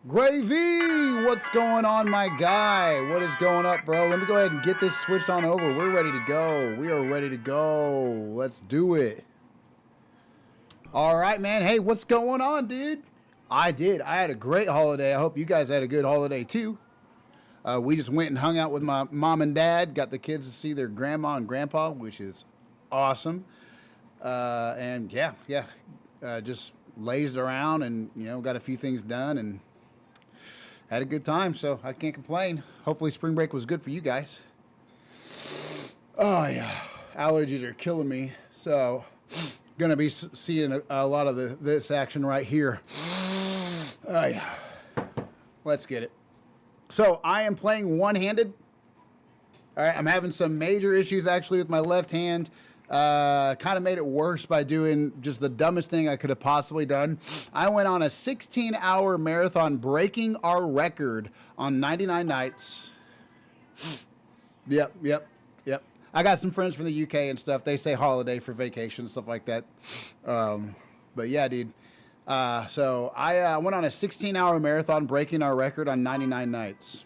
Gravy, what's going on, my guy? What is going up, bro? Let me go ahead and get this switched on over. We're ready to go. We are ready to go. Let's do it. All right, man. Hey, what's going on, dude? I had a great holiday. I hope you guys had a good holiday, too. We just went and hung out with my mom and dad. Got the kids to see their grandma and grandpa, which is awesome. And, just lazed around and, got a few things done and had a good time, so I can't complain. Hopefully spring break was good for you guys. Oh, yeah. Allergies are killing me, so going to be seeing a lot of this action right here. Oh, yeah. Let's get it. So I am playing one-handed. All right, I'm having some major issues, actually, with my left hand. Kind of made it worse by doing just the dumbest thing I could have possibly done. I went on a 16-hour marathon, breaking our record on 99 nights. Yep. I got some friends from the UK and stuff. They say holiday for vacation, stuff like that. But yeah, dude. So I went on a 16-hour marathon, breaking our record on 99 nights.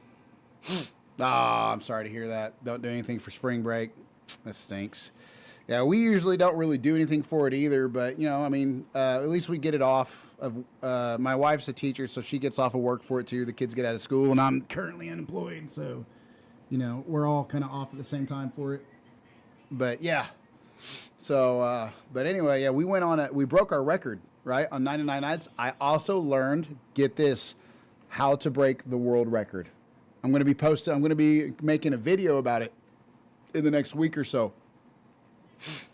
I'm sorry to hear that. Don't do anything for spring break. That stinks. Yeah, we usually don't really do anything for it either, but, at least we get it off of, my wife's a teacher, so she gets off of work for it too. The kids get out of school, and I'm currently unemployed, so, we're all kind of off at the same time for it. But, yeah. So, but anyway, yeah, we broke our record, right, on 99 nights. I also learned, get this, how to break the world record. I'm going to be making a video about it in the next week or so.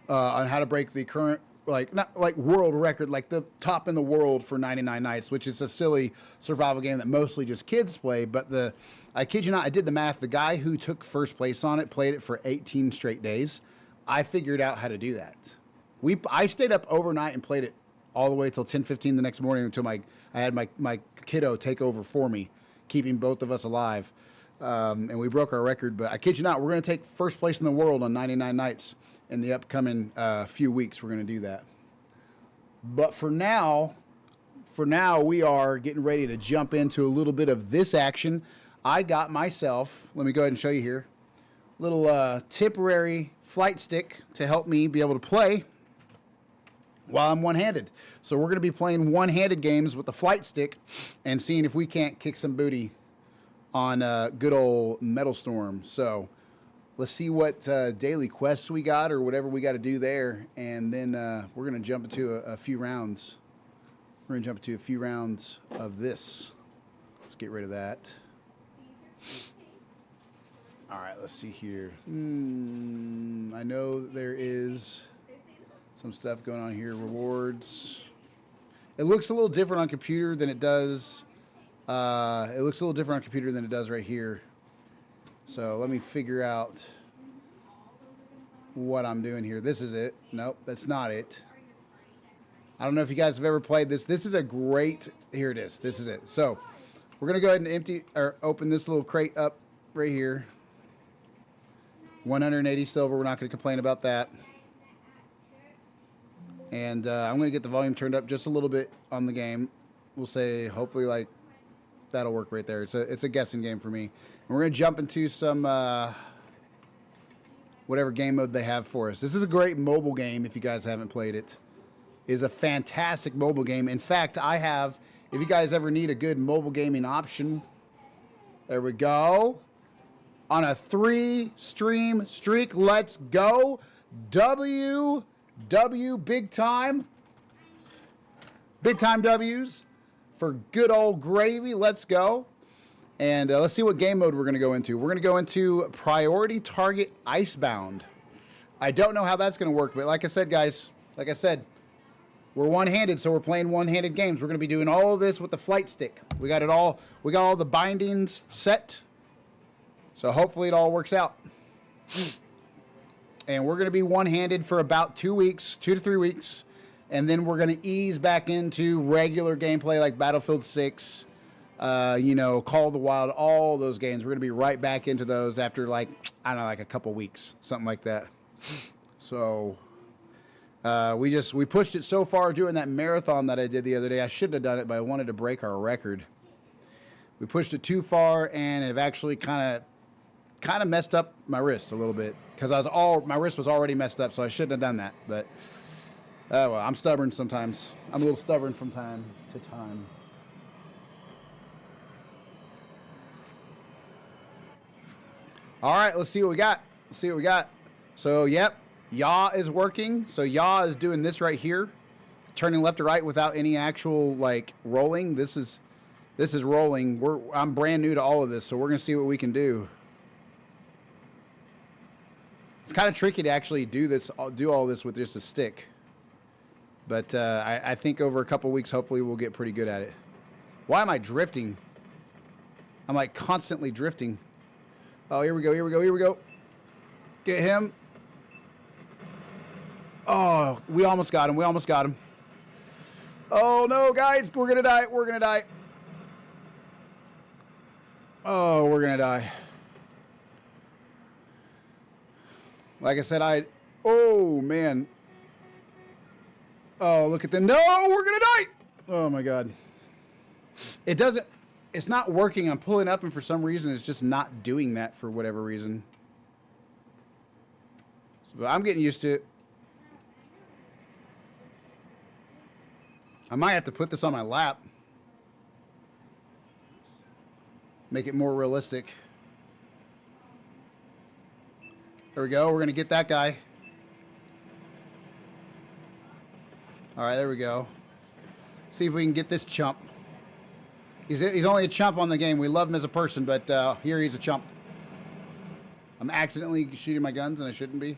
On how to break the current, not like world record, like the top in the world for 99 nights, which is a silly survival game that mostly just kids play. But I kid you not, I did the math. The guy who took first place on it played it for 18 straight days. I figured out how to do that. I stayed up overnight and played it all the way till 10:15 the next morning until I had my kiddo take over for me, keeping both of us alive. And we broke our record. But I kid you not, we're going to take first place in the world on 99 nights. In the upcoming few weeks, we're going to do that. But for now, we are getting ready to jump into a little bit of this action. I got myself, let me go ahead and show you here, little temporary flight stick to help me be able to play while I'm one-handed. So we're going to be playing one-handed games with the flight stick and seeing if we can't kick some booty on good old Metal Storm. So let's see what daily quests we got or whatever we got to do there. And then we're going to jump into a few rounds. We're going to jump into a few rounds of this. Let's get rid of that. All right, let's see here. I know there is some stuff going on here. Rewards. It looks a little different on computer than it does. It looks a little different on computer than it does right here. So let me figure out what I'm doing here. This is it. Nope, that's not it. I don't know if you guys have ever played this. This is a great. Here it is. This is it. So we're gonna go ahead and empty or open this little crate up right here. 180 silver. We're not gonna complain about that. And I'm gonna get the volume turned up just a little bit on the game. We'll say hopefully like that'll work right there. It's a guessing game for me. And we're gonna jump into some whatever game mode they have for us. This is a great mobile game if you guys haven't played it. It is a fantastic mobile game. In fact, I have, if you guys ever need a good mobile gaming option, there we go. On a 3-stream streak, let's go. W big time. Big time W's for good old gravy. Let's go. And let's see what game mode we're going to go into. We're going to go into Priority Target Icebound. I don't know how that's going to work, but like I said, guys, like I said, we're one-handed, so we're playing one-handed games. We're going to be doing all of this with the flight stick. We got it all. We got all the bindings set. So hopefully it all works out. And we're going to be one-handed for about 2 weeks, 2 to 3 weeks. And then we're going to ease back into regular gameplay like Battlefield 6, you know, Call of the Wild, all those games. We're going to be right back into those after like, I don't know, like a couple weeks, something like that. So we pushed it so far doing that marathon that I did the other day. I shouldn't have done it, but I wanted to break our record. We pushed it too far and have actually kind of messed up my wrist a little bit because my wrist was already messed up, so I shouldn't have done that. But well, I'm stubborn sometimes. I'm a little stubborn from time to time. All right, let's see what we got. Let's see what we got. So, yep, yaw is working. So yaw is doing this right here, turning left to right without any actual like rolling. This is rolling. I'm brand new to all of this, so we're gonna see what we can do. It's kind of tricky to actually do all this with just a stick, but I think over a couple weeks, hopefully, we'll get pretty good at it. Why am I drifting? I'm like constantly drifting. Oh, here we go, here we go, here we go. Get him. Oh, we almost got him. We almost got him. Oh, no, guys. We're going to die. We're going to die. Oh, we're going to die. Like I said, oh, man. Oh, look at them. No, we're going to die. Oh, my God. It's not working. I'm pulling up, and for some reason, it's just not doing that for whatever reason. So I'm getting used to it. I might have to put this on my lap. Make it more realistic. There we go. We're going to get that guy. All right, there we go. See if we can get this chump. He's only a chump on the game. We love him as a person, but here he's a chump. I'm accidentally shooting my guns, and I shouldn't be.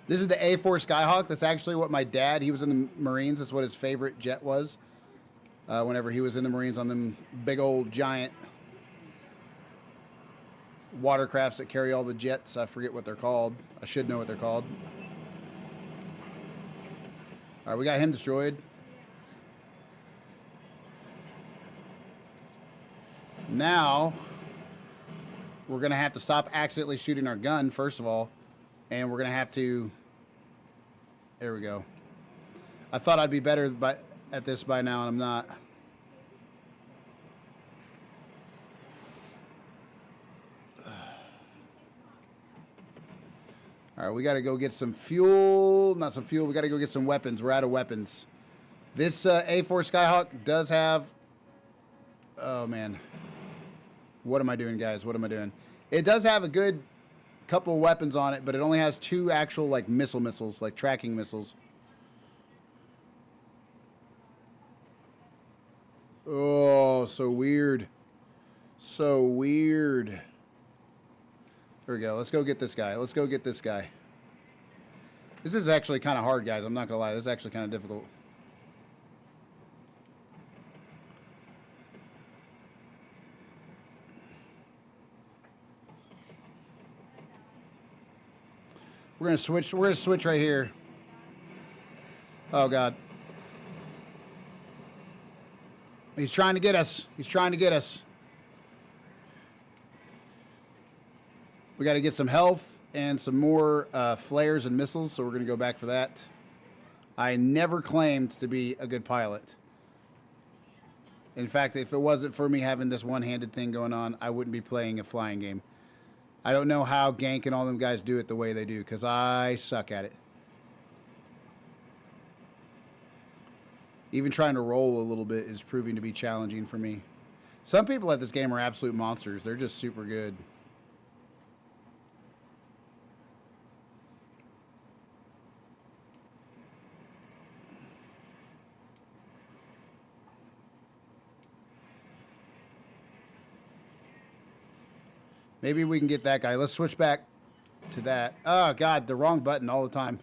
This is the A4 Skyhawk. That's actually what my dad, he was in the Marines. That's what his favorite jet was. Whenever he was in the Marines on them big old giant watercrafts that carry all the jets. I forget what they're called. I should know what they're called. All right, we got him destroyed. Now, we're going to have to stop accidentally shooting our gun, first of all. And we're going to have to... There we go. I thought I'd be better at this by now, and I'm not. All right, we got to go get some fuel. Not some fuel. We got to go get some weapons. We're out of weapons. This A4 Skyhawk does have... Oh, man. What am I doing, guys? What am I doing? It does have a good couple of weapons on it, but it only has 2 actual, like, missiles, like tracking missiles. Oh, so weird. So weird. Here we go. Let's go get this guy. Let's go get this guy. This is actually kind of hard, guys. I'm not going to lie. This is actually kind of difficult. We're going to switch. We're going to switch right here. Oh, God. He's trying to get us. He's trying to get us. We got to get some health and some more flares and missiles, so we're going to go back for that. I never claimed to be a good pilot. In fact, if it wasn't for me having this one-handed thing going on, I wouldn't be playing a flying game. I don't know how Gank and all them guys do it the way they do, because I suck at it. Even trying to roll a little bit is proving to be challenging for me. Some people at this game are absolute monsters. They're just super good. Maybe we can get that guy. Let's switch back to that. Oh, God, the wrong button all the time.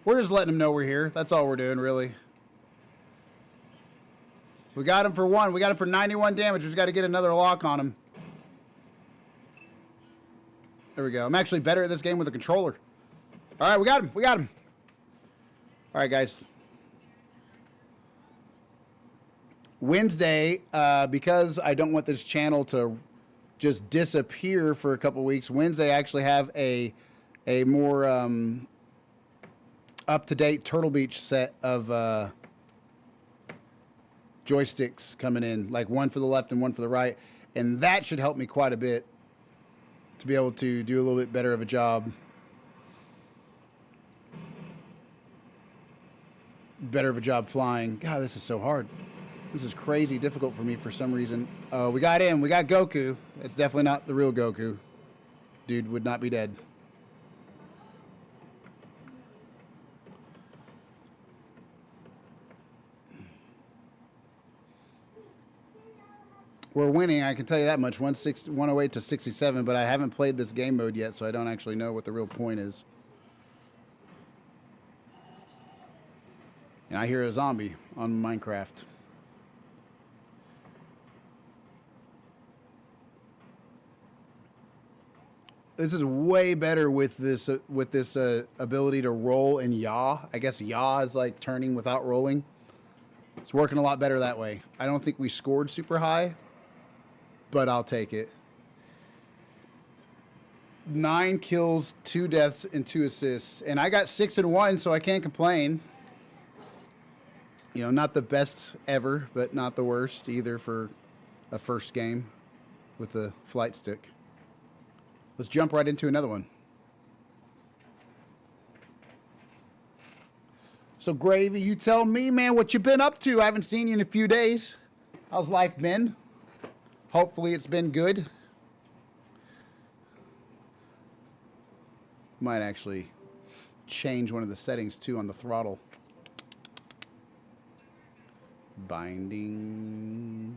We're just letting them know we're here. That's all we're doing, really. We got him for 1. We got him for 91 damage. We just got to get another lock on him. There we go. I'm actually better at this game with a controller. All right, we got him. We got him. All right, guys. Wednesday, because I don't want this channel to just disappear for a couple weeks, Wednesday I actually have a more up-to-date Turtle Beach set of joysticks coming in, like one for the left and one for the right, and that should help me quite a bit to be able to do a little bit better of a job. Better of a job flying. God, this is so hard. This is crazy difficult for me for some reason. Oh, we got him. We got Goku. It's definitely not the real Goku. Dude would not be dead. We're winning, I can tell you that much. 108 to 67, but I haven't played this game mode yet, so I don't actually know what the real point is. And I hear a zombie on Minecraft. This is way better with this ability to roll and yaw. I guess yaw is like turning without rolling. It's working a lot better that way. I don't think we scored super high, but I'll take it. 9 kills, 2 deaths, and 2 assists. And I got 6 and 1, so I can't complain. You know, not the best ever, but not the worst either for a first game with the flight stick. Let's jump right into another one. So, Gravy, you tell me, man, what you been up to? I haven't seen you in a few days. How's life been? Hopefully it's been good. Might actually change one of the settings, too, on the throttle. Binding.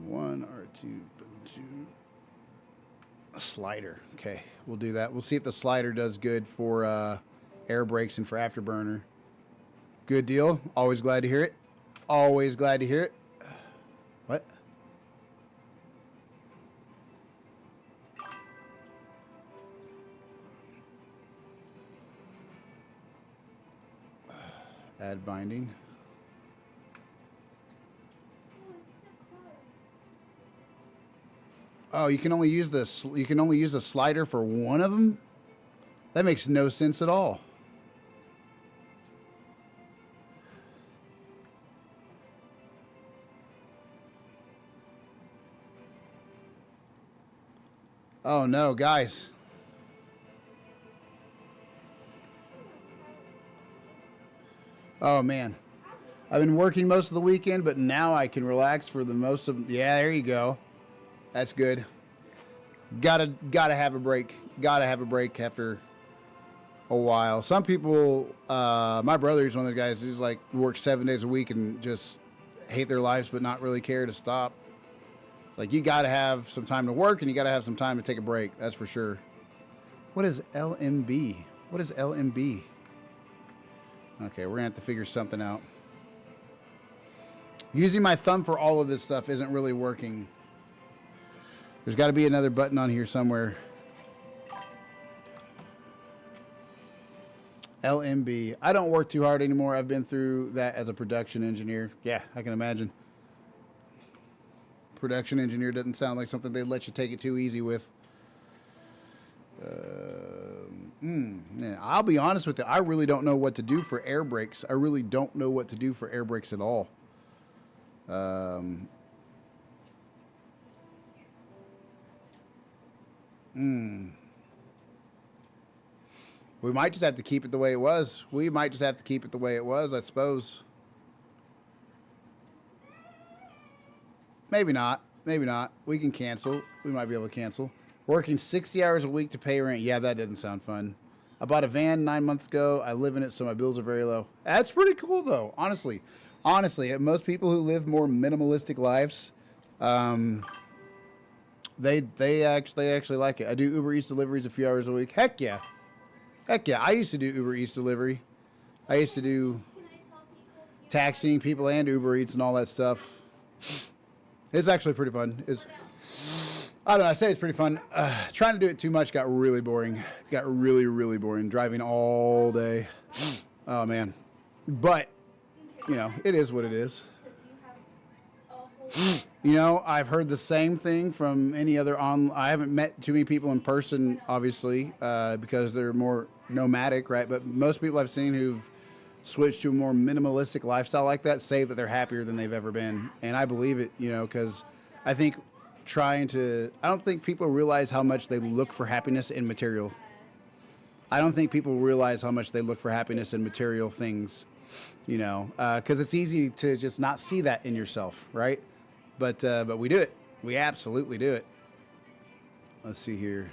One R2, a slider. Okay, we'll do that. We'll see if the slider does good for air brakes and for afterburner. Good deal. Always glad to hear it. Always glad to hear it. What? Add binding. Oh, you can only use this. You can only use a slider for one of them. That makes no sense at all. Oh no, guys. Oh man. I've been working most of the weekend, but now I can relax for the most of. Yeah, there you go. That's good. Gotta have a break. Gotta have a break after a while. Some people, my brother is one of those guys who's like works 7 days a week and just hate their lives, but not really care to stop. Like, you got to have some time to work and you got to have some time to take a break. That's for sure. What is LMB? What is LMB? Okay, we're going to have to figure something out. Using my thumb for all of this stuff isn't really working. There's got to be another button on here somewhere. LMB. I don't work too hard anymore. I've been through that as a production engineer. Yeah, I can imagine. Production engineer doesn't sound like something they'd let you take it too easy with. Yeah, I'll be honest with you. I really don't know what to do for air brakes. I really don't know what to do for air brakes at all. We might just have to keep it the way it was. We might just have to keep it the way it was, I suppose. Maybe not. Maybe not. We can cancel. We might be able to cancel. Working 60 hours a week to pay rent. Yeah, that doesn't sound fun. I bought a van 9 months ago. I live in it, so my bills are very low. That's pretty cool, though. Honestly, most people who live more minimalistic lives, they actually like it. I do Uber Eats deliveries a few hours a week. Heck yeah. Heck yeah. I used to do Uber Eats delivery. I used to do taxiing people and Uber Eats and all that stuff. It's actually pretty fun. I don't know. I say it's pretty fun. Trying to do it too much got really boring. Got really, really boring. Driving all day. Oh, man. But, you know, it is what it is. You know, I've heard the same thing from any other I haven't met too many people in person, obviously, because they're more nomadic, right? But most people I've seen who've switched to a more minimalistic lifestyle like that say that they're happier than they've ever been. And I believe it, you know, because I think I don't think people realize how much they look for happiness in material. I don't think people realize how much they look for happiness in material things, you know, because it's easy to just not see that in yourself, right? But we do it. We absolutely do it. Let's see here.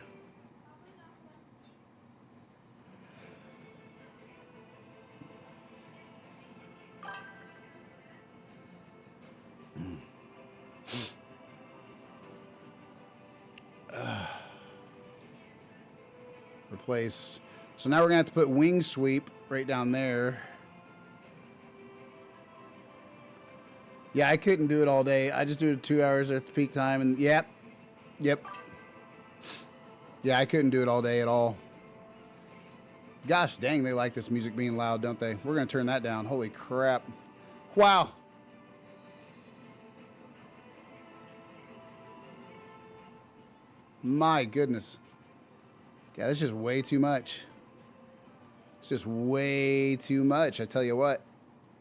Replace. So now we're gonna have to put wing sweep right down there. Yeah, I couldn't do it all day. I just do it 2 hours at the peak time, and yep. Yeah, I couldn't do it all day at all. Gosh dang, they like this music being loud, don't they? We're gonna turn that down. Holy crap. Wow. My goodness. Yeah, that's just way too much. It's just way too much, I tell you what.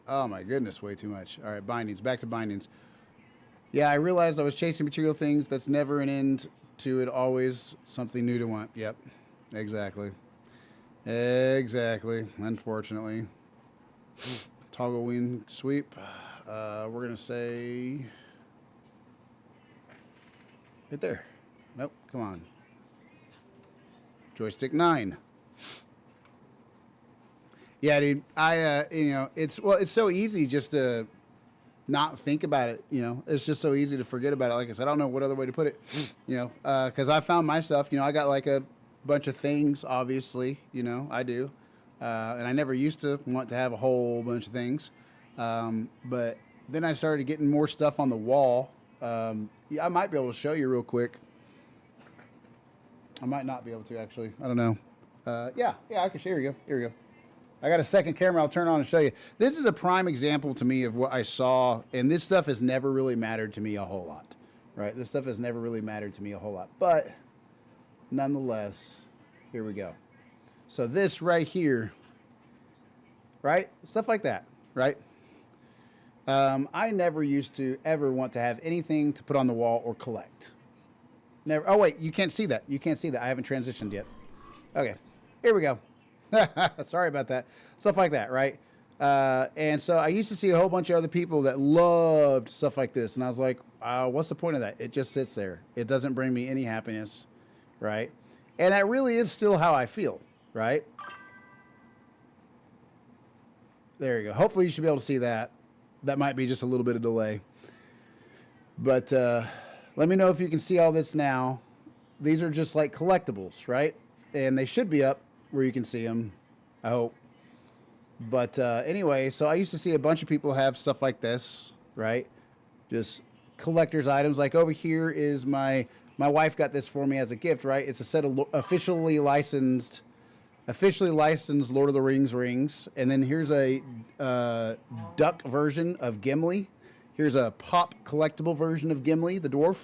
Oh my goodness, way too much. All right, bindings, back to bindings. Yeah, I realized I was chasing material things. That's never an end to it, always something new to want. Yep, exactly. Exactly, unfortunately. Toggle wing sweep. We're gonna say right there. Nope, come on. Joystick 9. Yeah, dude. You know, it's so easy just to not think about it. You know, it's just so easy to forget about it. Like I said, I don't know what other way to put it. You know, because I found myself. You know, I got like a bunch of things. Obviously, you know, I do, and I never used to want to have a whole bunch of things. But then I started getting more stuff on the wall. Yeah, I might be able to show you real quick. I might not be able to, actually. I don't know. Yeah, I can show you. Here we go. I got a second camera. I'll turn on and show you. This is a prime example to me of what I saw, and this stuff has never really mattered to me a whole lot, right? This stuff has never really mattered to me a whole lot, but nonetheless, here we go. So this right here, right? Stuff like that, right? I never used to ever want to have anything to put on the wall or collect. Never. Oh, wait, you can't see that. You can't see that. I haven't transitioned yet. Okay, here we go. Sorry about that. Stuff like that, right? And so I used to see a whole bunch of other people that loved stuff like this. And I was like, what's the point of that? It just sits there. It doesn't bring me any happiness, right? And that really is still how I feel, right? There you go. Hopefully you should be able to see that. That might be just a little bit of delay. But let me know if you can see all this now. These are just like collectibles, right? And they should be up where you can see them, I hope. But anyway, so I used to see a bunch of people have stuff like this, right? Just collector's items. Like over here is my wife got this for me as a gift, right? It's a set of officially licensed Lord of the Rings rings. And then here's a duck version of Gimli. Here's a pop collectible version of Gimli, the dwarf.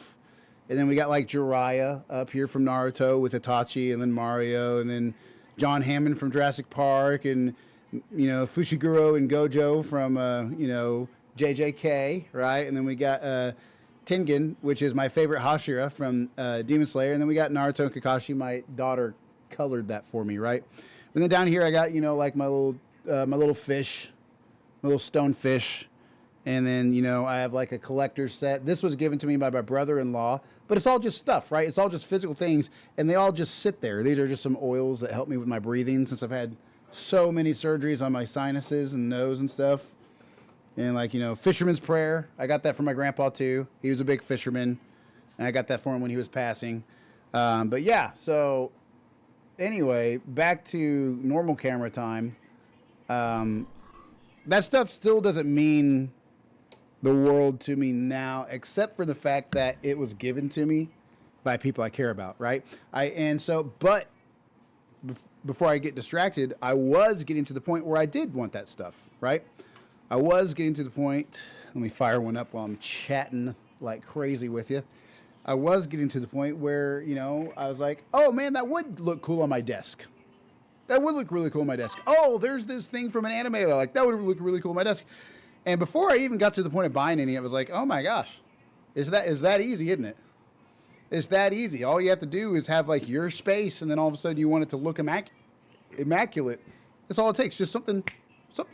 And then we got like Jiraiya up here from Naruto with Itachi, and then Mario, and then John Hammond from Jurassic Park, and, you know, Fushiguro and Gojo from, you know, JJK, right? And then we got Tengen, which is my favorite Hashira from Demon Slayer. And then we got Naruto and Kakashi. My daughter colored that for me, right? And then down here I got, you know, like my little fish, my little stone fish. And then, you know, I have like a collector's set. This was given to me by my brother-in-law, but it's all just stuff, right? It's all just physical things, and they all just sit there. These are just some oils that help me with my breathing since I've had so many surgeries on my sinuses and nose and stuff. And like, you know, Fisherman's Prayer. I got that from my grandpa too. He was a big fisherman, and I got that for him when he was passing. But yeah, so anyway, back to normal camera time. That stuff still doesn't mean the world to me now, except for the fact that it was given to me by people I care about, right? But before I get distracted, I was getting to the point where I did want that stuff, right? I was getting to the point, let me fire one up while I'm chatting like crazy with you. I was getting to the point where, you know, I was like, oh man, that would look cool on my desk. That would look really cool on my desk. Oh, there's this thing from an anime that I like. That would look really cool on my desk. And before I even got to the point of buying any, it was like, oh my gosh, is that easy, isn't it? It's that easy. All you have to do is have like your space, and then all of a sudden you want it to look immaculate. That's all it takes. Just something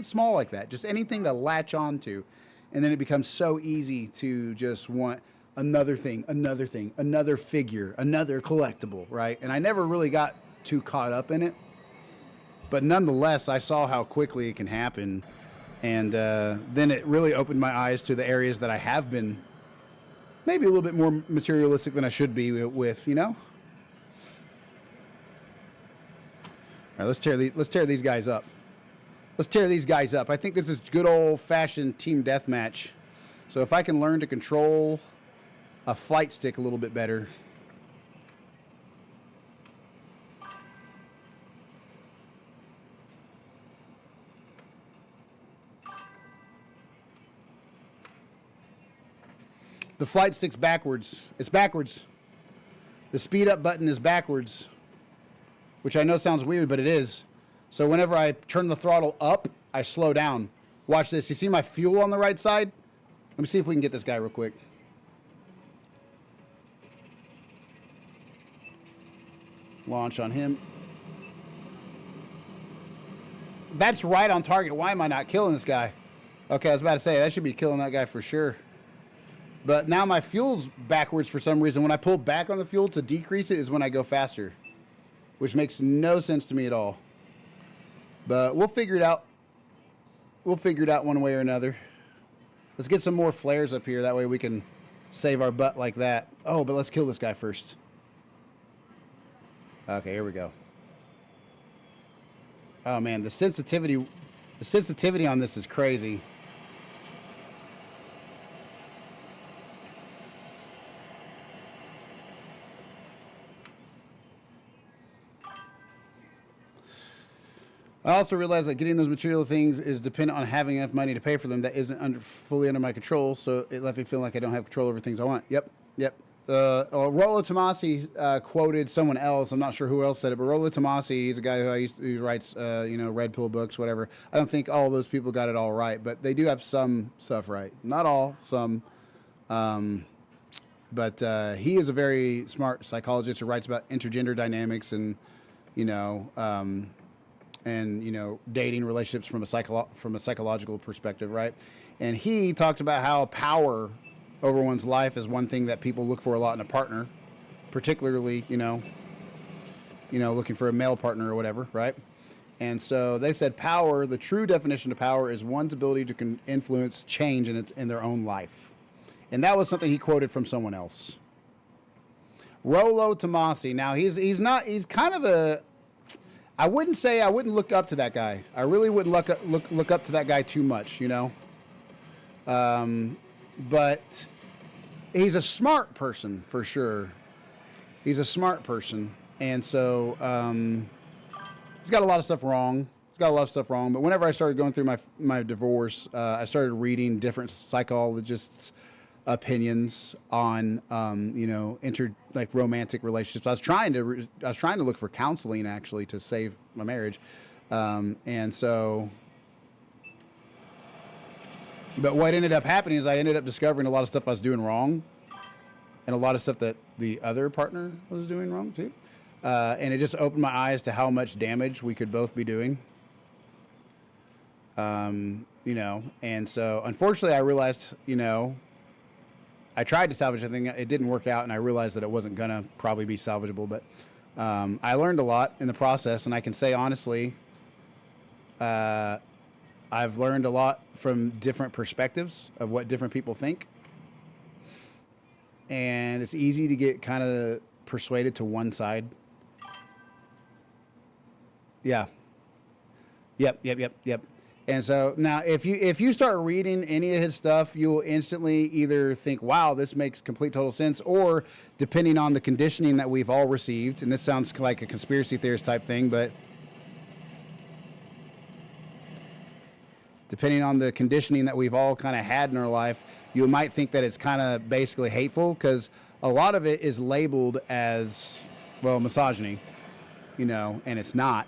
small like that. Just anything to latch on to. And then it becomes so easy to just want another thing, another figure, another collectible, right? And I never really got too caught up in it. But nonetheless, I saw how quickly it can happen. And then it really opened my eyes to the areas that I have been maybe a little bit more materialistic than I should be with, you know? All right, let's tear these guys up. Let's tear these guys up. I think this is good old-fashioned team deathmatch. So if I can learn to control a flight stick a little bit better. The flight stick's backwards. It's backwards. The speed up button is backwards, which I know sounds weird, but it is. So whenever I turn the throttle up, I slow down. Watch this. You see my fuel on the right side? Let me see if we can get this guy real quick. Launch on him. That's right on target. Why am I not killing this guy? Okay, I was about to say, that should be killing that guy for sure. But now my fuel's backwards for some reason. When I pull back on the fuel to decrease it is when I go faster, which makes no sense to me at all. But we'll figure it out. We'll figure it out one way or another. Let's get some more flares up here. That way we can save our butt like that. Oh, but let's kill this guy first. Okay, here we go. Oh man, the sensitivity on this is crazy. I also realized that getting those material things is dependent on having enough money to pay for them. That isn't fully under my control, so it left me feeling like I don't have control over things I want. Yep. Rollo Tomasi quoted someone else. I'm not sure who else said it, but Rollo Tomasi, he's a guy who writes, Red Pill books, whatever. I don't think all those people got it all right, but they do have some stuff right. Not all, some. But he is a very smart psychologist who writes about intergender dynamics and, dating relationships from a psychological perspective, right? And he talked about how power over one's life is one thing that people look for a lot in a partner, particularly, looking for a male partner or whatever, right? And so they said power, the true definition of power is one's ability to influence change in their own life. And that was something he quoted from someone else. Rollo Tomasi. Now he's kind of a, I wouldn't look up to that guy. I really wouldn't look up to that guy too much, you know. But he's a smart person for sure. He's a smart person, and so he's got a lot of stuff wrong. But whenever I started going through my divorce, I started reading different psychologists' opinions on romantic relationships. I was trying to look for counseling actually to save my marriage, and so. But what ended up happening is I ended up discovering a lot of stuff I was doing wrong, and a lot of stuff that the other partner was doing wrong too. And it just opened my eyes to how much damage we could both be doing. And so unfortunately I realized, I tried to salvage something. It didn't work out, and I realized that it wasn't going to probably be salvageable. But I learned a lot in the process, and I can say honestly, I've learned a lot from different perspectives of what different people think. And it's easy to get kind of persuaded to one side. Yeah. Yep. And so now if you start reading any of his stuff, you will instantly either think, wow, this makes complete total sense, or depending on the conditioning that we've all received, and this sounds like a conspiracy theorist type thing, but depending on the conditioning that we've all kind of had in our life, you might think that it's kind of basically hateful, because a lot of it is labeled as, well, misogyny, and it's not.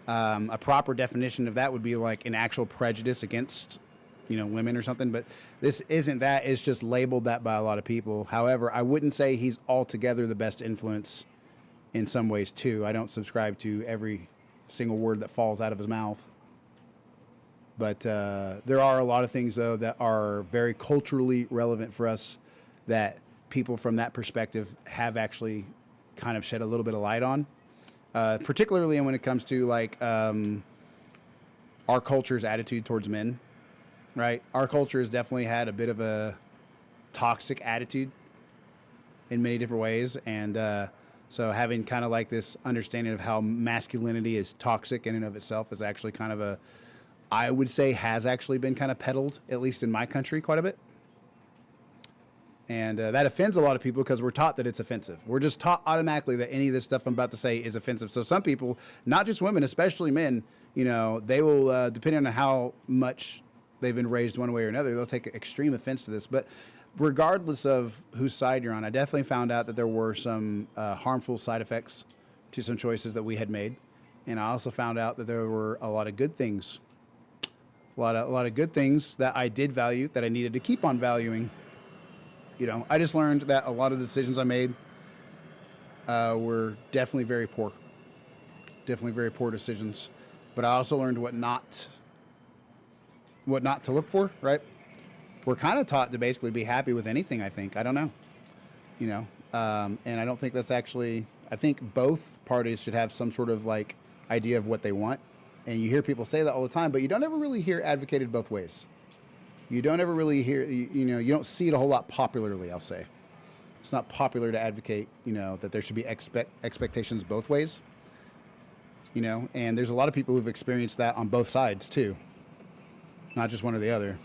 A proper definition of that would be like an actual prejudice against, women or something. But this isn't that. It's just labeled that by a lot of people. However, I wouldn't say he's altogether the best influence in some ways, too. I don't subscribe to every single word that falls out of his mouth. But there are a lot of things, though, that are very culturally relevant for us that people from that perspective have actually kind of shed a little bit of light on. Particularly when it comes to our culture's attitude towards men, right? Our culture has definitely had a bit of a toxic attitude in many different ways. And so having kind of like this understanding of how masculinity is toxic in and of itself is actually kind of I would say has actually been kind of peddled, at least in my country, quite a bit. And that offends a lot of people because we're taught that it's offensive. We're just taught automatically that any of this stuff I'm about to say is offensive. So some people, not just women, especially men, they will, depending on how much they've been raised one way or another, they'll take extreme offense to this. But regardless of whose side you're on, I definitely found out that there were some harmful side effects to some choices that we had made. And I also found out that there were a lot of good things, a lot of good things that I did value, that I needed to keep on valuing. I just learned that a lot of the decisions I made were definitely very poor decisions. But I also learned what not to look for, right? We're kind of taught to basically be happy with anything, I think. I don't know. And I don't think that's actually, I think both parties should have some sort of like idea of what they want. And you hear people say that all the time, but you don't ever really hear advocated both ways. You don't ever really hear, you don't see it a whole lot popularly, I'll say. It's not popular to advocate, that there should be expectations both ways, and there's a lot of people who've experienced that on both sides too, not just one or the other,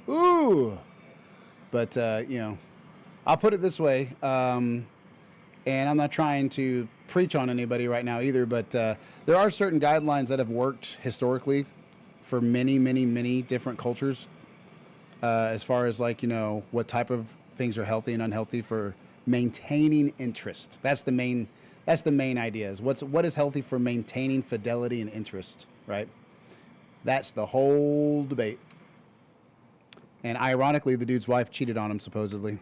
Ooh, but, I'll put it this way, and I'm not trying to preach on anybody right now either, but there are certain guidelines that have worked historically for many, many, many different cultures, as far as what type of things are healthy and unhealthy for maintaining interest. That's the main idea, is what is healthy for maintaining fidelity and interest, right? That's the whole debate. And ironically, the dude's wife cheated on him, supposedly.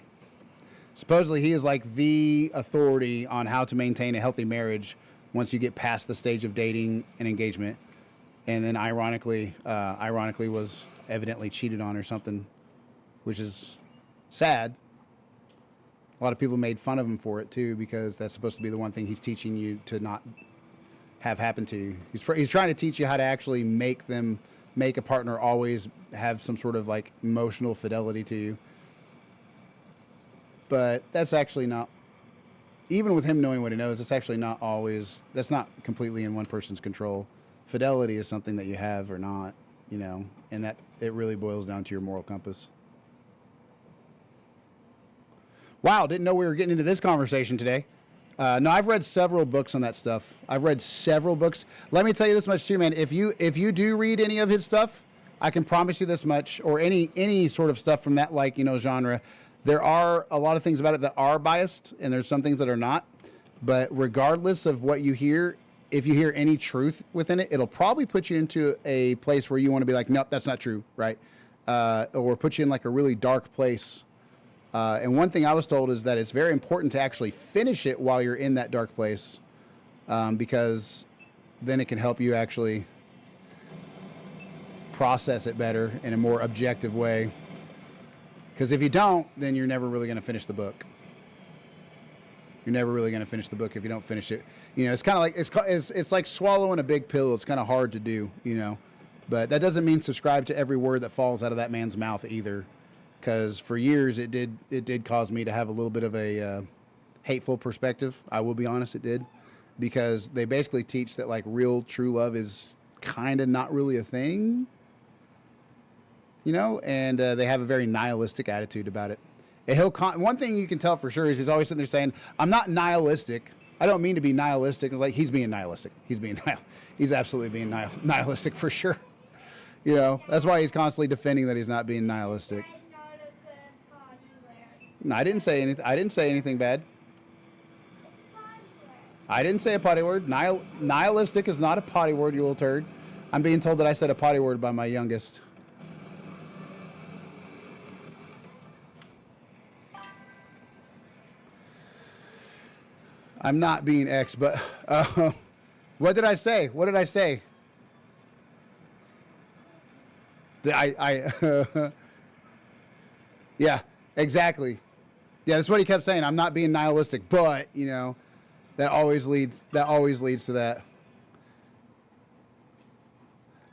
Supposedly, he is like the authority on how to maintain a healthy marriage once you get past the stage of dating and engagement. And then ironically was evidently cheated on or something, which is sad. A lot of people made fun of him for it too, because that's supposed to be the one thing he's teaching you to not have happen to you. He's trying to teach you how to actually make a partner always have some sort of like emotional fidelity to you. But that's actually not, even with him knowing what he knows, it's actually not always, that's not completely in one person's control. Fidelity is something that you have or not, you know, and that it really boils down to your moral compass. Wow, didn't know we were getting into this conversation today. No, I've read several books on that stuff. I've read several books. Let me tell you this much too, man. If you do read any of his stuff, I can promise you this much, or any sort of stuff from that, like, you know, genre, there are a lot of things about it that are biased, and there's some things that are not. But regardless of what you hear, if you hear any truth within it, it'll probably put you into a place where you want to be like, nope, that's not true, right? Or put you in like a really dark place. And one thing I was told is that it's very important to actually finish it while you're in that dark place, because then it can help you actually process it better in a more objective way. Because if you don't, then you're never really going to finish the book. You're never really going to finish the book if you don't finish it. You know, it's kind of like, it's like swallowing a big pill. It's kind of hard to do, you know. But that doesn't mean subscribe to every word that falls out of that man's mouth either. Because for years it did cause me to have a little bit of a hateful perspective. I will be honest, it did. Because they basically teach that like real true love is kind of not really a thing. You know, and they have a very nihilistic attitude about it. And one thing you can tell for sure is he's always sitting there saying, I'm not nihilistic. I don't mean to be nihilistic. Like, he's being nihilistic. He's absolutely being nihilistic for sure. You know, that's why he's constantly defending that he's not being nihilistic. No, I didn't say anything. I didn't say anything bad. I didn't say a potty word. Nihilistic is not a potty word, you little turd. I'm being told that I said a potty word by my youngest. I'm not being X, but what did I say? What did I say? Yeah, exactly. Yeah, that's what he kept saying. I'm not being nihilistic, but, you know, that always leads to that.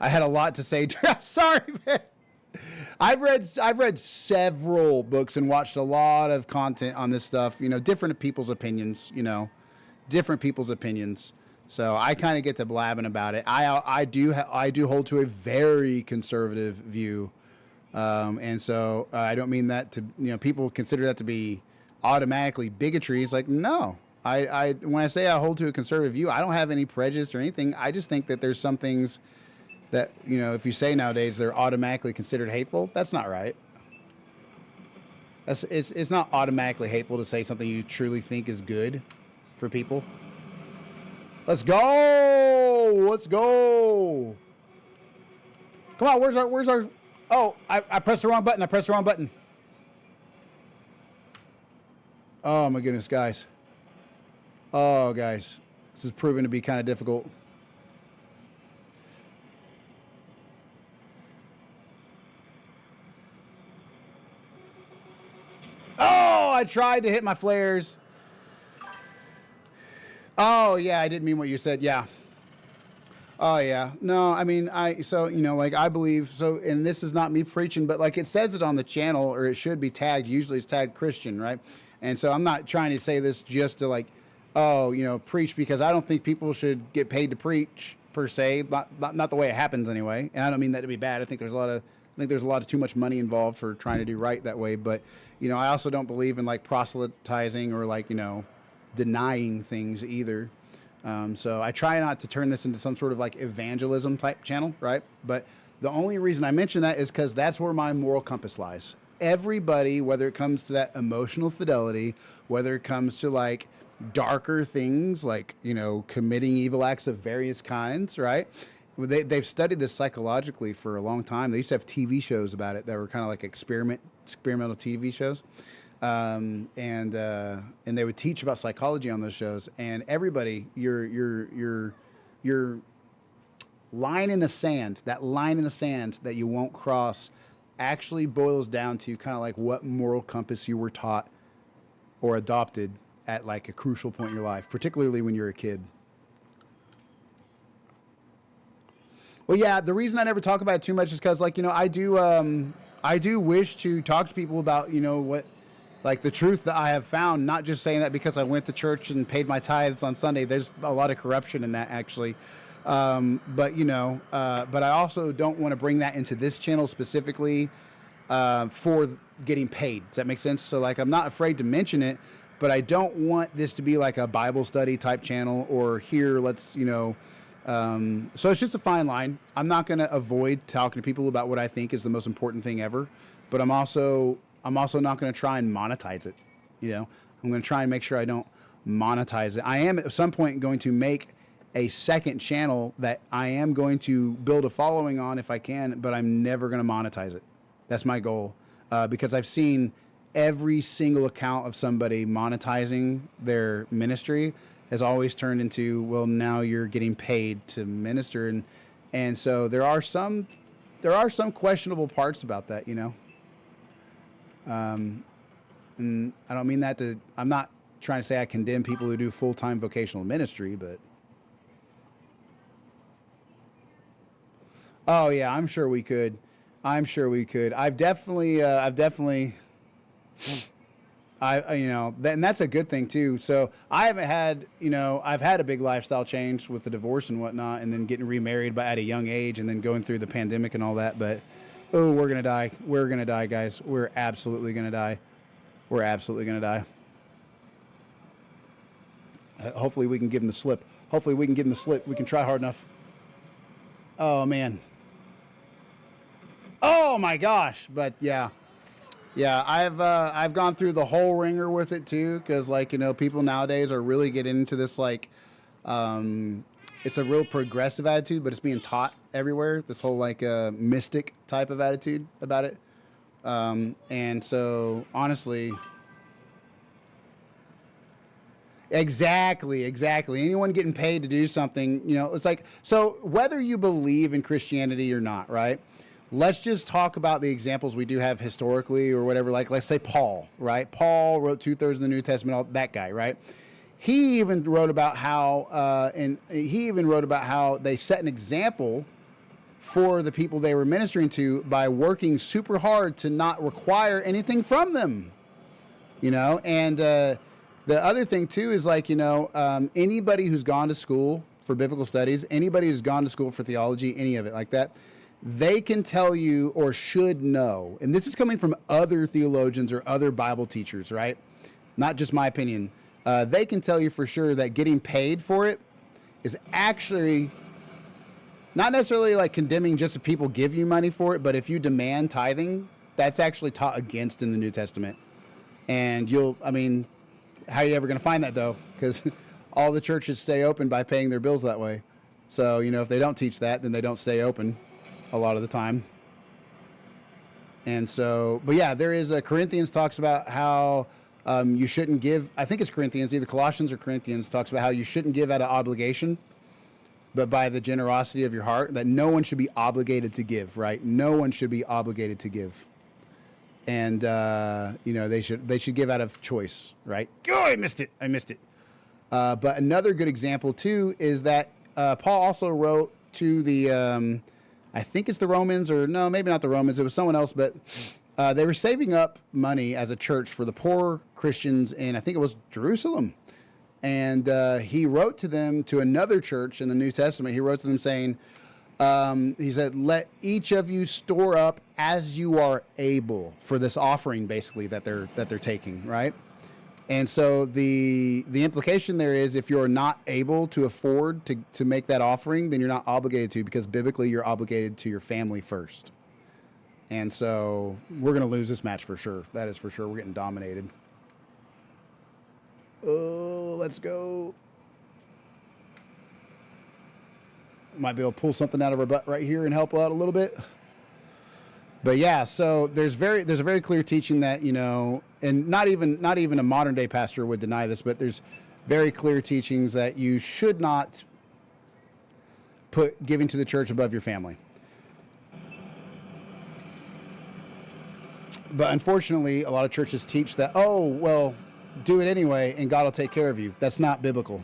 I had a lot to say. I'm sorry, man. I've read several books and watched a lot of content on this stuff, you know, different people's opinions, you know, different people's opinions. So I kind of get to blabbing about it. I do hold to a very conservative view. And so I don't mean that to, you know, people consider that to be automatically bigotry. It's like, no, when I say I hold to a conservative view, I don't have any prejudice or anything. I just think that there's some things that, you know, if you say nowadays they're automatically considered hateful, that's not right. It's not automatically hateful to say something you truly think is good for people. Let's go. Let's go. Come on. Where's our, oh, I pressed the wrong button. Oh my goodness, guys. Oh, guys, this is proving to be kind of difficult. Oh, I tried to hit my flares. Oh, yeah, I didn't mean what you said. Yeah. Oh, yeah. No, I mean, so, you know, like, I believe, so, and this is not me preaching, but, like, it says it on the channel, or it should be tagged. Usually it's tagged Christian, right? And so I'm not trying to say this just to, like, oh, you know, preach, because I don't think people should get paid to preach, per se. Not the way it happens, anyway. And I don't mean that to be bad. I think there's a lot of too much money involved for trying to do right that way. But, you know, I also don't believe in, like, proselytizing or, like, you know, denying things either. So I try not to turn this into some sort of like evangelism type channel, right? But the only reason I mention that is because that's where my moral compass lies. Everybody, whether it comes to that emotional fidelity, whether it comes to like darker things like, you know, committing evil acts of various kinds, right? They've studied this psychologically for a long time. They used to have TV shows about it that were kind of like experimental TV shows. And they would teach about psychology on those shows, and everybody, your line in the sand, that line in the sand that you won't cross, actually boils down to kind of like what moral compass you were taught or adopted at like a crucial point in your life, particularly when you're a kid. Well, yeah, the reason I never talk about it too much is because, like, I do wish to talk to people about, what, like, the truth that I have found, not just saying that because I went to church and paid my tithes on Sunday. There's a lot of corruption in that, actually. But I also don't want to bring that into this channel specifically for getting paid. Does that make sense? So, like, I'm not afraid to mention it, but I don't want this to be like a Bible study type channel or here, let's, so it's just a fine line. I'm not going to avoid talking to people about what I think is the most important thing ever, but I'm also not going to try and monetize it. I'm going to try and make sure I don't monetize it. I am at some point going to make a second channel that I am going to build a following on if I can, but I'm never going to monetize it. That's my goal. Because I've seen every single account of somebody monetizing their ministry has always turned into, well, now you're getting paid to minister. And so there are some questionable parts about that, And I don't mean that I'm not trying to say I condemn people who do full-time vocational ministry, but. Oh yeah, I'm sure we could. I've definitely, and that's a good thing too. So I haven't had, I've had a big lifestyle change with the divorce and whatnot, and then getting remarried at a young age, and then going through the pandemic and all that. But, oh, we're going to die. We're going to die, guys. We're absolutely going to die. We're absolutely going to die. Hopefully we can give them the slip. We can try hard enough. Oh, man. Oh, my gosh. But, yeah. Yeah, I've gone through the whole ringer with it too, because people nowadays are really getting into this it's a real progressive attitude, but it's being taught everywhere. This whole mystic type of attitude about it, and so honestly, exactly. Anyone getting paid to do something, it's like, so whether you believe in Christianity or not, right? Let's just talk about the examples we do have historically or whatever. Like, let's say Paul, right? Paul wrote 2/3 of the New Testament, that guy, right? He even wrote about how, they set an example for the people they were ministering to by working super hard to not require anything from them, And the other thing too is anybody who's gone to school for biblical studies, anybody who's gone to school for theology, any of it like that, they can tell you or should know, and this is coming from other theologians or other Bible teachers, right? Not just my opinion. They can tell you for sure that getting paid for it is actually not necessarily condemning just if people give you money for it, but if you demand tithing, that's actually taught against in the New Testament. And how are you ever going to find that though? Because all the churches stay open by paying their bills that way. So, if they don't teach that, then they don't stay open a lot of the time. And so, but yeah, there is Corinthians talks about how you shouldn't give. I think it's Corinthians, either Colossians or Corinthians, talks about how you shouldn't give out of obligation, but by the generosity of your heart. That no one should be obligated to give, right? No one should be obligated to give. And they should give out of choice, right? Oh, I missed it. But another good example too is that Paul also wrote to the I think it's the Romans, or no, maybe not the Romans. It was someone else, but they were saving up money as a church for the poor Christians in, I think it was Jerusalem. And he wrote to them, to another church in the New Testament. He wrote to them saying, he said, let each of you store up as you are able for this offering, basically, that they're taking, right? And so the implication there is, if you're not able to afford to make that offering, then you're not obligated to, because biblically you're obligated to your family first. And so we're going to lose this match for sure. That is for sure. We're getting dominated. Oh, let's go. Might be able to pull something out of our butt right here and help out a little bit. But yeah, so there's a very clear teaching that, and not even a modern day pastor would deny this, but there's very clear teachings that you should not put giving to the church above your family. But unfortunately, a lot of churches teach that, do it anyway, and God will take care of you. That's not biblical.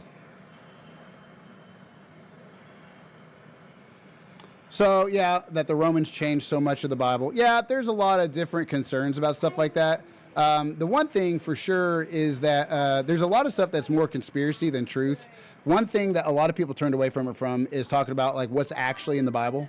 So, yeah, that the Romans changed so much of the Bible. Yeah, there's a lot of different concerns about stuff like that. The one thing for sure is that there's a lot of stuff that's more conspiracy than truth. One thing that a lot of people turned away from it from is talking about like what's actually in the Bible.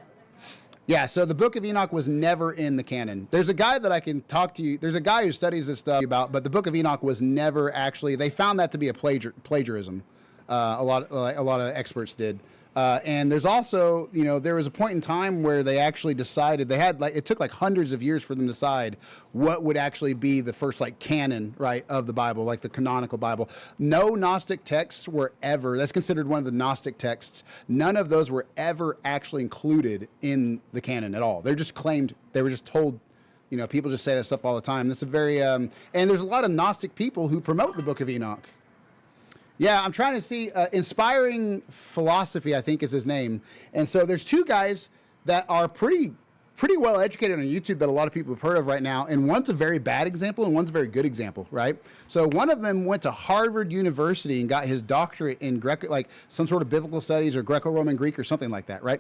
Yeah, so the Book of Enoch was never in the canon. There's a guy that I can talk to you. There's a guy who studies this stuff about, but the Book of Enoch was never actually. They found that to be a plagiarism. A lot of experts did. And there's also, there was a point in time where they actually decided it took like hundreds of years for them to decide what would actually be the first like canon, right, of the Bible, like the canonical Bible. No Gnostic texts were ever, that's considered one of the Gnostic texts. None of those were ever actually included in the canon at all. They're just claimed, they were just told, people just say that stuff all the time. That's a very, and there's a lot of Gnostic people who promote the Book of Enoch. Yeah, I'm trying to see Inspiring Philosophy, I think is his name. And so there's two guys that are pretty well educated on YouTube that a lot of people have heard of right now. And one's a very bad example and one's a very good example, right? So one of them went to Harvard University and got his doctorate in like some sort of biblical studies or Greco-Roman Greek or something like that, right?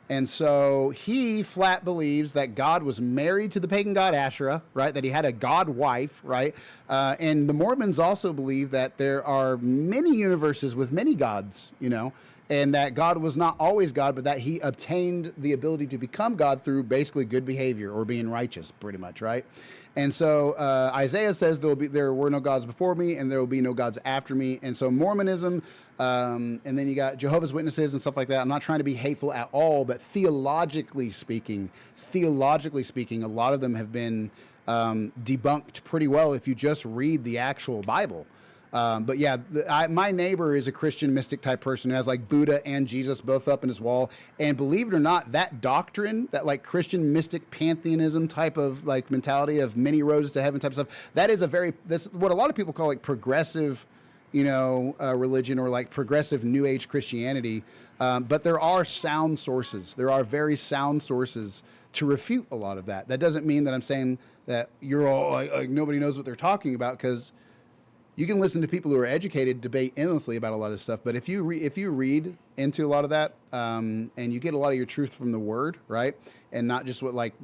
And so he flat believes that God was married to the pagan god Asherah, right? That he had a god wife, right? And the Mormons also believe that there are many universes with many gods, and that God was not always God, but that he obtained the ability to become God through basically good behavior or being righteous, pretty much, right? And so Isaiah says there were no gods before me, and there will be no gods after me. And so Mormonism, and then you got Jehovah's Witnesses and stuff like that. I'm not trying to be hateful at all, but theologically speaking, a lot of them have been debunked pretty well if you just read the actual Bible. But yeah, my neighbor is a Christian mystic type person who has like Buddha and Jesus both up in his wall. And believe it or not, that doctrine, that like Christian mystic pantheism type of like mentality of many roads to heaven type of stuff, that's what a lot of people call like progressive, religion or like progressive New Age Christianity. But there are sound sources. There are very sound sources to refute a lot of that. That doesn't mean that I'm saying that you're all like nobody knows what they're talking about, because you can listen to people who are educated debate endlessly about a lot of stuff. But if you read into a lot of that, and you get a lot of your truth from the Word, right, and not just what like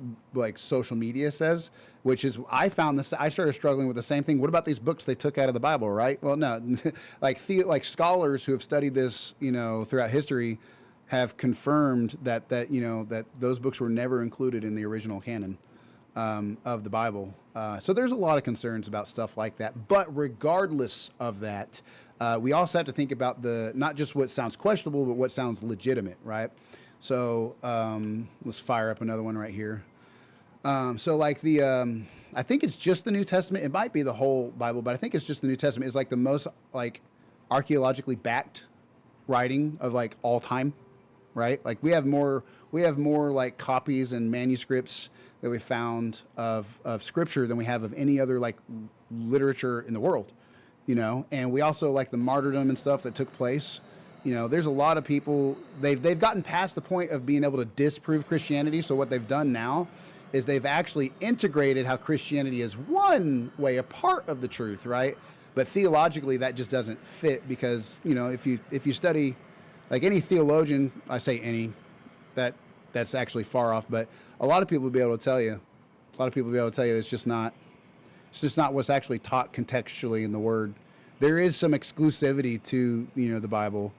social media says, which is I started struggling with the same thing. What about these books they took out of the Bible, right? Well, no, like scholars who have studied this, throughout history, have confirmed that those books were never included in the original canon of the Bible. So there's a lot of concerns about stuff like that. But regardless of that, we also have to think about not just what sounds questionable, but what sounds legitimate, right? So let's fire up another one right here. So like I think it's just the New Testament. It might be the whole Bible, but I think it's just the New Testament is like the most like archaeologically backed writing of like all time, right? Like we have more like copies and manuscripts that we found of scripture than we have of any other like literature in the world, and we also like the martyrdom and stuff that took place. There's a lot of people, they've gotten past the point of being able to disprove Christianity. So what they've done now is they've actually integrated how Christianity is one way, a part of the truth, right? But theologically that just doesn't fit, because, if you study like any theologian, I say any, that's actually far off, but a lot of people will be able to tell you, it's just not what's actually taught contextually in the Word. There is some exclusivity to, the Bible.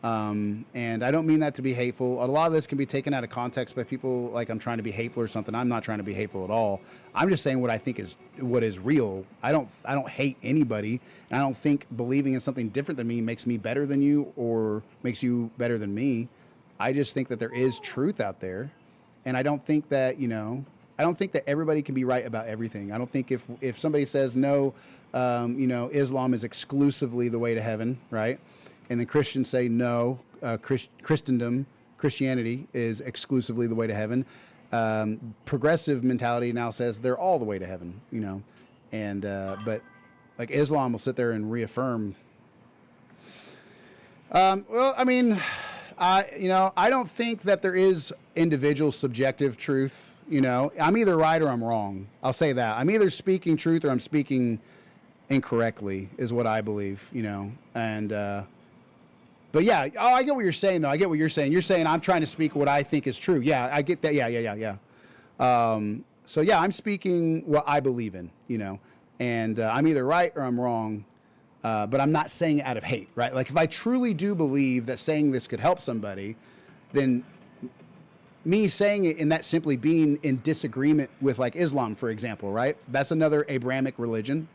And I don't mean that to be hateful. A lot of this can be taken out of context by people like I'm trying to be hateful or something. I'm not trying to be hateful at all. I'm just saying what I think is real. I don't hate anybody. And I don't think believing in something different than me makes me better than you or makes you better than me. I just think that there is truth out there. And I don't think that, everybody can be right about everything. I don't think if somebody says no, Islam is exclusively the way to heaven, right? And the Christians say no, Christianity is exclusively the way to heaven. Progressive mentality now says they're all the way to heaven, and but like Islam will sit there and reaffirm. Well, I mean, I don't think that there is individual subjective truth. I'm either right or I'm wrong. I'll say that. I'm either speaking truth or I'm speaking incorrectly, is what I believe, and, but yeah, I get what you're saying, though. I get what you're saying. You're saying I'm trying to speak what I think is true. Yeah, I get that. Yeah. So yeah, I'm speaking what I believe in, and I'm either right or I'm wrong, but I'm not saying it out of hate, right? Like if I truly do believe that saying this could help somebody, then me saying it and that simply being in disagreement with like Islam, for example, right? That's another Abrahamic religion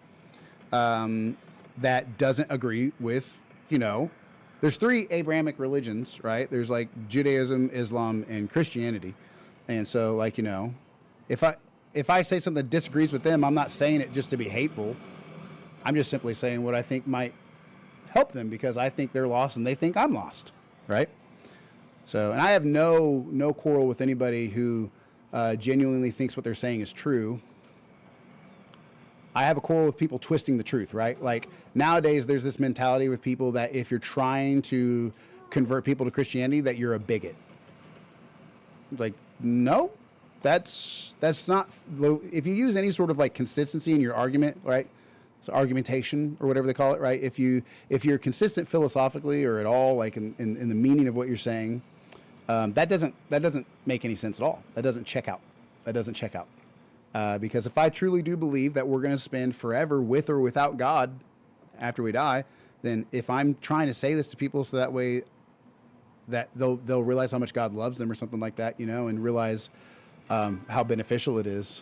that doesn't agree with, there's 3 Abrahamic religions, right? There's like Judaism, Islam, and Christianity. And so like, if I say something that disagrees with them, I'm not saying it just to be hateful. I'm just simply saying what I think might help them because I think they're lost and they think I'm lost, right? So, and I have no quarrel with anybody who genuinely thinks what they're saying is true. I have a quarrel with people twisting the truth, right? Like nowadays there's this mentality with people that if you're trying to convert people to Christianity, that you're a bigot. Like, no, that's not, if you use any sort of like consistency in your argument, right? So argumentation or whatever they call it, right? If you're consistent philosophically or at all, like in the meaning of what you're saying, that doesn't make any sense at all. That doesn't check out. Because if I truly do believe that we're going to spend forever with or without God after we die, then if I'm trying to say this to people so that way that they'll realize how much God loves them or something like that, and realize how beneficial it is.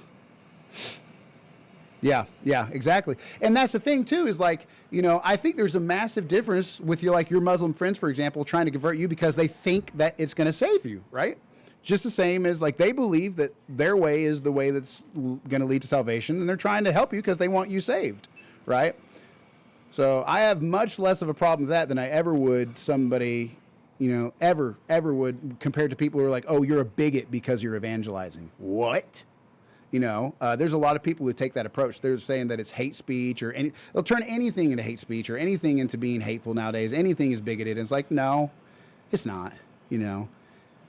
Yeah, exactly. And that's the thing too, is like, I think there's a massive difference with your Muslim friends, for example, trying to convert you because they think that it's going to save you, right? Just the same as like they believe that their way is the way that's going to lead to salvation, and they're trying to help you because they want you saved, right? So I have much less of a problem with that than I ever would somebody, ever would compared to people who are like, oh, you're a bigot because you're evangelizing. What? There's a lot of people who take that approach. They're saying that it's hate speech or they'll turn anything into hate speech or anything into being hateful nowadays. Anything is bigoted. And it's like, no, it's not,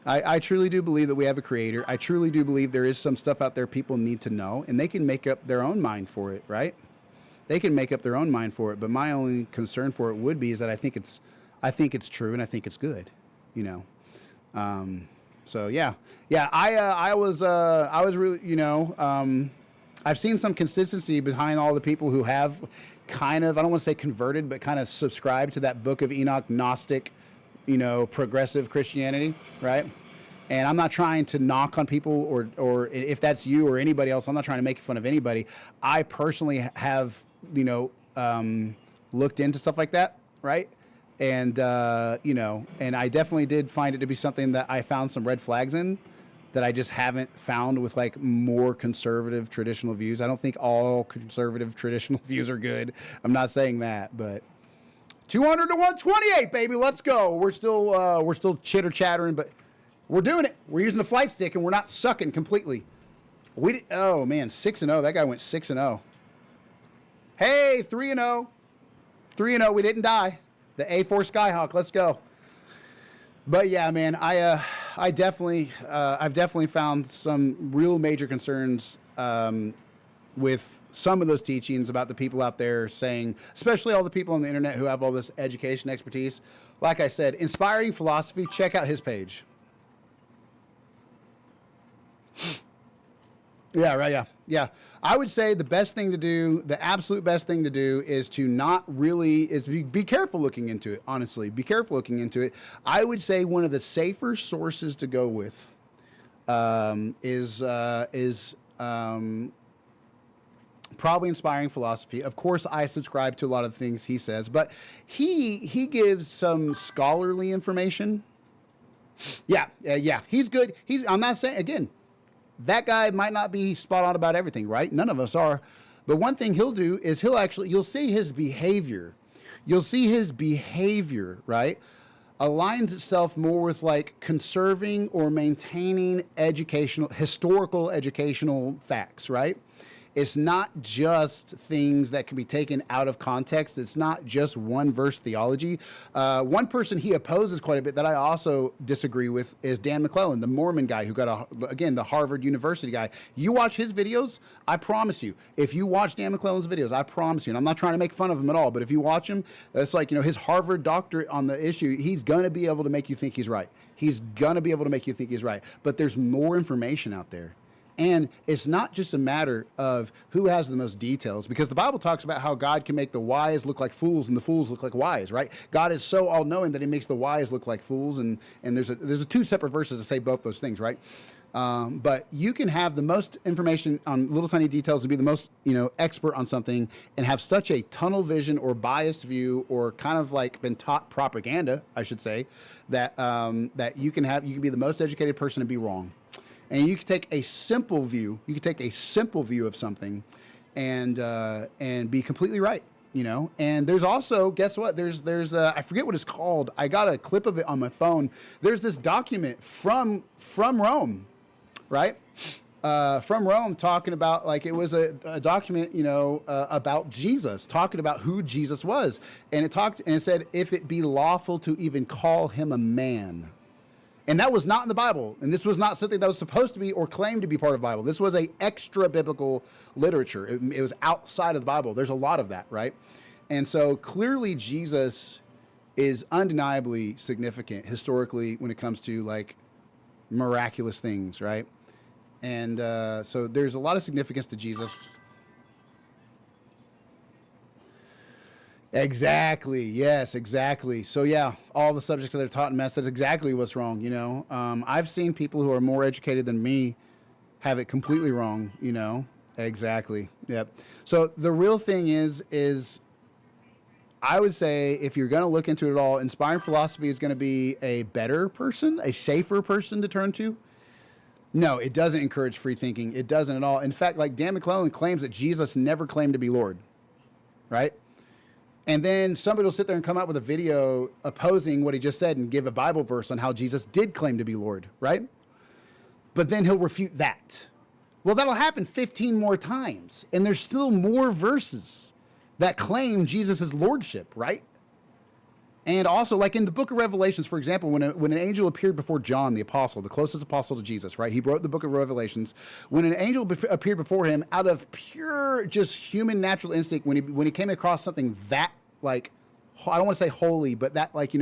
I truly do believe that we have a creator. I truly do believe there is some stuff out there people need to know, and they can make up their own mind for it, right? They can make up their own mind for it. But my only concern for it would be is that I think it's true and I think it's good, So yeah. I was really, I've seen some consistency behind all the people who have kind of, I don't want to say converted, but kind of subscribed to that Book of Enoch Gnostic, progressive Christianity, right? And I'm not trying to knock on people or if that's you or anybody else, I'm not trying to make fun of anybody. I personally have, looked into stuff like that, right? And, and I definitely did find it to be something that I found some red flags in that I just haven't found with like more conservative traditional views. I don't think all conservative traditional views are good. I'm not saying that, but 200 to 128, baby. Let's go. We're still chitter chattering, but we're doing it. We're using the flight stick and we're not sucking completely. Oh man, 6-0. That guy went 6-0. Hey, 3-0. 3-0. We didn't die. The A4 Skyhawk. Let's go. But yeah, man, I've definitely found some real major concerns with some of those teachings about the people out there saying, especially all the people on the internet who have all this education expertise. Like I said, Inspiring Philosophy, check out his page. Yeah, right, yeah. I would say the best thing to do, the absolute best thing to do is to be careful looking into it, honestly. Be careful looking into it. I would say one of the safer sources to go with is probably Inspiring Philosophy. Of course, I subscribe to a lot of the things he says, but he gives some scholarly information. Yeah. He's good. I'm not saying, again, that guy might not be spot on about everything, right? None of us are. But one thing he'll do is you'll see his behavior. You'll see his behavior, right? Aligns itself more with like conserving or maintaining historical educational facts, right? It's not just things that can be taken out of context. It's not just one verse theology. One person he opposes quite a bit that I also disagree with is Dan McClellan, the Mormon guy who got again, the Harvard University guy. You watch his videos, I promise you, if you watch Dan McClellan's videos, I promise you, and I'm not trying to make fun of him at all, but if you watch him, it's like, his Harvard doctorate on the issue, he's going to be able to make you think he's right. He's going to be able to make you think he's right. But there's more information out there. And it's not just a matter of who has the most details, because the Bible talks about how God can make the wise look like fools and the fools look like wise, right? God is so all-knowing that he makes the wise look like fools. And there's two separate verses that say both those things, right? But you can have the most information on little tiny details and be the most, expert on something and have such a tunnel vision or biased view or kind of like been taught propaganda, I should say, that that you can be the most educated person and be wrong. And you can take a simple view. You can take a simple view of something and be completely right. And there's also, guess what? There's I forget what it's called. I got a clip of it on my phone. There's this document from Rome, right? From Rome, talking about, like, it was a document, about Jesus, talking about who Jesus was. And it said, if it be lawful to even call him a man. And that was not in the Bible. And this was not something that was supposed to be or claimed to be part of the Bible. This was a extra biblical literature. It was outside of the Bible. There's a lot of that, right? And so clearly Jesus is undeniably significant historically when it comes to, like, miraculous things, right? And so there's a lot of significance to Jesus. Exactly. Yes, exactly. So yeah, all the subjects that are taught in mass, that's exactly what's wrong. I've seen people who are more educated than me have it completely wrong, Exactly. Yep. So the real thing is I would say, if you're going to look into it at all, inspiring philosophy is going to be a better person, a safer person to turn to. No, it doesn't encourage free thinking. It doesn't at all. In fact, like, Dan McClellan claims that Jesus never claimed to be Lord, right? And then somebody will sit there and come out with a video opposing what he just said and give a Bible verse on how Jesus did claim to be Lord, right? But then he'll refute that. Well, that'll happen 15 more times. And there's still more verses that claim Jesus' lordship, right? And also, like in the book of Revelations, for example, when an angel appeared before John, the apostle, the closest apostle to Jesus, right? He wrote the book of Revelations. When an angel appeared before him, out of pure, just human natural instinct, when he came across something that, like, I don't want to say holy, but that, like,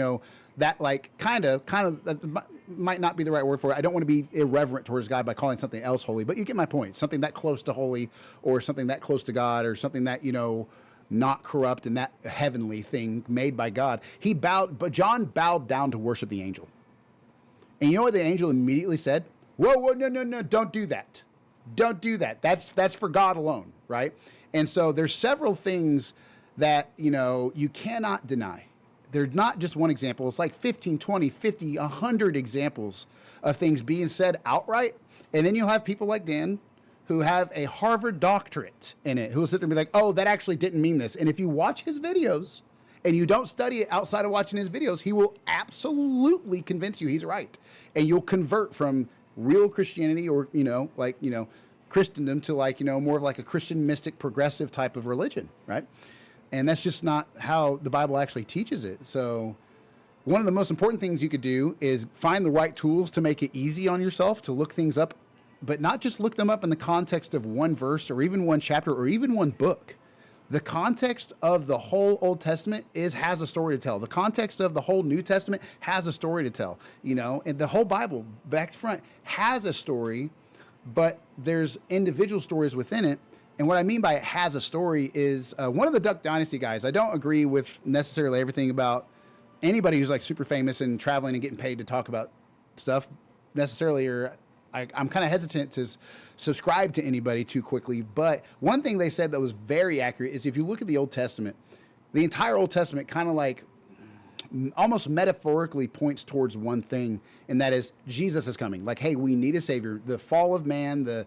that, like, kind of, that might not be the right word for it. I don't want to be irreverent towards God by calling something else holy, but you get my point. Something that close to holy, or something that close to God, or something that, not corrupt, and that heavenly thing made by God. But John bowed down to worship the angel. And you know what the angel immediately said? Whoa, no, don't do that. Don't do that. That's for God alone, right? And so there's several things that, you cannot deny. They're not just one example. It's like 15, 20, 50, 100 examples of things being said outright. And then you'll have people like Dan, who have a Harvard doctorate in it, who will sit there and be like, oh, that actually didn't mean this. And if you watch his videos and you don't study it outside of watching his videos, he will absolutely convince you he's right. And you'll convert from real Christianity or, Christendom to, like, more of like a Christian mystic progressive type of religion, right? And that's just not how the Bible actually teaches it. So one of the most important things you could do is find the right tools to make it easy on yourself to look things up, but not just look them up in the context of one verse or even one chapter or even one book. The context of the whole Old Testament has a story to tell. The context of the whole New Testament has a story to tell, and the whole Bible, back to front, has a story, but there's individual stories within it. And what I mean by it has a story is one of the Duck Dynasty guys, I don't agree with necessarily everything about anybody who's, like, super famous and traveling and getting paid to talk about stuff necessarily, or I'm kind of hesitant to subscribe to anybody too quickly. But one thing they said that was very accurate is if you look at the Old Testament, the entire Old Testament kind of, like, almost metaphorically points towards one thing, and that is Jesus is coming. Like, hey, we need a savior. The fall of man, the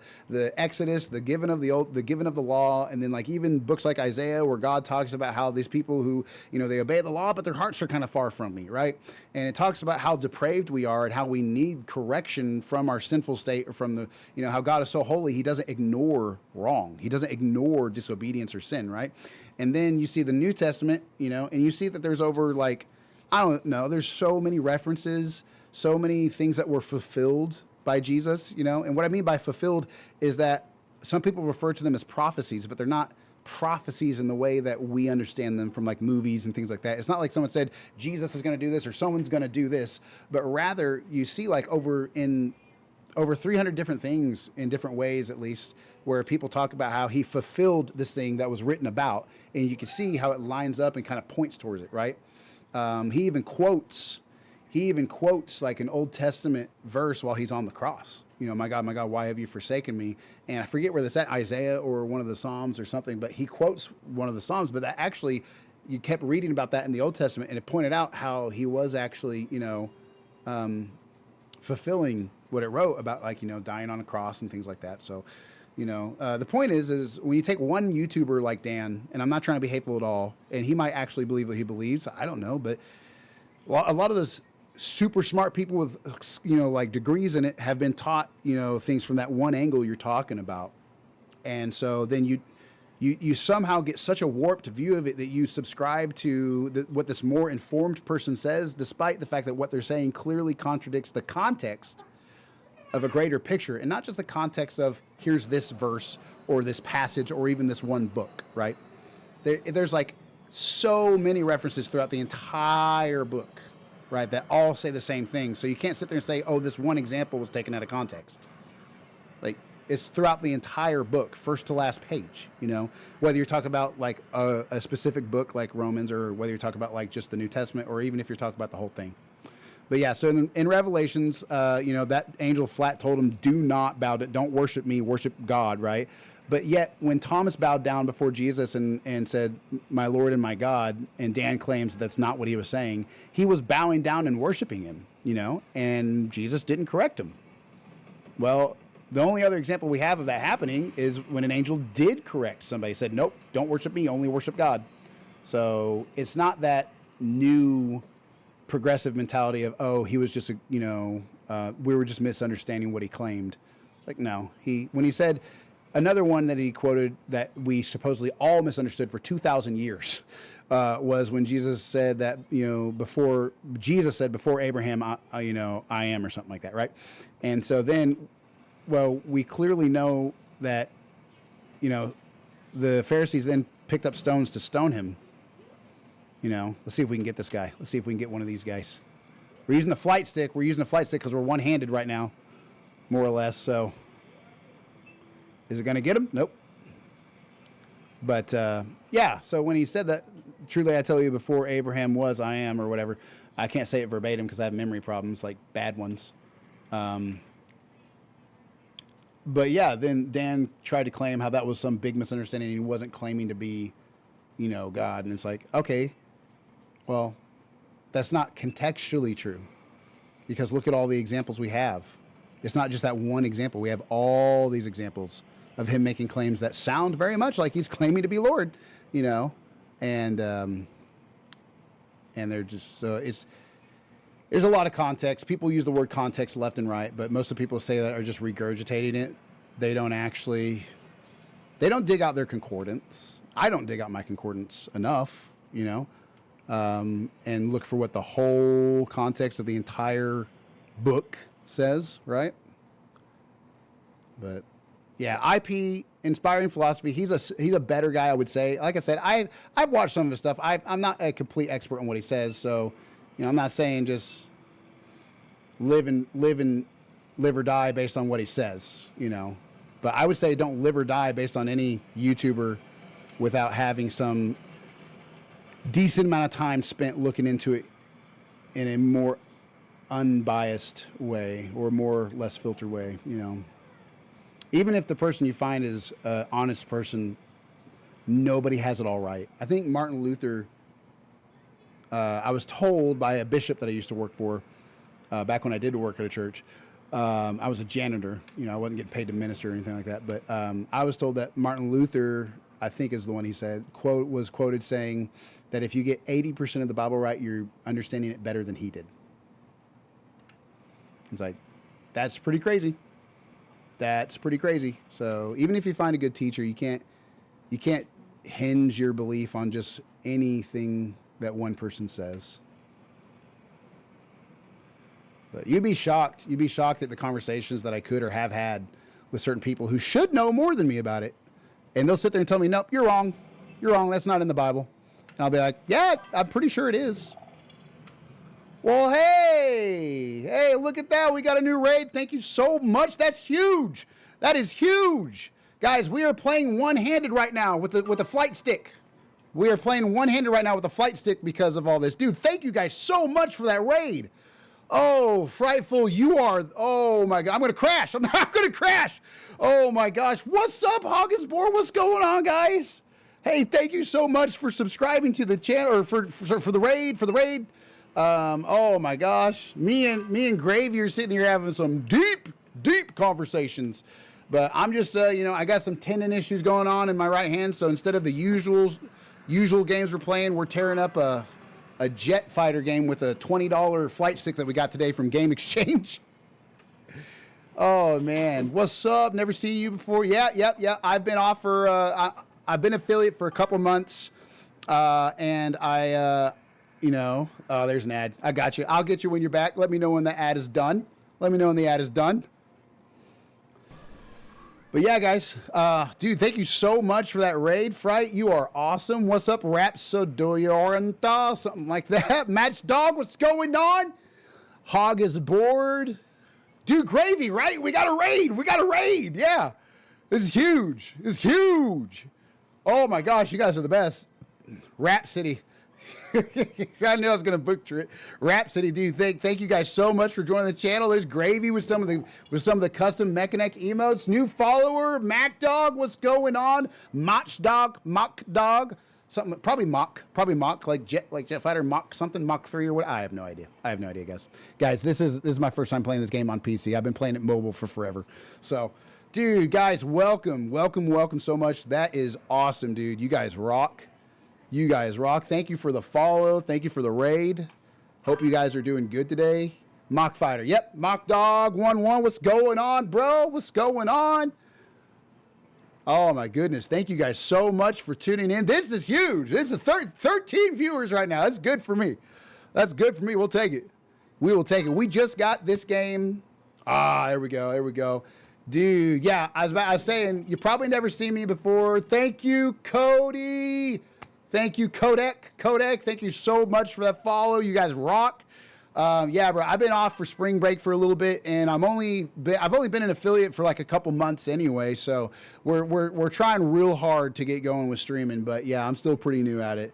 Exodus, the giving of the law, and then like even books like Isaiah, where God talks about how these people who, you know, they obey the law, but their hearts are kind of far from me, right? And it talks about how depraved we are and how we need correction from our sinful state, or from the, you know, how God is so holy, he doesn't ignore wrong. He doesn't ignore disobedience or sin, right? And then you see the New Testament, you know, and you see that there's over like, I don't know, there's so many references, so many things that were fulfilled by Jesus, you know. And what I mean by fulfilled is that some people refer to them as prophecies, but they're not prophecies in the way that we understand them from like movies and things like that. It's not like someone said Jesus is going to do this or someone's going to do this, but rather you see like over 300 different things in different ways, at least, where people talk about how he fulfilled this thing that was written about, and you can see how it lines up and kind of points towards it, right? He even quotes like an Old Testament verse while he's on the cross. You know, my God, why have you forsaken me? And I forget where that's at, Isaiah or one of the Psalms or something, but he quotes one of the Psalms. But that actually, you kept reading about that in the Old Testament, and it pointed out how he was actually, you know, fulfilling what it wrote about, like, you know, dying on a cross and things like that. So, you know, the point is when you take one YouTuber like Dan, and I'm not trying to be hateful at all, and he might actually believe what he believes, I don't know, but a lot of those super smart people with, you know, like degrees in it have been taught, you know, things from that one angle you're talking about. And so then you somehow get such a warped view of it that you subscribe to what this more informed person says, despite the fact that what they're saying clearly contradicts the context of a greater picture, and not just the context of here's this verse or this passage or even this one book, right? There's like so many references throughout the entire book, right, that all say the same thing. So you can't sit there and say, oh, this one example was taken out of context. Like, it's throughout the entire book, first to last page, you know, whether you're talking about like a specific book like Romans, or whether you're talking about like just the New Testament, or even if you're talking about the whole thing. But yeah, so in Revelations, you know, that angel flat told him, do not bow down, don't worship me, worship God, right? But yet when Thomas bowed down before Jesus and said, my Lord and my God, and Dan claims that's not what he was saying, he was bowing down and worshiping him, you know, and Jesus didn't correct him. Well, the only other example we have of that happening is when an angel did correct somebody, said, nope, don't worship me, only worship God. So it's not that new progressive mentality of, oh, he was just, you know, we were just misunderstanding what he claimed. Like, no, when he said, another one that he quoted that we supposedly all misunderstood for 2,000 years was when Jesus said that, you know, before Abraham, you know, I am, or something like that, right? And so then, well, we clearly know that, you know, the Pharisees then picked up stones to stone him. You know, let's see if we can get this guy. Let's see if we can get one of these guys. We're using the flight stick. We're using the flight stick because we're one-handed right now, more or less. So, is it going to get him? Nope. But, yeah, so when he said that, truly I tell you, before Abraham was, I am, or whatever, I can't say it verbatim because I have memory problems, like bad ones. But, yeah, then Dan tried to claim how that was some big misunderstanding. He wasn't claiming to be, you know, God. And it's like, okay, well, that's not contextually true, because look at all the examples we have. It's not just that one example. We have all these examples of him making claims that sound very much like he's claiming to be Lord, you know, and they're just, so there's a lot of context. People use the word context left and right, but most of the people say that are just regurgitating it. They don't dig out their concordance. I don't dig out my concordance enough, you know, and look for what the whole context of the entire book says, right? But yeah, IP, inspiring philosophy. He's a better guy, I would say. Like I said, I've watched some of his stuff. I'm not a complete expert on what he says, so, you know, I'm not saying just live or die based on what he says, you know. But I would say don't live or die based on any YouTuber without having some decent amount of time spent looking into it in a more unbiased way, or more less filtered way, you know. Even if the person you find is an honest person, nobody has it all right. I think Martin Luther I was told by a bishop that I used to work for back when I did work at a church. I was a janitor. You know, I wasn't getting paid to minister or anything like that. But I was told that Martin Luther, I think is the one he said, was quoted saying that if you get 80% of the Bible right, you're understanding it better than he did. It's like, that's pretty crazy. That's pretty crazy. So even if you find a good teacher, you can't hinge your belief on just anything that one person says. But you'd be shocked. You'd be shocked at the conversations that I could or have had with certain people who should know more than me about it. And they'll sit there and tell me, nope, you're wrong. You're wrong. That's not in the Bible. And I'll be like, yeah, I'm pretty sure it is. Well, hey, look at that. We got a new raid. Thank you so much. That's huge. That is huge. Guys, we are playing one-handed right now with a flight stick. We are playing one-handed right now with a flight stick because of all this. Dude, thank you guys so much for that raid. Oh, Frightful, you are, oh my God, I'm going to crash. I'm not going to crash. Oh my gosh. What's up, Hogginsboard? What's going on, guys? Hey, thank you so much for subscribing to the channel, or for the raid, oh my gosh. Me and Gravy are sitting here having some deep conversations. But I'm just, I got some tendon issues going on in my right hand. So instead of the usual games we're playing, we're tearing up a jet fighter game with a $20 flight stick that we got today from Game Exchange. Oh man, what's up? Never seen you before. Yeah. I've been off for, I've been affiliate for a couple months. And I, oh, there's an ad. I got you. I'll get you when you're back. Let me know when the ad is done. But yeah, guys, dude, thank you so much for that raid, Fright. You are awesome. What's up, Rapsodorioranta? Something like that. Matchdog, what's going on? Hog is bored. Dude, Gravy, right? We got a raid. Yeah. This is huge. Oh my gosh, you guys are the best. Rhapsody. I knew I was going to butcher it. Rhapsody, dude, thank you guys so much for joining the channel. There's Gravy with some of the custom Mechanic emotes. New follower, MacDog, what's going on? Mockdog, something probably mock like Jet Fighter Mach something Mach 3 or what? I have no idea, guys. Guys, this is my first time playing this game on PC. I've been playing it mobile for forever. So, dude, guys, welcome so much. That is awesome, dude. You guys rock. Thank you for the follow. Thank you for the raid. Hope you guys are doing good today. Mock Fighter. Yep. Mock Dog 1-1. What's going on, bro? What's going on? Oh, my goodness. Thank you guys so much for tuning in. This is huge. This is 13 viewers right now. That's good for me. We'll take it. We just got this game. There we go. Dude, yeah. I was saying, you probably never seen me before. Thank you, Cody. Thank you, Kodak. Thank you so much for that follow. You guys rock. Yeah, bro. I've been off for spring break for a little bit, and I've only been an affiliate for like a couple months anyway. So we're trying real hard to get going with streaming. But yeah, I'm still pretty new at it.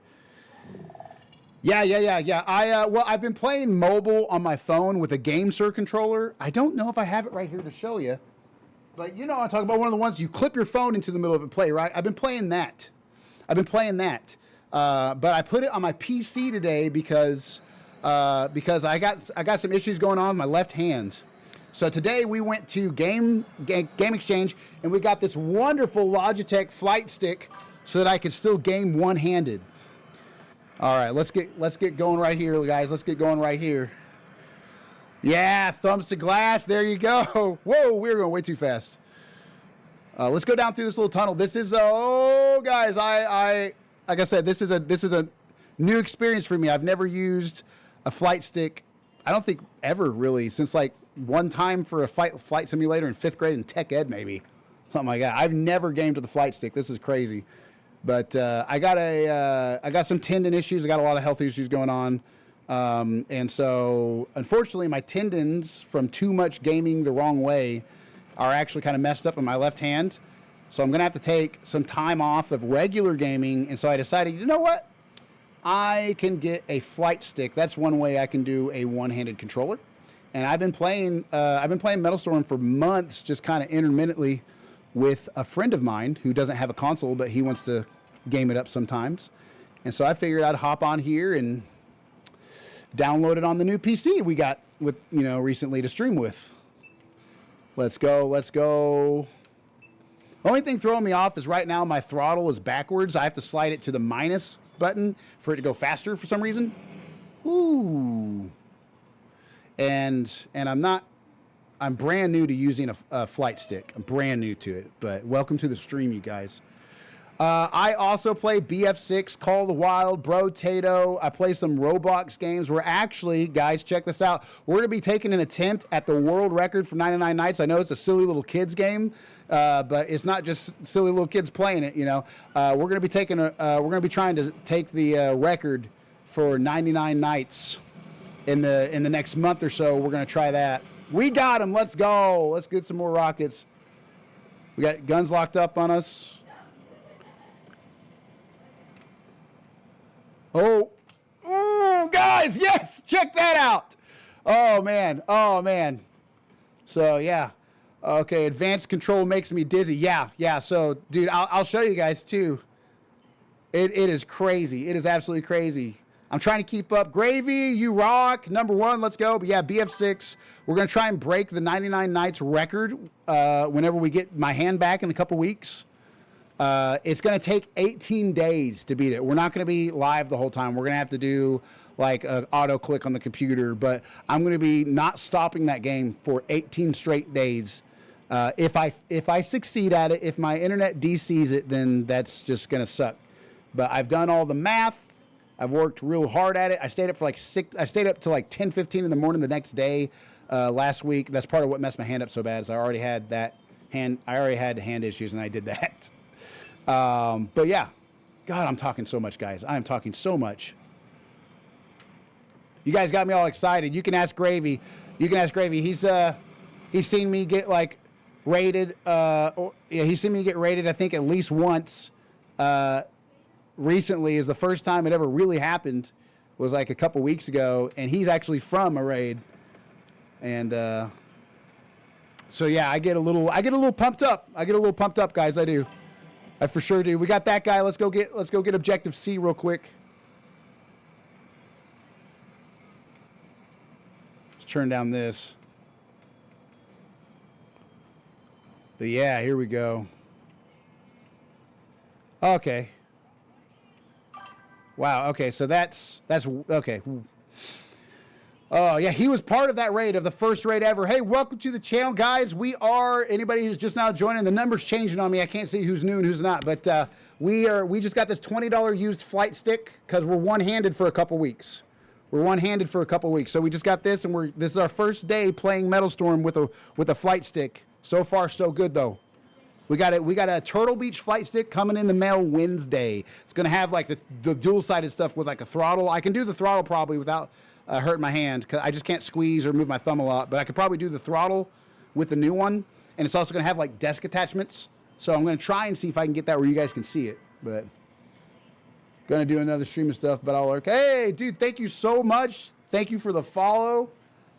Yeah. I've been playing mobile on my phone with a GameSir controller. I don't know if I have it right here to show you, but I'm talking about one of the ones you clip your phone into the middle of it, play, right? I've been playing that. But I put it on my PC today because I got some issues going on with my left hand. So today we went to Game Exchange and we got this wonderful Logitech flight stick so that I could still game one-handed. All right, let's get going right here, guys. Let's get going right here. Yeah, thumbs to glass. There you go. Whoa, we were going way too fast. Let's go down through this little tunnel. This is guys, like I said, this is a new experience for me. I've never used a flight stick. I don't think ever really, since like one time for a flight simulator in 5th grade in tech ed, maybe something like that. I've never gamed with a flight stick. This is crazy. But I got some tendon issues. I got a lot of health issues going on. And so unfortunately my tendons from too much gaming the wrong way are actually kind of messed up in my left hand. So I'm going to have to take some time off of regular gaming. And so I decided, you know what? I can get a flight stick. That's one way I can do a one-handed controller. And I've been playing Metal Storm for months, just kind of intermittently with a friend of mine who doesn't have a console, but he wants to game it up sometimes. And so I figured I'd hop on here and download it on the new PC we got with, you know, recently to stream with. Let's go. Let's go. Only thing throwing me off is right now my throttle is backwards. I have to slide it to the minus button for it to go faster for some reason. Ooh. And I'm brand new to using a flight stick. I'm brand new to it, but welcome to the stream, you guys. I also play BF6, Call of the Wild, Brotato. I play some Roblox games. We're actually, guys, check this out. We're going to be taking an attempt at the world record for 99 Nights. I know it's a silly little kids game, but it's not just silly little kids playing it, you know. We're going to be taking we're going to be trying to take the record for 99 nights in the next month or so. We're going to try that. We got him. Let's go. Let's get some more rockets. We got guns locked up on us. Oh, ooh, guys, yes, check that out. Oh, man. Oh, man. So, yeah. Okay, advanced control makes me dizzy. Yeah. So, dude, I'll show you guys, too. It is crazy. It is absolutely crazy. I'm trying to keep up. Gravy, you rock. Number 1, let's go. But yeah, BF6. We're going to try and break the 99 Nights record whenever we get my hand back in a couple weeks. It's going to take 18 days to beat it. We're not going to be live the whole time. We're going to have to do like an auto click on the computer. But I'm going to be not stopping that game for 18 straight days. If I succeed at it, if my internet DCs it, then that's just going to suck. But I've done all the math. I've worked real hard at it. I stayed up for like I stayed up to like 10, 15 in the morning the next day last week. That's part of what messed my hand up so bad is I already had hand issues and I did that. But yeah, God, I'm talking so much, guys. I am talking so much. You guys got me all excited. You can ask Gravy. He's seen me get like rated. He's seen me get rated. I think at least once. Recently is the first time it ever really happened. Was like a couple weeks ago, and he's actually from a raid. And so yeah, I get a little pumped up. Guys. I do. I for sure do. We got that guy. Let's go get objective C real quick. Let's turn down this. But yeah, here we go. Okay. Wow, okay, so that's okay. Oh, yeah, he was part of that raid, of the first raid ever. Hey, welcome to the channel, guys. We are, anybody who's just now joining, the number's changing on me. I can't see who's new and who's not, but we just got this $20 used flight stick because we're one-handed for a couple weeks. So we just got this, and this is our first day playing Metal Storm with a flight stick. So far, so good, though. We got a Turtle Beach flight stick coming in the mail Wednesday. It's going to have like the dual-sided stuff with like a throttle. I can do the throttle probably without hurting my hand because I just can't squeeze or move my thumb a lot. But I could probably do the throttle with the new one. And it's also going to have like desk attachments. So I'm going to try and see if I can get that where you guys can see it. But going to do another stream of stuff, but I'll lurk. Hey, dude, thank you so much. Thank you for the follow.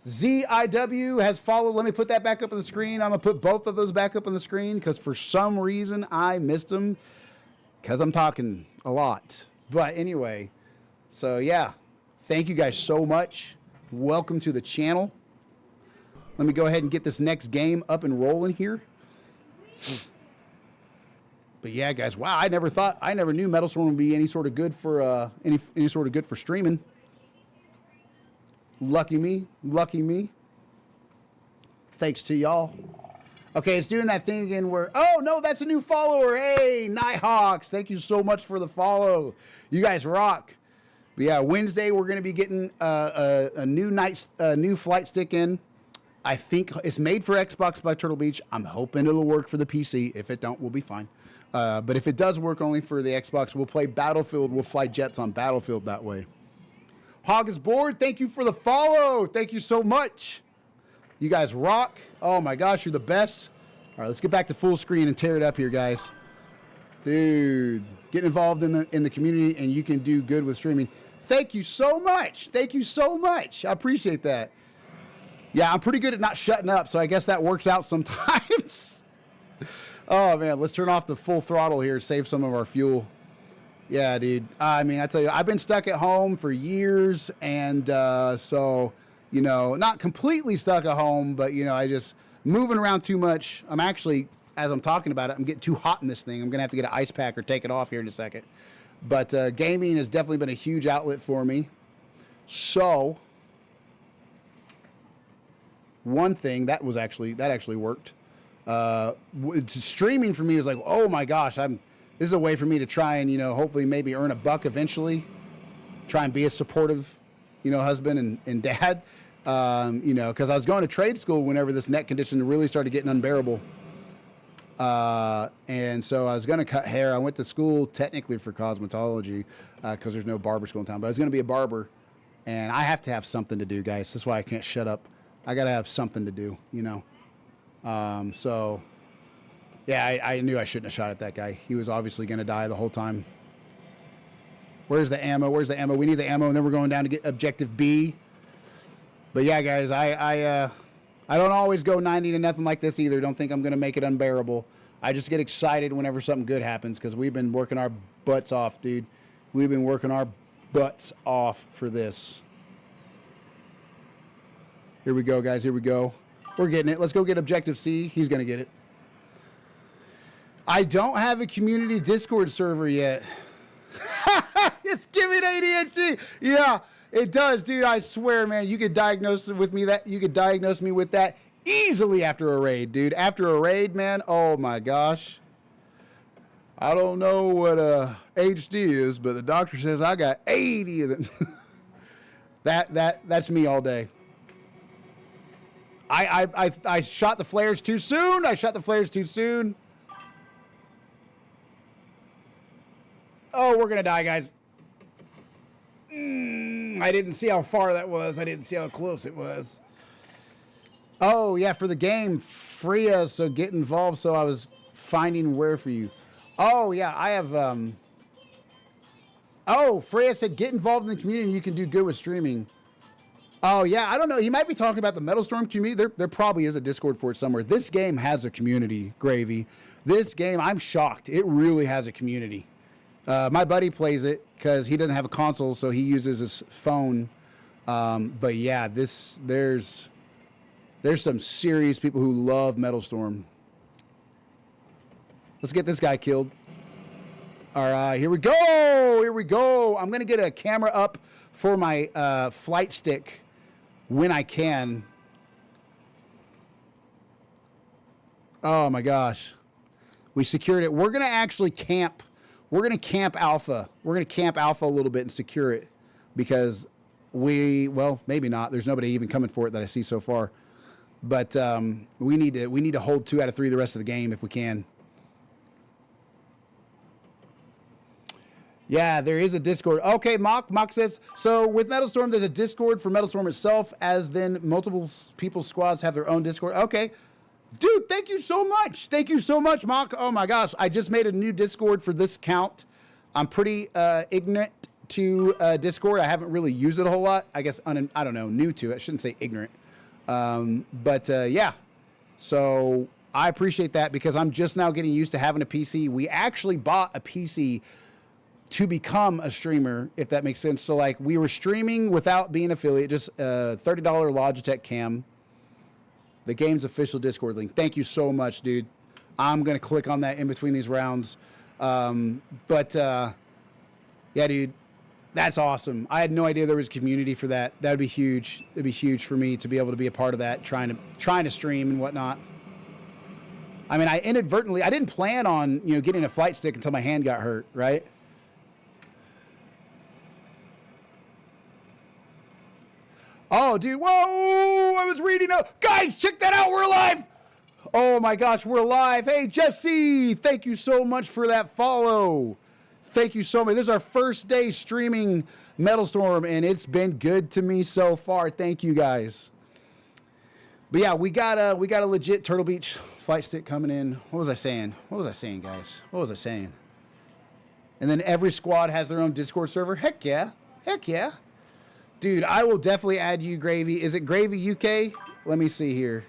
ZIW has followed. Let me put that back up on the screen. I'm going to put both of those back up on the screen because for some reason I missed them because I'm talking a lot. But anyway, so yeah, thank you guys so much. Welcome to the channel. Let me go ahead and get this next game up and rolling here. But yeah, guys, wow, I never knew Metal Storm would be any sort of good for any sort of good for streaming. Lucky me. Thanks to y'all. Okay, it's doing that thing again where, oh no, that's a new follower. Hey, Nighthawks, thank you so much for the follow. You guys rock. But yeah, Wednesday we're gonna be getting a new flight stick in. I think it's made for Xbox by Turtle Beach. I'm hoping it'll work for the PC. If it don't, we'll be fine. But if it does work only for the Xbox, we'll play Battlefield. We'll fly jets on Battlefield that way. Hog is bored. Thank you for the follow. Thank you so much. You guys rock. Oh my gosh, you're the best. All right, let's get back to full screen and tear it up here, guys. Dude, get involved in the community and you can do good with streaming. Thank you so much. Thank you so much. I appreciate that. Yeah, I'm pretty good at not shutting up, so I guess that works out sometimes. Oh man, let's turn off the full throttle here, save some of our fuel. Yeah, dude. I mean, I tell you, I've been stuck at home for years, and so, you know, not completely stuck at home, but, you know, I just moving around too much. I'm actually, as I'm talking about it, I'm getting too hot in this thing. I'm going to have to get an ice pack or take it off here in a second. But gaming has definitely been a huge outlet for me. So, one thing that actually worked. Streaming for me was like, oh my gosh, this is a way for me to try and, you know, hopefully maybe earn a buck eventually. Try and be a supportive, you know, husband and dad. You know, because I was going to trade school whenever this neck condition really started getting unbearable. And so I was going to cut hair. I went to school technically for cosmetology because there's no barber school in town, but I was going to be a barber. And I have to have something to do, guys. That's why I can't shut up. I got to have something to do, you know. So, yeah, I knew I shouldn't have shot at that guy. He was obviously going to die the whole time. Where's the ammo? Where's the ammo? We need the ammo, and then we're going down to get objective B. But, yeah, guys, I don't always go 90 to nothing like this either. Don't think I'm going to make it unbearable. I just get excited whenever something good happens because we've been working our butts off, dude. We've been working our butts off for this. Here we go, guys. Here we go. We're getting it. Let's go get objective C. He's going to get it. I don't have a community Discord server yet. It's giving ADHD. Yeah, it does, dude. I swear, man. You could diagnose with me that. You could diagnose me with that easily after a raid, dude. After a raid, man. Oh my gosh. I don't know what HD is, but the doctor says I got 80 of them. That's me all day. I shot the flares too soon. I shot the flares too soon. Oh, we're going to die, guys. I didn't see how far that was. I didn't see how close it was. Oh, yeah, for the game, Freya, so get involved. So I was finding where for you. Oh, yeah, I have... Oh, Freya said get involved in the community and you can do good with streaming. Oh, yeah, I don't know. He might be talking about the Metal Storm community. There probably is a Discord for it somewhere. This game has a community, Gravy. This game, I'm shocked. It really has a community. My buddy plays it because he doesn't have a console, so he uses his phone. But, yeah, there's some serious people who love Metal Storm. Let's get this guy killed. All right, here we go. Here we go. I'm going to get a camera up for my flight stick when I can. Oh, my gosh. We secured it. We're going to actually camp. We're going to camp Alpha. We're going to camp Alpha a little bit and secure it because well, maybe not. There's nobody even coming for it that I see so far. But we need to hold 2 out of 3 the rest of the game if we can. Yeah, there is a Discord. Okay, Mock says, so with Metal Storm, there's a Discord for Metal Storm itself, as then multiple people's squads have their own Discord. Okay. Dude, thank you so much. Thank you so much, Mock. Oh, my gosh. I just made a new Discord for this count. I'm pretty ignorant to Discord. I haven't really used it a whole lot. I guess, I don't know, new to it. I shouldn't say ignorant. But yeah. So I appreciate that because I'm just now getting used to having a PC. We actually bought a PC to become a streamer, if that makes sense. So, like, we were streaming without being affiliate, just a $30 Logitech cam. The game's official Discord link. Thank you so much, dude. I'm going to click on that in between these rounds. Yeah, dude, that's awesome. I had no idea there was a community for that. That would be huge. It'd be huge for me to be able to be a part of that, trying to stream and whatnot. I mean, I didn't plan on, getting a flight stick until my hand got hurt, right? Oh, dude, whoa, I was reading up. Guys, check that out, we're alive. Oh my gosh, we're alive. Hey, Jesse, thank you so much for that follow. Thank you so much. This is our first day streaming Metal Storm, and it's been good to me so far. Thank you, guys. But yeah, we got a legit Turtle Beach flight stick coming in. What was I saying? Guys? What was I saying? And then every squad has their own Discord server. Heck yeah. Heck yeah. Dude, I will definitely add you, Gravy. Is it Gravy UK? Let me see here.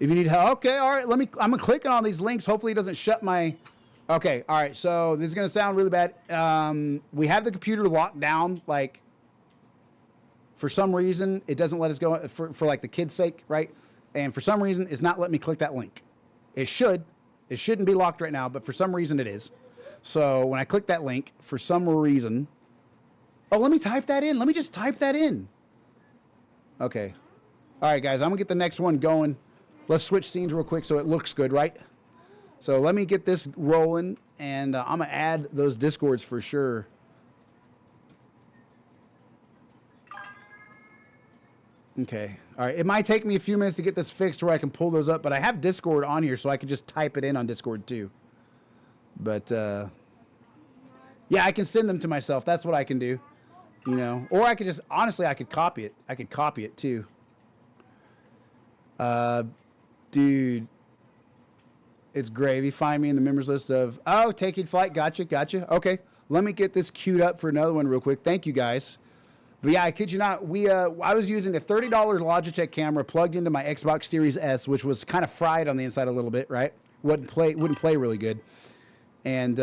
If you need help, okay, all right. I'm clicking on these links. Hopefully it doesn't shut my. Okay, all right. So this is gonna sound really bad. We have the computer locked down. Like, for some reason, it doesn't let us go for like the kids' sake, right? And for some reason, it's not letting me click that link. It should. It shouldn't be locked right now, but for some reason it is. So when I click that link, for some reason, oh, let me type that in. Let me just type that in. Okay. All right, guys, I'm gonna get the next one going. Let's switch scenes real quick so it looks good, right? So let me get this rolling, and I'm going to add those Discords for sure. Okay. All right. It might take me a few minutes to get this fixed where I can pull those up, but I have Discord on here, so I can just type it in on Discord too. But, yeah, I can send them to myself. That's what I can do, you know. Or I could just, honestly, I could copy it. I could copy it too. Dude, it's gravy. Find me in the members list of, oh, taking flight. Gotcha. Okay. Let me get this queued up for another one real quick. Thank you guys. But yeah, I kid you not, I was using a $30 Logitech camera plugged into my Xbox Series S, which was kind of fried on the inside a little bit, right? Wouldn't play really good. And,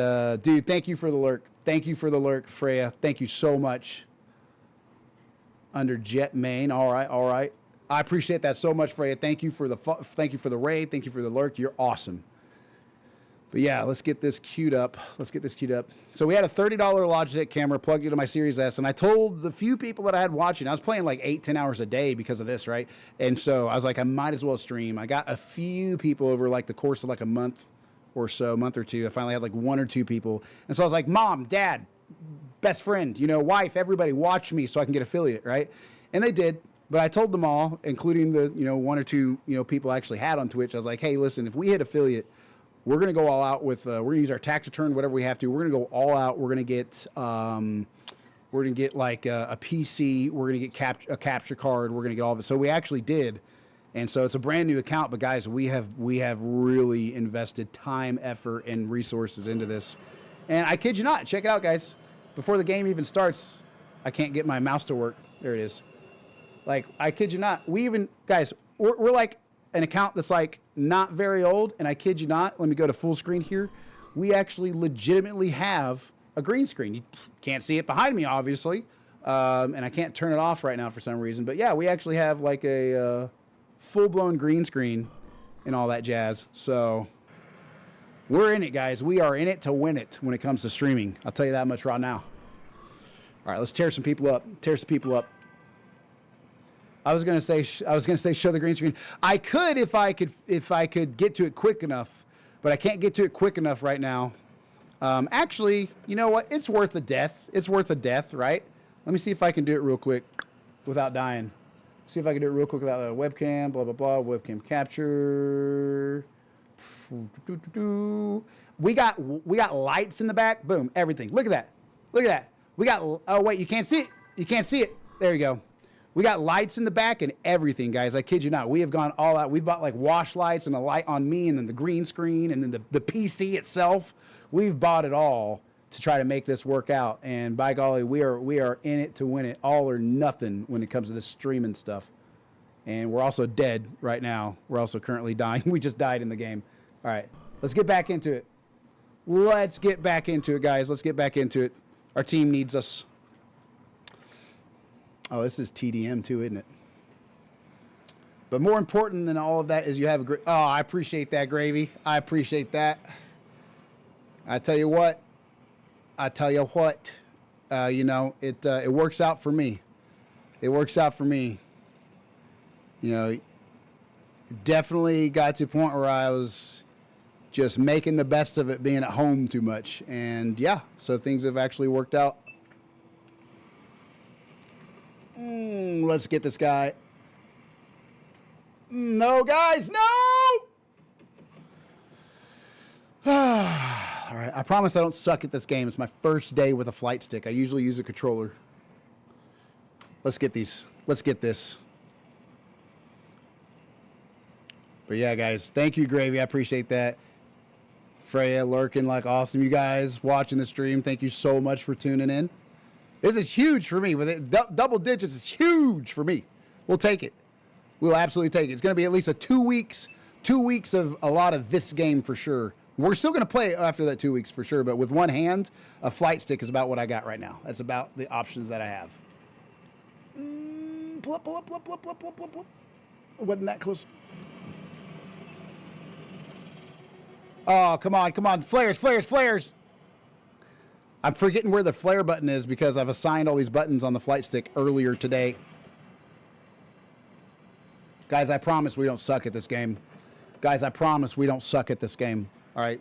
dude, thank you for the lurk. Thank you for the lurk, Freya. Thank you so much. Under Jet Main. All right. I appreciate that so much, Freya. Thank you for the raid. Thank you for the lurk. You're awesome. But yeah, let's get this queued up. So we had a $30 Logitech camera plugged into my Series S, and I told the few people that I had watching, I was playing like 8-10 hours a day because of this, right? And so I was like, I might as well stream. I got a few people over like the course of like a month or so, month or two. I finally had like 1 or 2 people. And so I was like, Mom, Dad, best friend, you know, wife, everybody watch me so I can get affiliate, right? And they did. But I told them all, including the, you know, 1 or 2, you know, people I actually had on Twitch. I was like, hey, listen, if we hit affiliate, we're going to go all out with, we're going to use our tax return, whatever we have to. We're going to go all out. We're going to get like a PC. We're going to get a capture card. We're going to get all of it. So we actually did. And so it's a brand new account, but guys, we have really invested time, effort, and resources into this. And I kid you not, check it out, guys. Before the game even starts, I can't get my mouse to work. There it is. Like, I kid you not, guys, we're like an account that's like not very old, and I kid you not, let me go to full screen here. We actually legitimately have a green screen. You can't see it behind me, obviously, and I can't turn it off right now for some reason. But yeah, we actually have like a full-blown green screen and all that jazz. So we're in it, guys. We are in it to win it when it comes to streaming. I'll tell you that much right now. All right, let's tear some people up. I was gonna say show the green screen. I could if I could get to it quick enough, but I can't get to it quick enough right now. Actually, you know what? It's worth a death. It's worth a death, right? Let me see if I can do it real quick without dying. See if I can do it real quick without the webcam. Blah blah blah. Webcam capture. We got lights in the back. Boom. Everything. Look at that. Look at that. We got. Oh wait, you can't see it. You can't see it. There you go. We got lights in the back and everything, guys. I kid you not. We have gone all out. We've bought like wash lights and a light on me and then the green screen and then the PC itself. We've bought it all to try to make this work out. And by golly, we are in it to win it, all or nothing when it comes to this streaming stuff. And we're also dead right now. We're also currently dying. We just died in the game. All right, let's get back into it. Let's get back into it, guys. Let's get back into it. Our team needs us. Oh, this is TDM too, isn't it? But more important than all of that is you have a great... Oh, I appreciate that, Gravy. I appreciate that. I tell you what. You know, it works out for me. It works out for me. You know, definitely got to a point where I was just making the best of it being at home too much. And yeah, so things have actually worked out. Let's get this guy. No, guys, no! All right, I promise I don't suck at this game. It's my first day with a flight stick. I usually use a controller. Let's get these. Let's get this. But yeah, guys, thank you, Gravy. I appreciate that. Freya lurking like awesome. You guys watching the stream, thank you so much for tuning in. This is huge for me. With it, double digits is huge for me. We'll take it. We'll absolutely take it. It's going to be at least a 2 weeks 2 weeks of a lot of this game for sure. We're still going to play after that 2 weeks for sure, but with one hand, a flight stick is about what I got right now. That's about the options that I have. Pull up, pull up, pull up, pull up, pull up, pull up, pull up, pull up. Wasn't that close? Oh, come on, come on. Flares, flares, flares. I'm forgetting where the flare button is because I've assigned all these buttons on the flight stick earlier today. Guys, I promise we don't suck at this game. Guys, I promise we don't suck at this game. All right?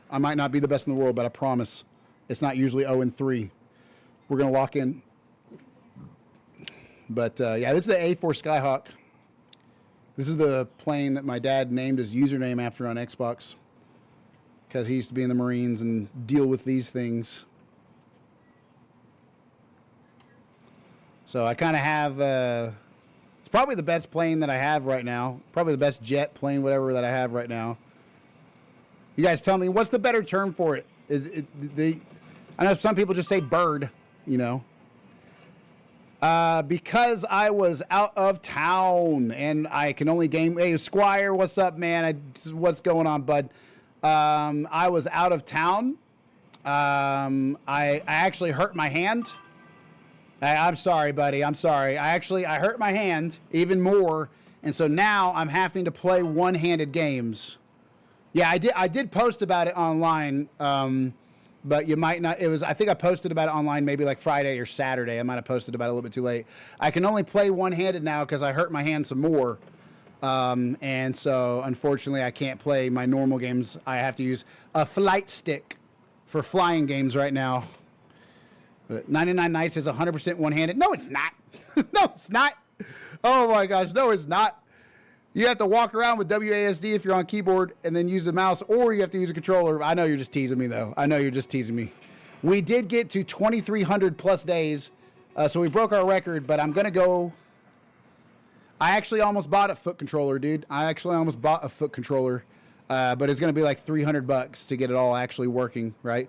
I might not be the best in the world, but I promise it's not usually 0-3. We're going to lock in. But, yeah, this is the A4 Skyhawk. This is the plane that my dad named his username after on Xbox, because he used to be in the Marines and deal with these things. So I kind of have, it's probably the best plane that I have right now. Probably the best jet plane, whatever, that I have right now. You guys tell me, what's the better term for it? I know some people just say bird, you know. Because I was out of town and I can only game. Hey, Squire, what's up, man? What's going on, bud? I was out of town. I actually hurt my hand. I'm sorry, buddy. I'm sorry. I hurt my hand even more. And so now I'm having to play one-handed games. Yeah, I did post about it online. But you might not, I think I posted about it online maybe like Friday or Saturday. I might have posted about it a little bit too late. I can only play one-handed now because I hurt my hand some more. And so, unfortunately, I can't play my normal games. I have to use a flight stick for flying games right now. But 99 Nights is 100% one-handed. No, it's not. No, it's not. Oh, my gosh. No, it's not. You have to walk around with WASD if you're on keyboard and then use the mouse, or you have to use a controller. I know you're just teasing me, though. I know you're just teasing me. We did get to 2,300 plus days, so we broke our record, but I'm going to go. I actually almost bought a foot controller, dude. I actually almost bought a foot controller, but it's going to be like $300 to get it all actually working, right?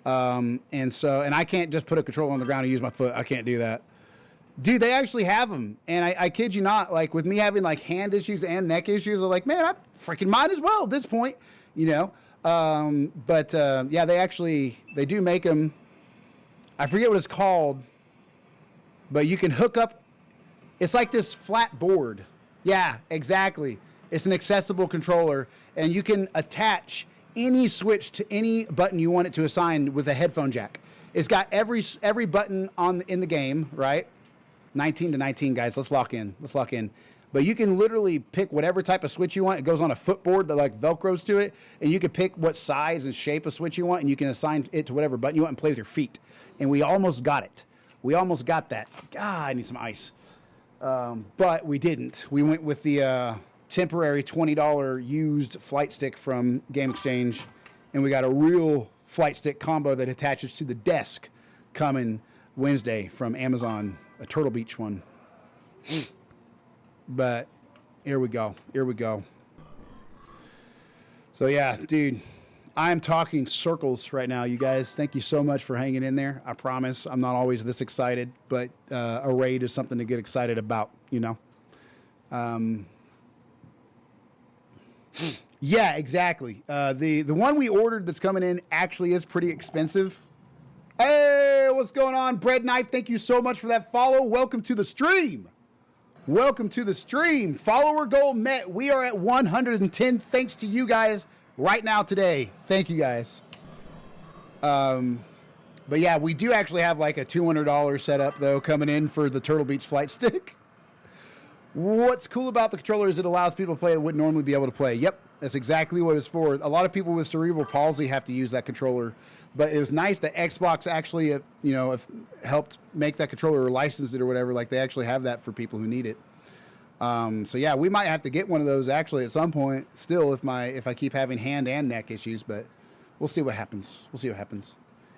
And I can't just put a controller on the ground and use my foot. I can't do that. Dude, they actually have them, and I kid you not, like, with me having, like, hand issues and neck issues, I'm like, man, I freaking might as well at this point, you know? Yeah, they do make them. I forget what it's called, but you can hook up. It's like this flat board. Yeah, exactly. It's an accessible controller, and you can attach any switch to any button you want it to assign with a headphone jack. It's got every button in the game, right? 19 to 19, guys. Let's lock in. Let's lock in. But you can literally pick whatever type of switch you want. It goes on a footboard that like Velcros to it, and you can pick what size and shape of switch you want, and you can assign it to whatever button you want and play with your feet. And we almost got it. We almost got that. God, I need some ice. But we didn't. We went with the temporary $20 used flight stick from Game Exchange, and we got a real flight stick combo that attaches to the desk coming Wednesday from Amazon. A Turtle Beach one. But here we go. Here we go. So yeah, dude, I'm talking circles right now, you guys. Thank you so much for hanging in there. I promise I'm not always this excited, but a raid is something to get excited about, you know? Yeah, exactly. The one we ordered that's coming in actually is pretty expensive. Hey, what's going on? Bread Knife, thank you so much for that follow. Welcome to the stream. Welcome to the stream. Follower goal met. We are at 110 thanks to you guys right now today. Thank you guys. But yeah, we do actually have like a $200 setup though coming in for the Turtle Beach flight stick. What's cool about the controller is it allows people to play that wouldn't normally be able to play. Yep, that's exactly what it's for. A lot of people with cerebral palsy have to use that controller. But it was nice that Xbox actually, you know, helped make that controller or licensed it or whatever. Like they actually have that for people who need it. So yeah, we might have to get one of those actually at some point. Still, if I keep having hand and neck issues, but we'll see what happens. We'll see what happens.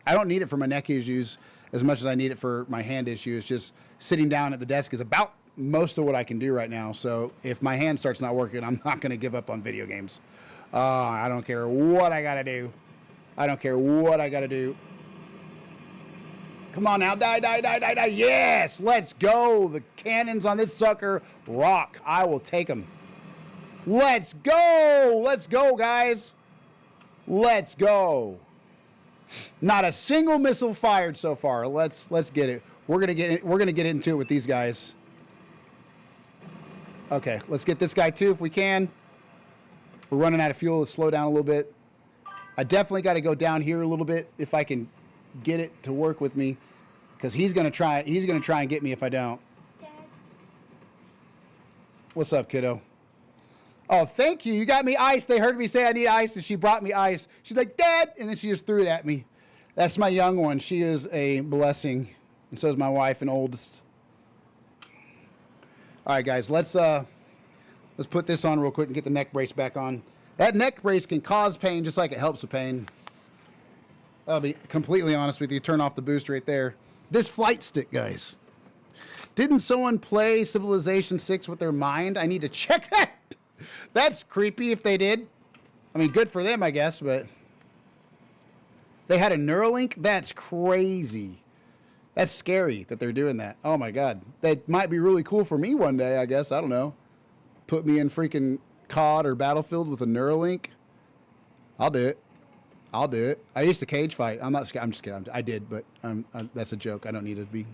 I don't need it for my neck issues as much as I need it for my hand issues. Just sitting down at the desk is about most of what I can do right now. So if my hand starts not working, I'm not going to give up on video games. I don't care what I got to do. I don't care what I got to do. Come on now. Die, die, die, die, die. Yes, let's go. The cannons on this sucker rock. I will take them. Let's go. Let's go, guys. Let's go. Not a single missile fired so far. Let's get it. We're gonna get into it with these guys. Okay, let's get this guy too if we can. We're running out of fuel. Let's slow down a little bit. I definitely got to go down here a little bit if I can get it to work with me, because he's gonna try and get me if I don't. Dad. What's up, kiddo? Oh, thank you. You got me ice. They heard me say I need ice, and she brought me ice. She's like, Dad, and then she just threw it at me. That's my young one. She is a blessing, and so is my wife and oldest. All right, guys, let's put this on real quick and get the neck brace back on. That neck brace can cause pain just like it helps with pain. I'll be completely honest with you. Turn off the boost right there. This flight stick, guys. Didn't someone play Civilization 6 with their mind? I need to check that. That's creepy if they did. I mean, good for them, I guess, but they had a Neuralink? That's crazy. That's scary that they're doing that. Oh, my God. That might be really cool for me one day, I guess. I don't know. Put me in freaking COD or Battlefield with a Neuralink. I'll do it. I'll do it. I used to cage fight. I'm not scared. I'm just kidding. I did, but that's a joke. I don't need to be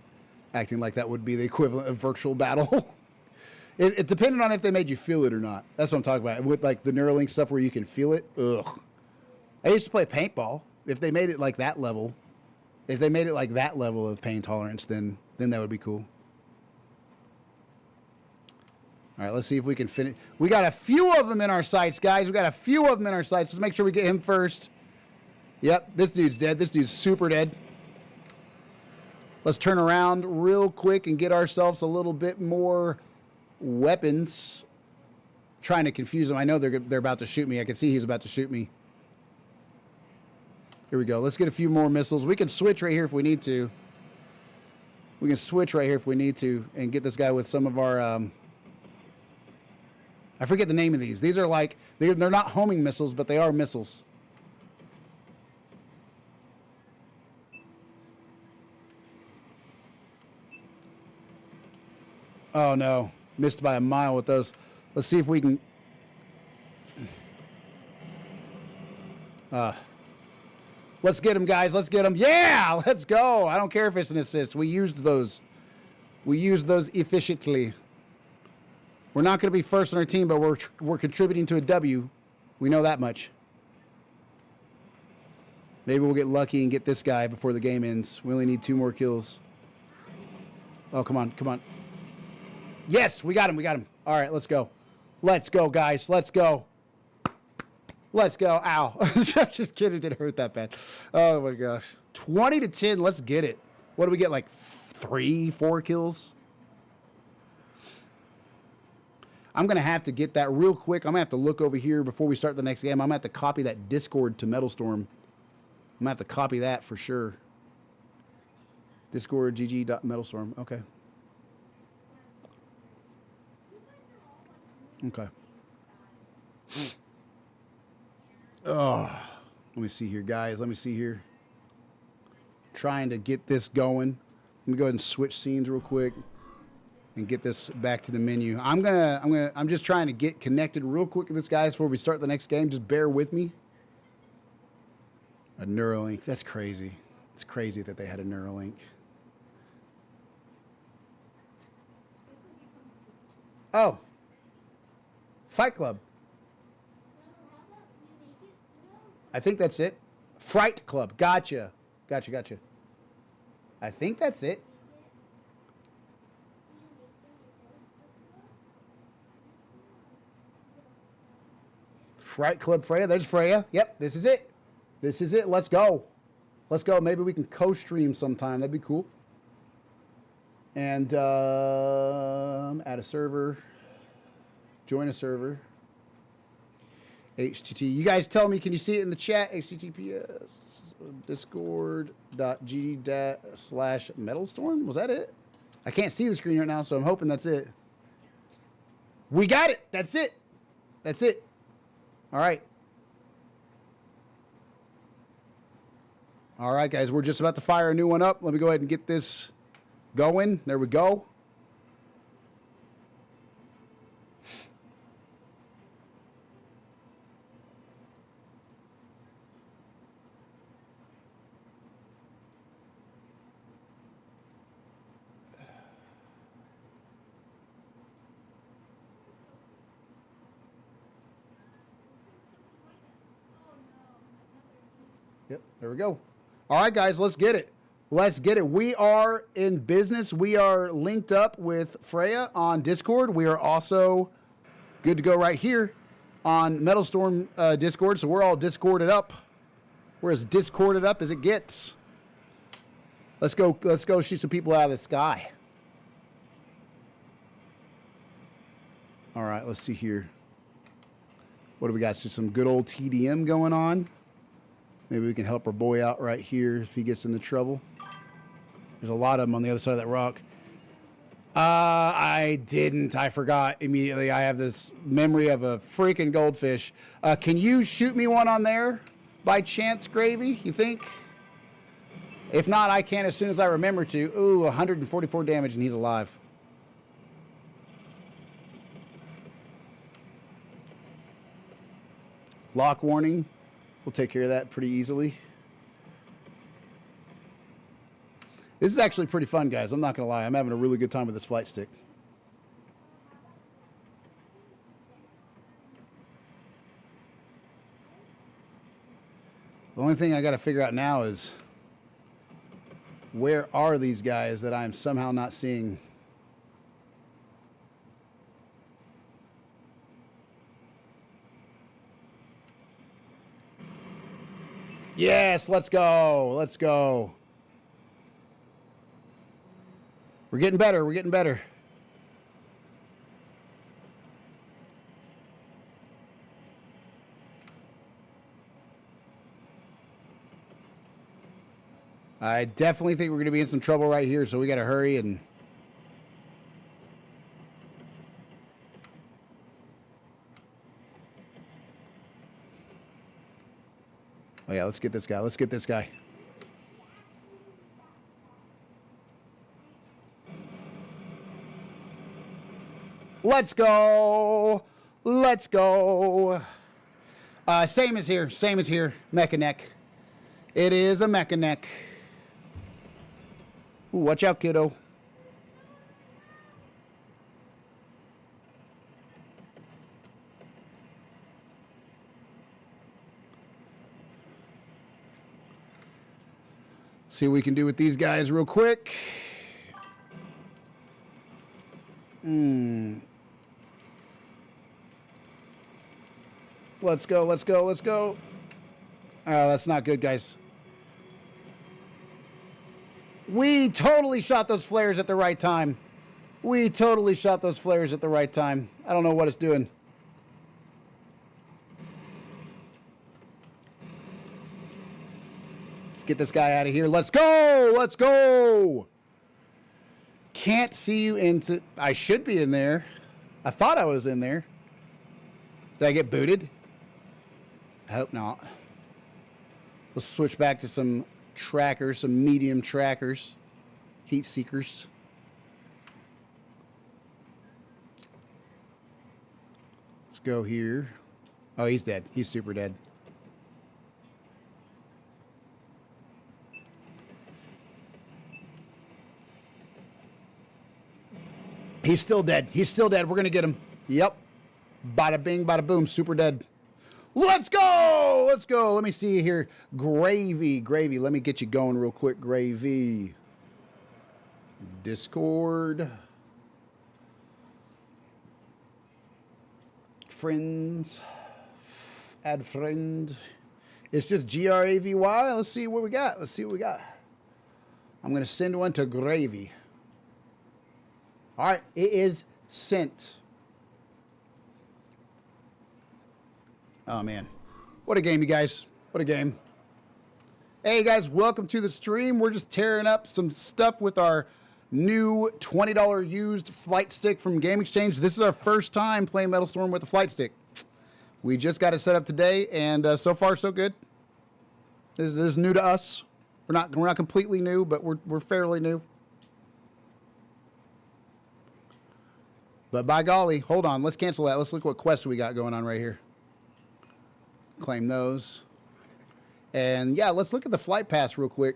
acting like that would be the equivalent of virtual battle. It depended on if they made you feel it or not. That's what I'm talking about. With like the Neuralink stuff where you can feel it. Ugh. I used to play paintball. If they made it like that level, of pain tolerance, then that would be cool. All right, let's see if we can finish. We got a few of them in our sights, guys. We got a few of them in our sights. Let's make sure we get him first. Yep, this dude's dead. This dude's super dead. Let's turn around real quick and get ourselves a little bit more weapons. Trying to confuse them. I know they're about to shoot me. I can see he's about to shoot me. Here we go. Let's get a few more missiles. We can switch right here if we need to. We can switch right here if we need to and get this guy with some of our... I forget the name of these. These are like... They're not homing missiles, but they are missiles. Oh, no. Missed by a mile with those. Let's see if we can... Let's get them, guys. Let's get them. Yeah! Let's go. I don't care if it's an assist. We used those. We used those efficiently. We're not going to be first on our team, but we're contributing to a W. We know that much. Maybe we'll get lucky and get this guy before the game ends. We only need 2 more kills. Oh, come on. Come on. Yes, we got him. We got him. All right, let's go. Let's go, guys. Let's go. Let's go. Ow. I'm just kidding. It didn't hurt that bad. Oh, my gosh. 20-10. Let's get it. What do we get, like 3, 4 kills? I'm going to have to get that real quick. I'm going to have to look over here before we start the next game. I'm going to have to copy that Discord to Metalstorm. I'm going to have to copy that for sure. Discord gg.metalstorm. Okay. Okay. Oh, let me see here, guys. Let me see here. Trying to get this going. Let me go ahead and switch scenes real quick and get this back to the menu. I'm just trying to get connected real quick with this, guys, before we start the next game. Just bear with me. A Neuralink. That's crazy. It's crazy that they had a Neuralink. Oh. Fight Club. I think that's it. Fright Club. Gotcha. Gotcha, gotcha. I think that's it. Fright Club Freya. There's Freya. Yep, this is it. This is it. Let's go. Let's go. Maybe we can co-stream sometime. That'd be cool. And add a server. Join a server. HTTP. You guys tell me, can you see it in the chat? HTTPS discord.gg/metalstorm. Was that it? I can't see the screen right now, so I'm hoping that's it. We got it. That's it. That's it. All right. All right, guys. We're just about to fire a new one up. Let me go ahead and get this going. There we go. Yep, there we go. All right, guys, let's get it. Let's get it. We are in business. We are linked up with Freya on Discord. We are also good to go right here on Metal Storm Discord. So we're all Discorded up. We're as Discorded up as it gets. Let's go. Let's go shoot some people out of the sky. All right, let's see here. What do we got? So some good old TDM going on. Maybe we can help our boy out right here if he gets into trouble. There's a lot of them on the other side of that rock. I didn't. I forgot immediately. I have this memory of a freaking goldfish. Can you shoot me one on there by chance, Gravy, you think? If not, I can as soon as I remember to. Ooh, 144 damage and he's alive. Lock warning. We'll take care of that pretty easily. This is actually pretty fun, guys. I'm not going to lie. I'm having a really good time with this flight stick. The only thing I got to figure out now is where are these guys that I'm somehow not seeing? Yes, let's go. Let's go. We're getting better. We're getting better. I definitely think we're going to be in some trouble right here, so we got to hurry and... Oh, yeah, let's get this guy. Let's get this guy. Let's go. Let's go. Same as here. Same as here. Mecha neck. It is a mecha neck. Ooh, watch out, kiddo. See what we can do with these guys real quick. Let's go, let's go, let's go. Oh, that's not good, guys. We totally shot those flares at the right time. We totally shot those flares at the right time. I don't know what it's doing. Get this guy out of here. Let's go. Let's go. Can't see you into... I should be in there. I thought I was in there. Did I get booted? I hope not. Let's switch back to some trackers, some medium trackers. Heat seekers. Let's go here. Oh, he's dead. He's super dead. He's still dead. He's still dead. We're going to get him. Yep. Bada bing, bada boom. Super dead. Let's go. Let's go. Let me see here. Gravy. Gravy. Let me get you going real quick. Gravy. Discord. Friends. Add friend. It's just Gravy. Let's see what we got. Let's see what we got. I'm going to send one to Gravy. All right, it is sent. Oh, man. What a game, you guys. What a game. Hey, guys, welcome to the stream. We're just tearing up some stuff with our new $20 used flight stick from Game Exchange. This is our first time playing Metal Storm with the flight stick. We just got it set up today, and so far, so good. This is new to us. We're not completely new, but we're fairly new. But by golly, hold on. Let's cancel that. Let's look what quests we got going on right here. Claim those. And yeah, let's look at the flight pass real quick.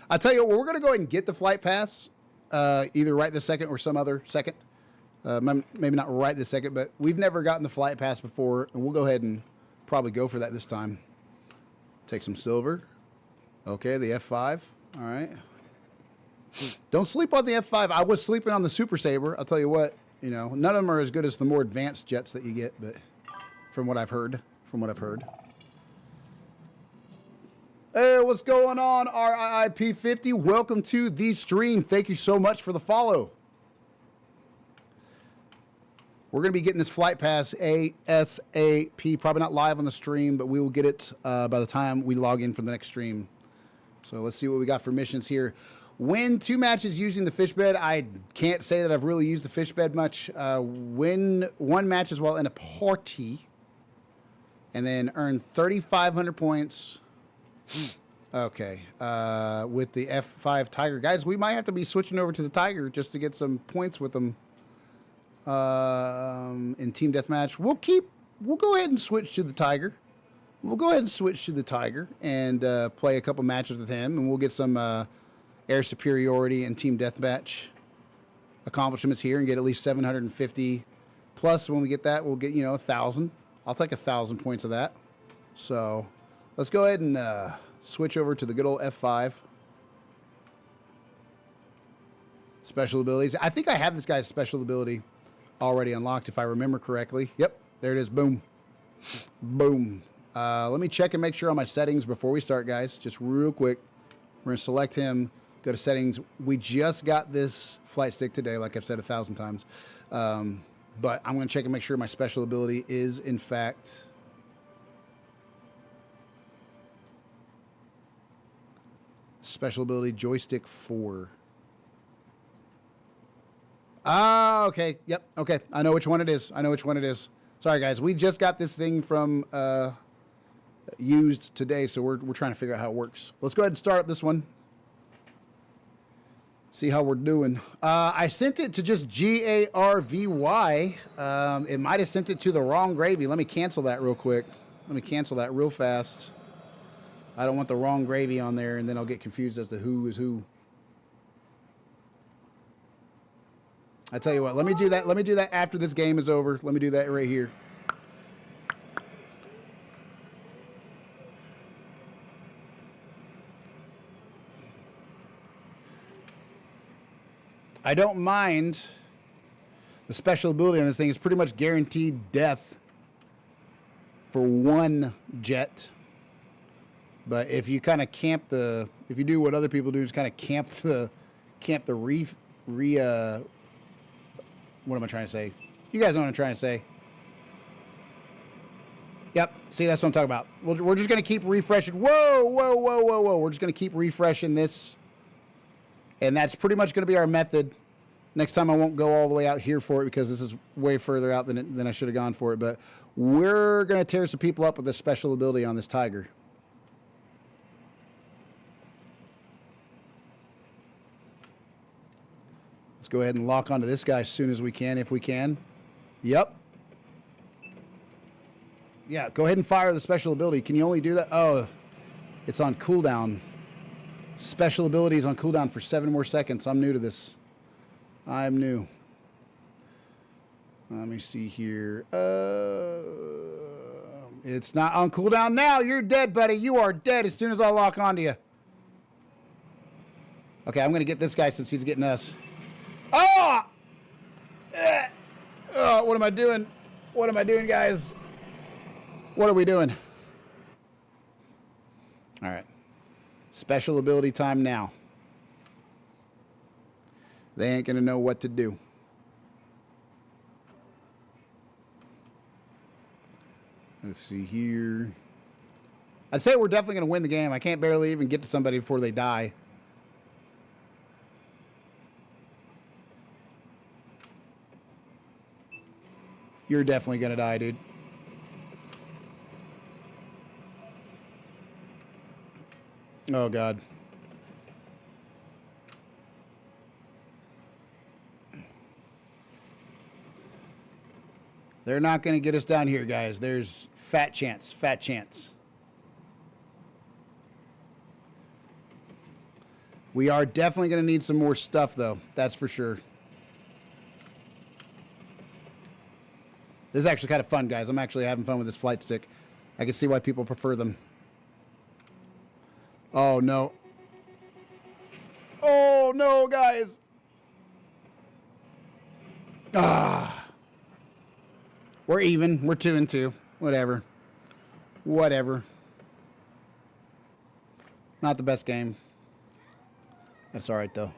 I'll tell you what, we're going to go ahead and get the flight pass either right this second or some other second. Maybe not right this second, but we've never gotten the flight pass before, and we'll go ahead and probably go for that this time. Take some silver. Okay, the F5. All right. Don't sleep on the F5. I was sleeping on the Super Saber. I'll tell you what, you know, none of them are as good as the more advanced jets that you get, but from what I've heard, Hey, what's going on, RIIP50? Welcome to the stream. Thank you so much for the follow. We're going to be getting this Flight Pass ASAP. Probably not live on the stream, but we will get it by the time we log in for the next stream. So let's see what we got for missions here. Win 2 matches using the fish bed. I can't say that I've really used the fish bed much. Win 1 match as well in a party. And then earn 3,500 points. Okay. With the F5 Tiger. Guys, we might have to be switching over to the Tiger just to get some points with them. In team deathmatch. We'll go ahead and switch to the Tiger. And play a couple matches with him, and we'll get some air superiority and team deathmatch accomplishments here and get at least 750 plus. When we get that, we'll get, you know, 1,000. I'll take 1,000 points of that. So let's go ahead and switch over to the good old F5. Special abilities. I think I have this guy's special ability already unlocked, if I remember correctly. Yep, there it is. Boom. Boom. Let me check and make sure on my settings before we start, guys. Just real quick. We're going to select him, go to settings. We just got this flight stick today, like I've said 1,000 times. But I'm going to check and make sure my special ability is, in fact, special ability joystick 4. Ah, okay. Yep. Okay. I know which one it is. Sorry, guys. We just got this thing from used today, so we're trying to figure out how it works. Let's go ahead and start up this one. See how we're doing. I sent it to just GARVY. It might have sent it to the wrong gravy. Let me cancel that real quick. Let me cancel that real fast. I don't want the wrong gravy on there, and then I'll get confused as to who is who. I tell you what, let me do that. Let me do that after this game is over. Let me do that right here. I don't mind the special ability on this thing. It's pretty much guaranteed death for 1 jet. But if you kind of camp the, if you do what other people do, is kind of camp the what am I trying to say? You guys know what I'm trying to say. Yep. See, that's what I'm talking about. We're just going to keep refreshing. Whoa. We're just going to keep refreshing this. And that's pretty much going to be our method. Next time I won't go all the way out here for it because this is way further out than I should have gone for it. But we're going to tear some people up with this special ability on this Tiger. Let's go ahead and lock onto this guy as soon as we can, if we can. Yep. Yeah, go ahead and fire the special ability. Can you only do that? Oh, it's on cooldown. Special ability is on cooldown for 7 more seconds. I'm new to this. I'm new. Let me see here. It's not on cooldown now. You're dead, buddy. You are dead as soon as I lock onto you. Okay, I'm going to get this guy since he's getting us. Oh! Oh, what am I doing? What am I doing, guys? What are we doing? All right. Special ability time now. They ain't going to know what to do. Let's see here. I'd say we're definitely going to win the game. I can't barely even get to somebody before they die. You're definitely going to die, dude. Oh, God. They're not going to get us down here, guys. There's fat chance, fat chance. We are definitely going to need some more stuff, though. That's for sure. This is actually kind of fun, guys. I'm actually having fun with this flight stick. I can see why people prefer them. Oh, no. Oh, no, guys. Ah. We're even. We're 2-2. Whatever. Whatever. Not the best game. That's all right, though.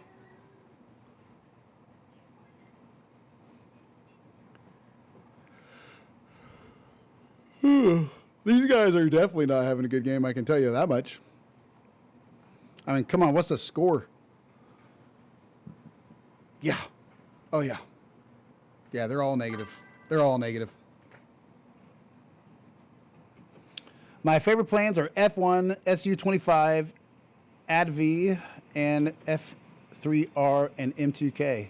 These guys are definitely not having a good game, I can tell you that much. I mean, come on, what's the score? Yeah. Oh, yeah. Yeah, they're all negative. They're all negative. My favorite plans are F1, SU25, ADV, and F3R and M2K.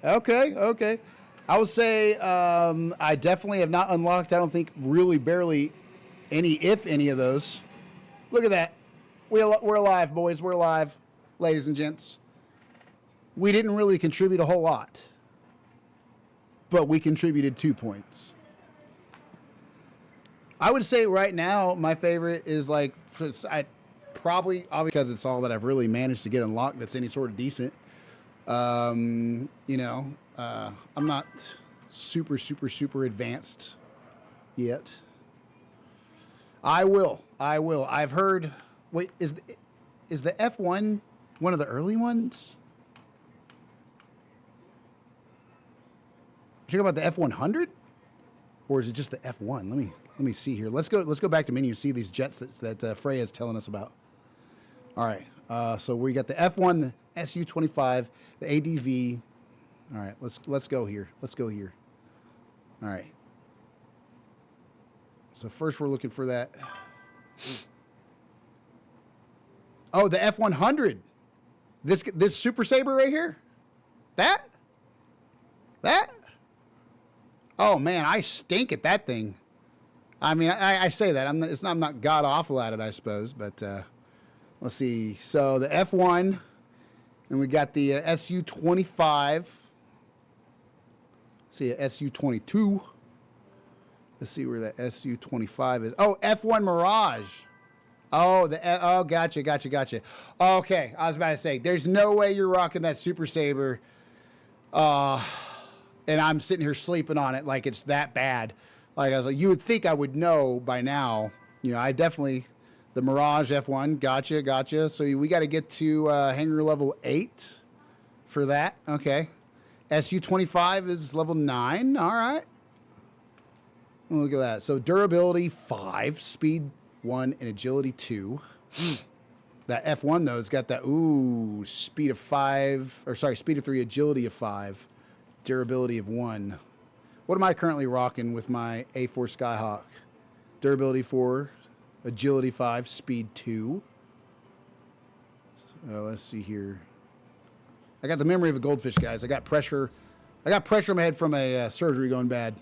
Okay. I would say I definitely have not unlocked, I don't think, really barely any, if any of those. Look at that. We're alive, boys. We're alive, ladies and gents. We didn't really contribute a whole lot, but we contributed 2 points. I would say right now my favorite is like, probably because it's all that I've really managed to get unlocked that's any sort of decent. You know, I'm not super advanced yet. I will. I've heard. Wait, is the F1 one of the early ones? You talking about the F100, or is it just the F1? Let me see here. Let's go back to menu and see these jets that Freya is telling us about. All right. So we got the F1, the SU25, the ADV. All right. Let's go here. All right. So first we're looking for that. Oh, the F100. This Super Saber right here. That. Oh man, I stink at that thing. I mean, I say that I'm not god awful at it, I suppose. But let's see. So the F1, and we got the SU25. See a SU22. Let's see where that SU25 is. Oh, F1 Mirage. Oh, gotcha. Okay, I was about to say, there's no way you're rocking that Super Saber, and I'm sitting here sleeping on it like it's that bad. Like I was like, you would think I would know by now. You know, I definitely, the Mirage F1. Gotcha. So we got to get to hangar level 8 for that. Okay. SU25 is level 9. All right. Look at that. So durability 5, speed 1, and agility 2. That F1 though has got that speed of 5, or sorry, speed of 3, agility of 5, durability of 1. What am I currently rocking with my A4 Skyhawk? Durability 4, agility 5, speed 2. So let's see here. I got the memory of a goldfish, guys. I got pressure in my head from a surgery going bad.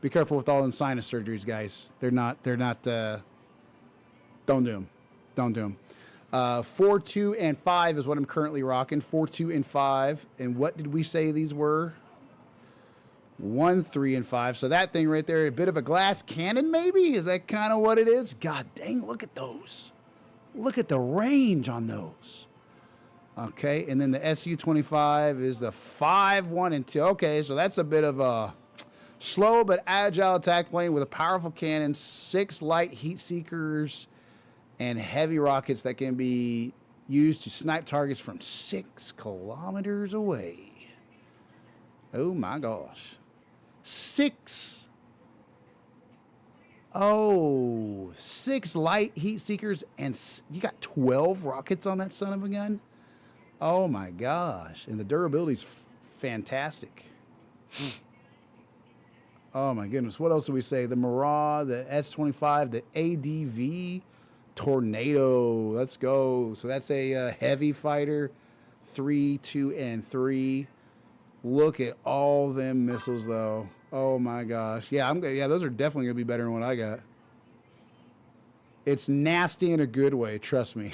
Be careful with all them sinus surgeries, guys. They're not, don't do them. 4, 2, and 5 is what I'm currently rocking. 4, 2, and 5. And what did we say these were? 1, 3, and 5. So that thing right there, a bit of a glass cannon, maybe? Is that kind of what it is? God dang, look at those. Look at the range on those. Okay, and then the SU-25 is the 5, 1, and 2. Okay, so that's a bit of a slow but agile attack plane with a powerful cannon, 6 light heat seekers, and heavy rockets that can be used to snipe targets from 6 kilometers away. Oh my gosh. 6. Oh, 6 light heat seekers, and you got 12 rockets on that son of a gun? Oh my gosh. And the durability's fantastic. Oh my goodness. What else do we say? The Mirage, the S25, the ADV, Tornado. Let's go. So that's a heavy fighter. 3, 2, and 3. Look at all them missiles though. Oh my gosh. Yeah, those are definitely gonna be better than what I got. It's nasty in a good way, trust me.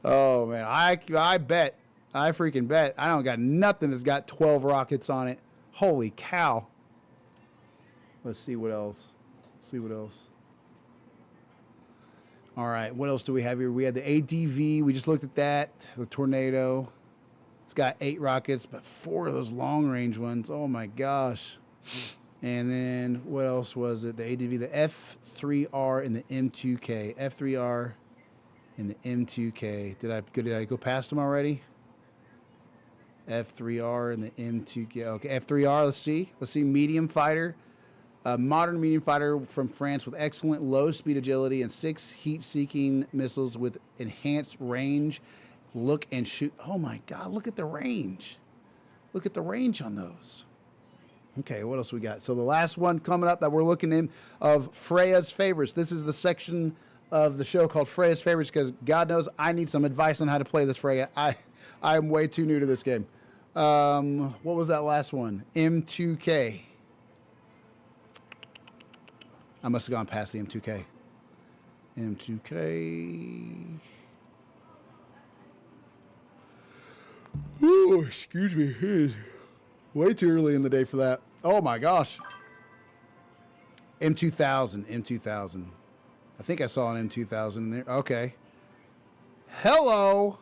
Oh man, I bet. I freaking bet. I don't got nothing that's got 12 rockets on it. Holy cow. Let's see what else. All right, what else do we have here? We had the ADV. We just looked at that. The Tornado. It's got 8 rockets, but 4 of those long-range ones. Oh, my gosh. And then what else was it? The ADV, the F3R, and the M2K. F3R and the M2K. Did I go past them already? F3R and the M2K. Okay, F3R, let's see. Let's see, medium fighter. A modern medium fighter from France with excellent low-speed agility and 6 heat-seeking missiles with enhanced range. Look and shoot. Oh, my God. Look at the range. Look at the range on those. Okay, what else we got? So the last one coming up that we're looking in of Freya's Favorites. This is the section of the show called Freya's Favorites because God knows I need some advice on how to play this Freya. I'm way too new to this game. What was that last one? M2K. I must have gone past the M2K. M2K. Ooh, excuse me. It is way too early in the day for that. Oh my gosh. M2000. M2000. I think I saw an M2000 there. Okay. Hello.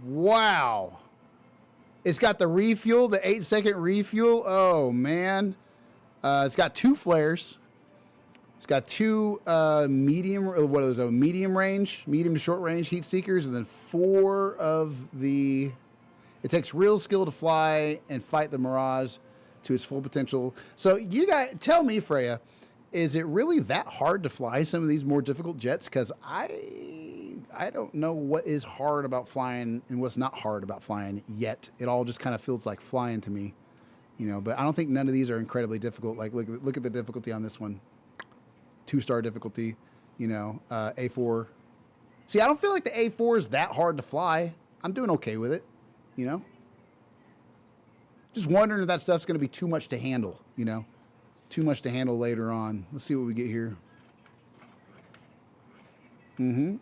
Wow. It's got the refuel, the 8-second refuel. Oh, man. It's got 2 flares. It's got 2 medium range, medium to short range heat seekers, and then 4 of the. It takes real skill to fly and fight the Mirage to its full potential. So you guys, tell me, Freya, is it really that hard to fly some of these more difficult jets? Because I don't know what is hard about flying and what's not hard about flying yet. It all just kind of feels like flying to me. You know, but I don't think none of these are incredibly difficult. Like, look at the difficulty on this one. 2-star difficulty, you know, A4. See, I don't feel like the A4 is that hard to fly. I'm doing okay with it, you know. Just wondering if that stuff's going to be too much to handle, you know. Too much to handle later on. Let's see what we get here. It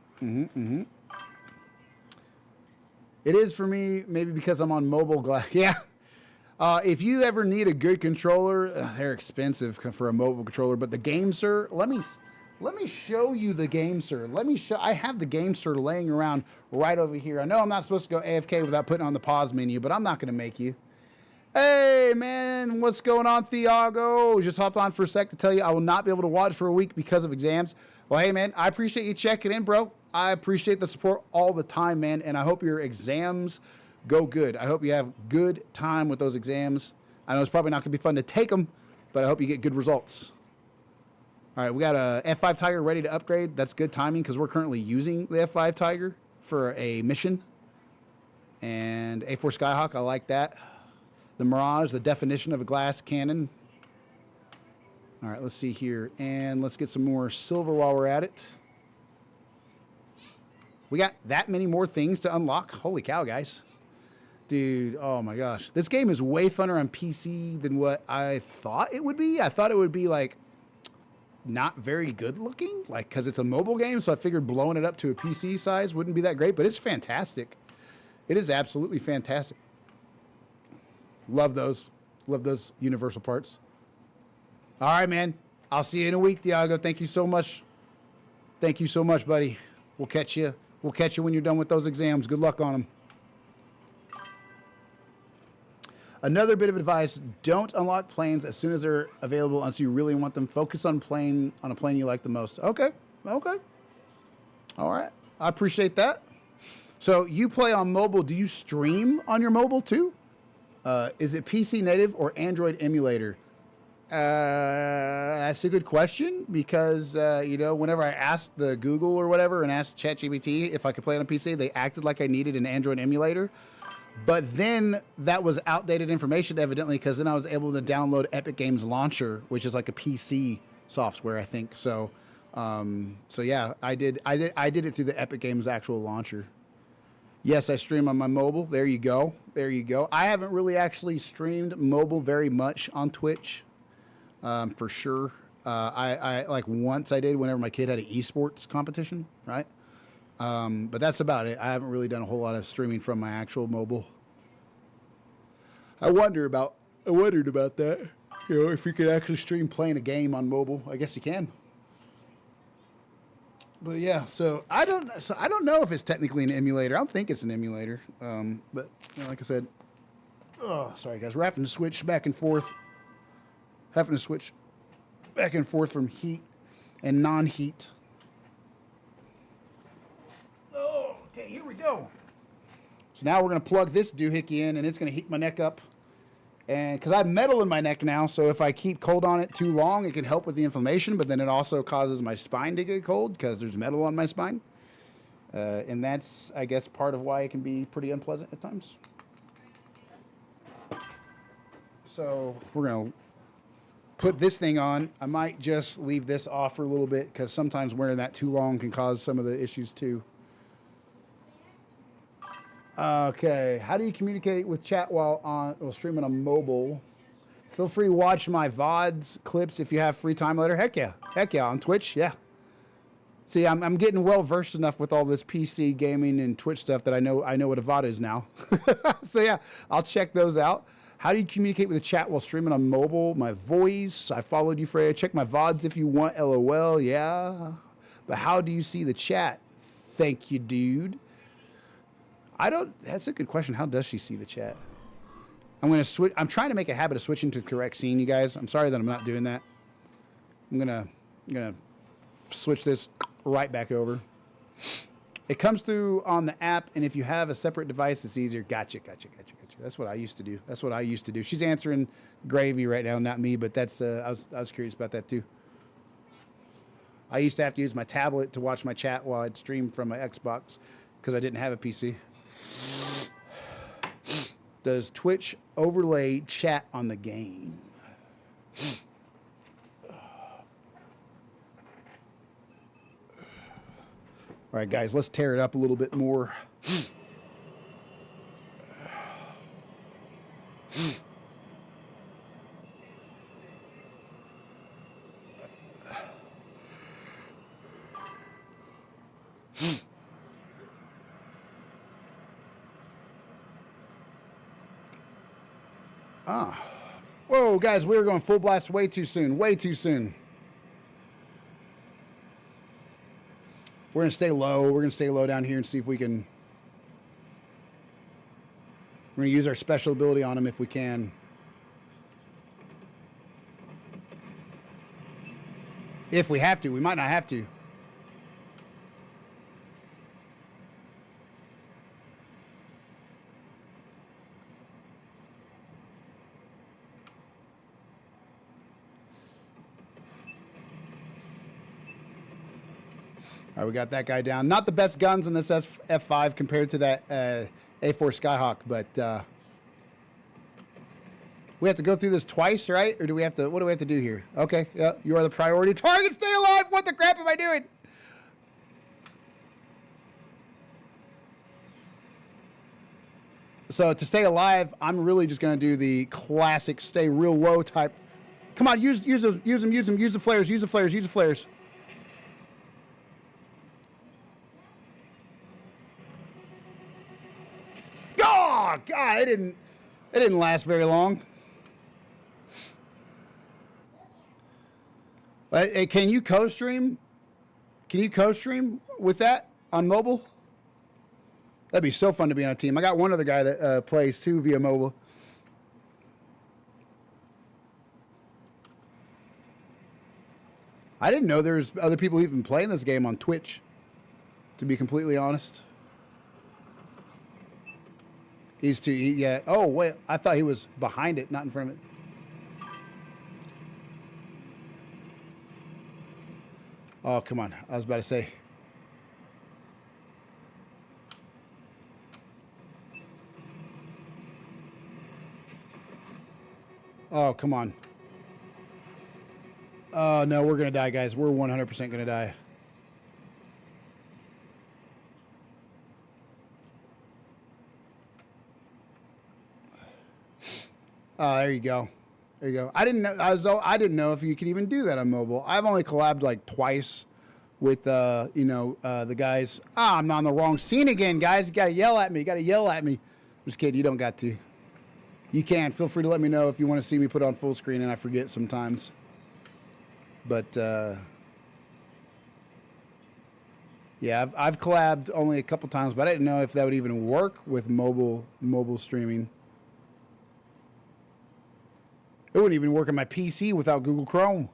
is for me, maybe because I'm on mobile glass. Yeah. If you ever need a good controller, they're expensive for a mobile controller. But the GameSir, let me show you the GameSir. I have the GameSir laying around right over here. I know I'm not supposed to go AFK without putting on the pause menu, but I'm not going to make you. Hey man, what's going on, Thiago? Just hopped on for a sec to tell you I will not be able to watch for a week because of exams. Well, hey man, I appreciate you checking in, bro. I appreciate the support all the time, man, and I hope your exams go good. I hope you have good time with those exams. I know it's probably not going to be fun to take them, but I hope you get good results. All right, we got a F5 Tiger ready to upgrade. That's good timing because we're currently using the F5 Tiger for a mission. And A4 Skyhawk, I like that. The Mirage, the definition of a glass cannon. All right, let's see here. And let's get some more silver while we're at it. We got that many more things to unlock. Holy cow, guys. Dude, oh my gosh. This game is way funner on PC than what I thought it would be. I thought it would be like not very good looking, like because it's a mobile game, so I figured blowing it up to a PC size wouldn't be that great, but it's fantastic. It is absolutely fantastic. Love those. Love those universal parts. All right, man. I'll see you in a week, Thiago. Thank you so much. Thank you so much, buddy. We'll catch you. We'll catch you when you're done with those exams. Good luck on them. Another bit of advice, don't unlock planes as soon as they're available unless you really want them. Focus on a plane you like the most. Okay. Okay. All right. I appreciate that. So you play on mobile. Do you stream on your mobile too? Is it PC native or Android emulator? That's a good question because, you know, whenever I asked the Google or whatever and asked ChatGPT if I could play it on PC, they acted like I needed an Android emulator. But then that was outdated information, evidently, because then I was able to download Epic Games Launcher, which is like a PC software, I think. So, so yeah, I did it through the Epic Games actual launcher. Yes, I stream on my mobile. There you go. There you go. I haven't really actually streamed mobile very much on Twitch, for sure. I like once I did whenever my kid had an esports competition, right? But that's about it. I haven't really done a whole lot of streaming from my actual mobile. I wondered about that. You know, if you could actually stream playing a game on mobile. I guess you can. But yeah, so I don't know if it's technically an emulator. I don't think it's an emulator. But you know, like I said, oh, sorry guys, we're having to switch back and forth. Having to switch back and forth from heat and non-heat. Oh, okay, here we go. So now we're gonna plug this doohickey in, and it's gonna heat my neck up. And because I have metal in my neck now, so if I keep cold on it too long, it can help with the inflammation, but then it also causes my spine to get cold because there's metal on my spine. And that's, I guess, part of why it can be pretty unpleasant at times. So we're going to put this thing on. I might just leave this off for a little bit because sometimes wearing that too long can cause some of the issues too. Okay, how do you communicate with chat while streaming on mobile? Feel free to watch my VODs clips if you have free time later. Heck yeah, on Twitch, yeah. See, I'm getting well versed enough with all this PC gaming and Twitch stuff that I know what a VOD is now. So yeah, I'll check those out. How do you communicate with the chat while streaming on mobile? My voice. I followed you, Freya. Check my VODs if you want. LOL. Yeah, but how do you see the chat? Thank you, dude. That's a good question. How does she see the chat? I'm going to switch. I'm trying to make a habit of switching to the correct scene, you guys. I'm sorry that I'm not doing that. I'm going to switch this right back over. It comes through on the app, and if you have a separate device, it's easier. Gotcha. That's what I used to do. She's answering Gravy right now, not me, but that's I was curious about that too. I used to have to use my tablet to watch my chat while I'd stream from my Xbox because I didn't have a PC. Does Twitch overlay chat on the game? All right, guys, let's tear it up a little bit more. Whoa, guys, we were going full blast way too soon. We're going to stay low. We're going to stay low down here and see if we can. We're going to use our special ability on him if we can. If we have to. We might not have to. All right, we got that guy down. Not the best guns in this F5 compared to that A4 Skyhawk, but we have to go through this twice, right? Or do we have to? What do we have to do here? Okay, yeah, you are the priority target. Stay alive. What the crap am I doing? So to stay alive, I'm really just going to do the classic stay real low type. Come on, use them. Use the flares. Oh God, it didn't last very long. Hey, can you co-stream? Can you co-stream with that on mobile? That'd be so fun to be on a team. I got one other guy that plays too via mobile. I didn't know there's other people even playing this game on Twitch, to be completely honest. Yeah. Oh, wait. I thought he was behind it, not in front of it. Oh, come on. I was about to say. Oh, come on. Oh, no, we're going to die, guys. We're 100% going to die. Oh, there you go. I didn't know. I didn't know if you could even do that on mobile. I've only collabed like twice with the guys. I'm on the wrong scene again, guys. You gotta yell at me. I'm just kidding. You don't got to. You can. Feel free to let me know if you want to see me put on full screen, and I forget sometimes. But Yeah, I've collabed only a couple times, but I didn't know if that would even work with mobile streaming. It wouldn't even work on my PC without Google Chrome.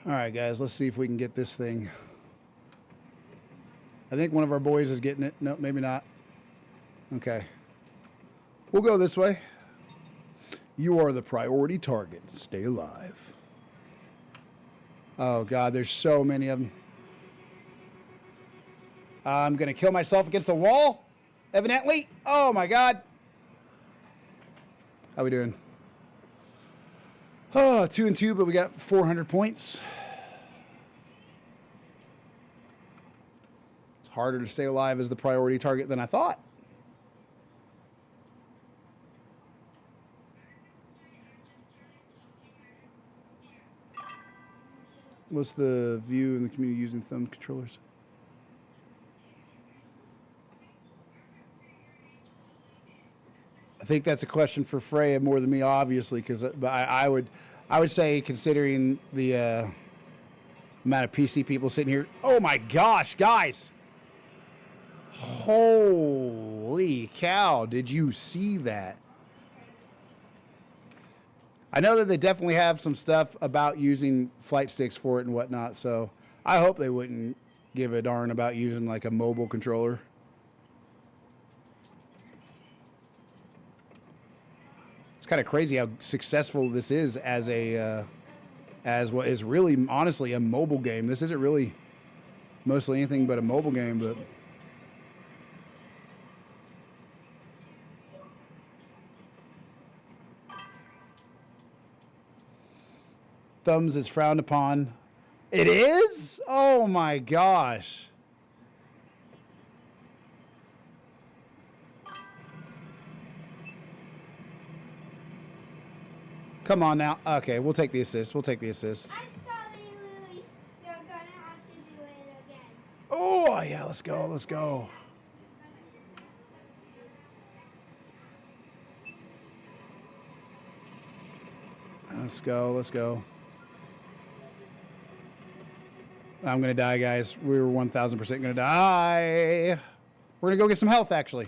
All right, guys, let's see if we can get this thing. I think one of our boys is getting it. No, maybe not. Okay. We'll go this way. You are the priority target. Stay alive. Oh, God, there's so many of them. I'm going to kill myself against the wall, evidently. Oh, my God. How we doing? Oh, 2-2, but we got 400 points. It's harder to stay alive as the priority target than I thought. What's the view in the community using thumb controllers? I think that's a question for Freya more than me, obviously, because I would say, considering the amount of PC people sitting here. Oh my gosh, guys! Holy cow! Did you see that? I know that they definitely have some stuff about using flight sticks for it and whatnot, so I hope they wouldn't give a darn about using like a mobile controller. It's kind of crazy how successful this is as a as what is really honestly a mobile game. This isn't really mostly anything but a mobile game, but thumbs is frowned upon. It is? Oh my gosh. Come on now. Okay, we'll take the assist. We'll take the assist. I'm sorry, Lily. You're gonna have to do it again. Oh, yeah, let's go. Let's go. Let's go. Let's go. I'm going to die, guys. We were 1,000% going to die. We're going to go get some health, actually.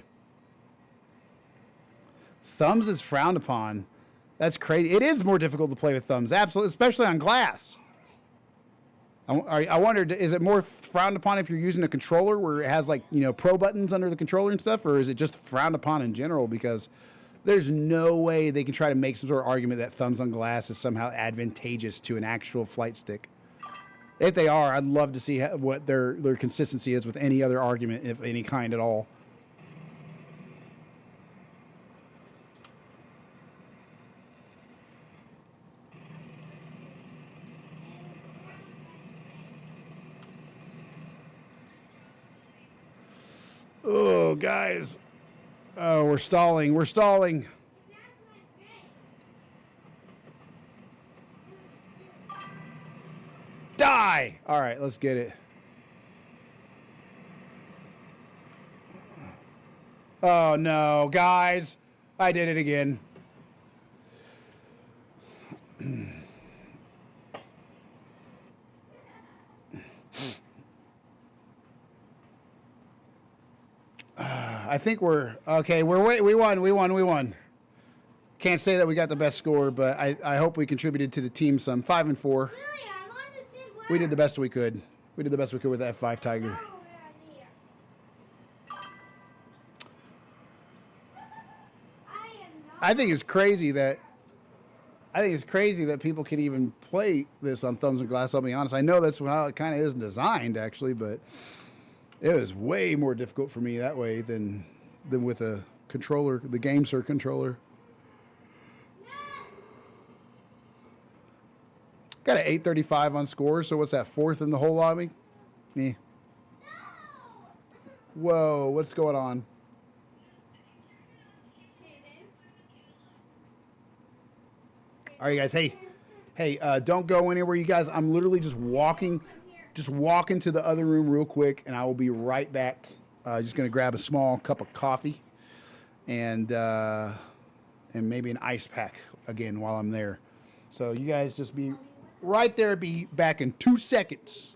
Thumbs is frowned upon. That's crazy. It is more difficult to play with thumbs, absolutely, especially on glass. I wondered, is it more frowned upon if you're using a controller where it has, like, you know, pro buttons under the controller and stuff, or is it just frowned upon in general? Because there's no way they can try to make some sort of argument that thumbs on glass is somehow advantageous to an actual flight stick. If they are, I'd love to see what their consistency is with any other argument of any kind at all. Oh, guys. Oh, we're stalling. We're stalling. Die! All right, let's get it. Oh, no, guys. I did it again. I think we're okay. We won. Can't say that we got the best score, but I hope we contributed to the team some. 5-4. Lily, I'm on the same planet. We did the best we could. We did the best we could with the F5 Tiger. I think it's crazy that people can even play this on thumbs and glass. I'll be honest. I know that's how it kind of is designed, actually, but it was way more difficult for me that way than with a controller, the GameSir controller. Got an 835 on score, so what's that, 4th in the whole lobby? Yeah. Whoa, what's going on? All right, guys. Hey, don't go anywhere, you guys. I'm literally just walking to the other room real quick, and I will be right back. Just gonna grab a small cup of coffee, and and maybe an ice pack again while I'm there. So you guys just be right there. Be back in 2 seconds.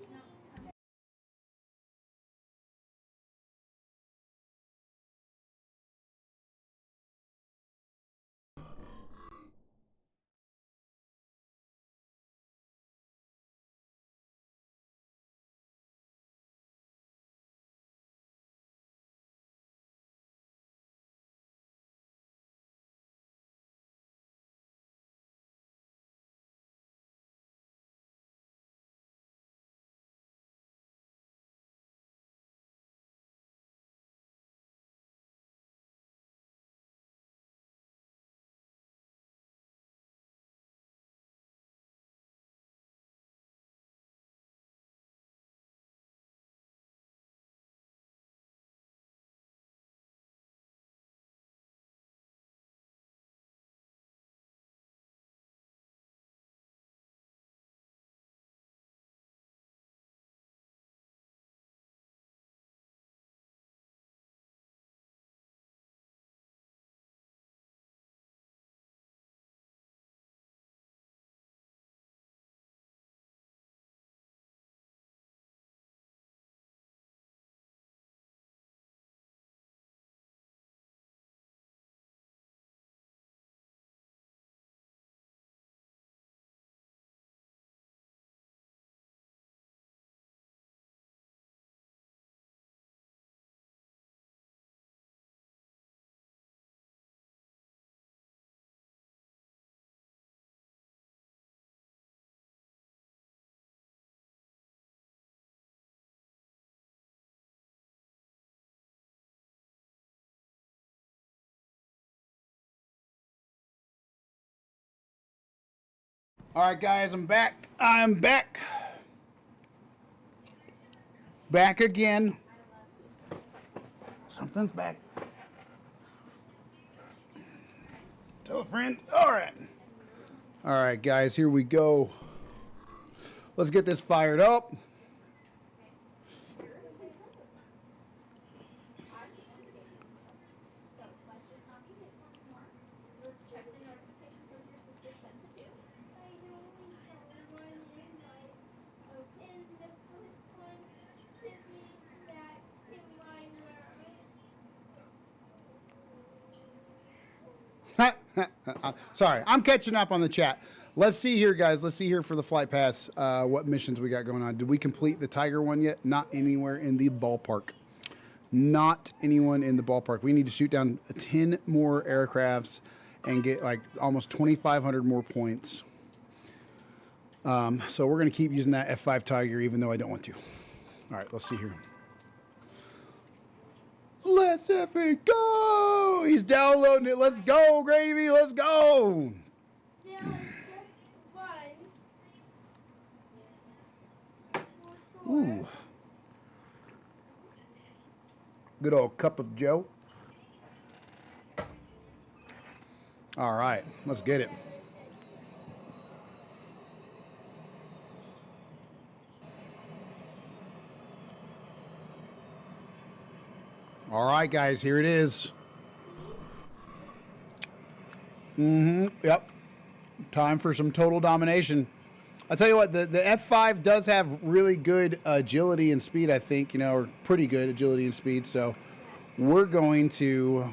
All right, guys, I'm back. I'm back. Back again. Something's back. Tell a friend. All right. All right, guys, here we go. Let's get this fired up. Sorry, I'm catching up on the chat. Let's see here, guys. Let's see here for the flight pass what missions we got going on. Did we complete the Tiger one yet? Not anywhere in the ballpark. Not anyone in the ballpark. We need to shoot down 10 more aircrafts and get like almost 2,500 more points. So we're going to keep using that F5 Tiger even though I don't want to. All right, let's see here. Let's effing go! He's downloading it. Let's go, Gravy. Let's go. Ooh. Good old cup of Joe. All right, let's get it. All right, guys, here it is. Yep. Time for some total domination. I'll tell you what, the F5 does have really good agility and speed, I think, you know, or pretty good agility and speed. So we're going to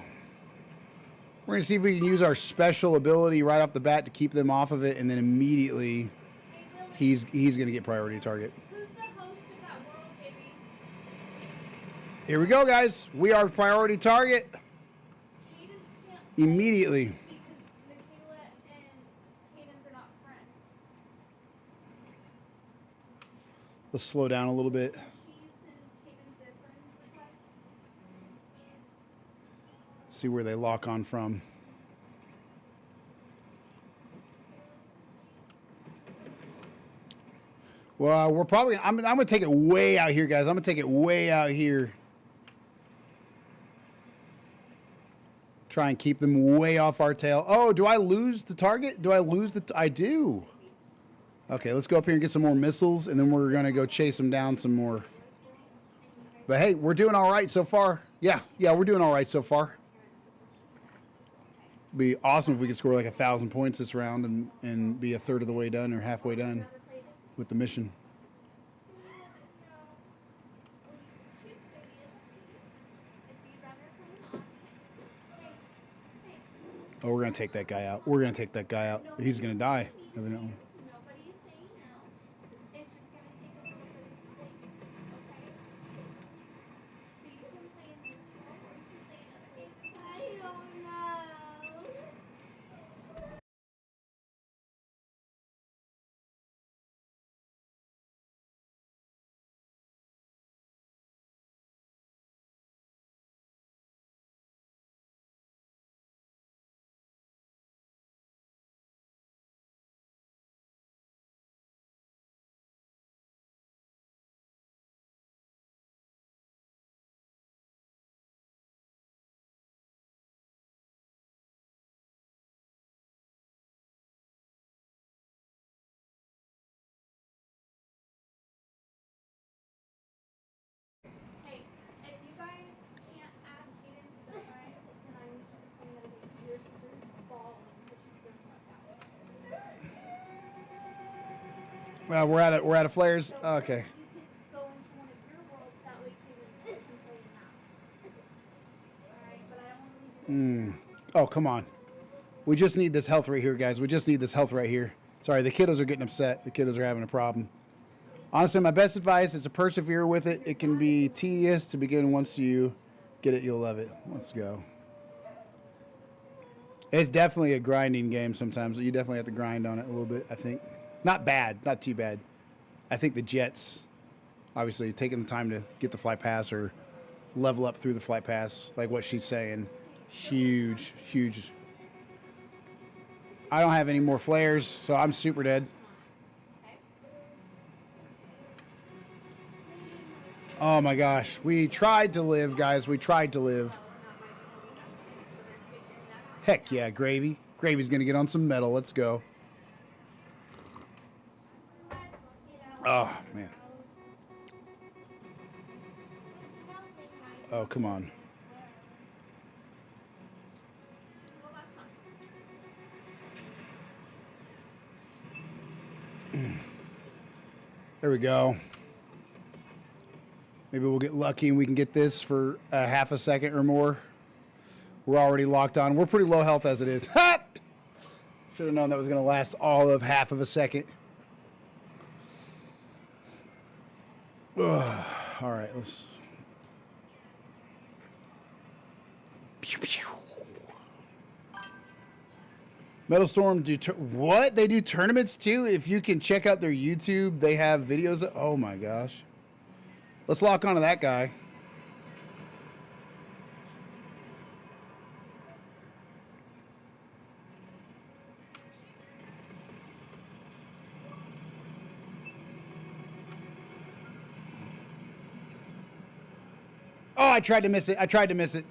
see if we can use our special ability right off the bat to keep them off of it, and then immediately he's going to get priority target. Who's the host of that world, baby? Here we go, guys. We are priority target immediately. Because Michaela and Cadence are not friends. Let's slow down a little bit. She's and Cadence their friend request. See where they lock on from. Well, we're probably, I'm going to take it way out here, guys. I'm going to take it way out here. Try and keep them way off our tail. Oh, do I lose the target? Do I lose the, I do. Okay, let's go up here and get some more missiles, and then we're going to go chase them down some more. But hey, we're doing all right so far. Yeah, we're doing all right so far. Be awesome if we could score like 1,000 points this round and be a third of the way done or halfway done with the mission. Oh, we're going to take that guy out. We're going to take that guy out. He's going to die, evidently. Well, we're out of flares. Okay. Oh, come on. We just need this health right here, guys. We just need this health right here. Sorry, the kiddos are getting upset. The kiddos are having a problem. Honestly, my best advice is to persevere with it. It can be tedious to begin. Once you get it, you'll love it. Let's go. It's definitely a grinding game sometimes. You definitely have to grind on it a little bit, I think. Not bad. Not too bad. I think the jets, obviously, taking the time to get the flight pass or level up through the flight pass, like what she's saying, huge, huge. I don't have any more flares, so I'm super dead. Oh my gosh. We tried to live, guys. We tried to live. Heck yeah, Gravy. Gravy's going to get on some metal. Let's go. Oh, man. Oh, come on. There we go. Maybe we'll get lucky and we can get this for a half a second or more. We're already locked on. We're pretty low health as it is. Ha! Should have known that was going to last all of half of a second. Ugh. All right, let's... Pew, pew. Metal Storm do what? They do tournaments too? If you can check out their YouTube, they have videos. Oh my gosh. Let's lock onto that guy. Oh, I tried to miss it. I tried to miss it.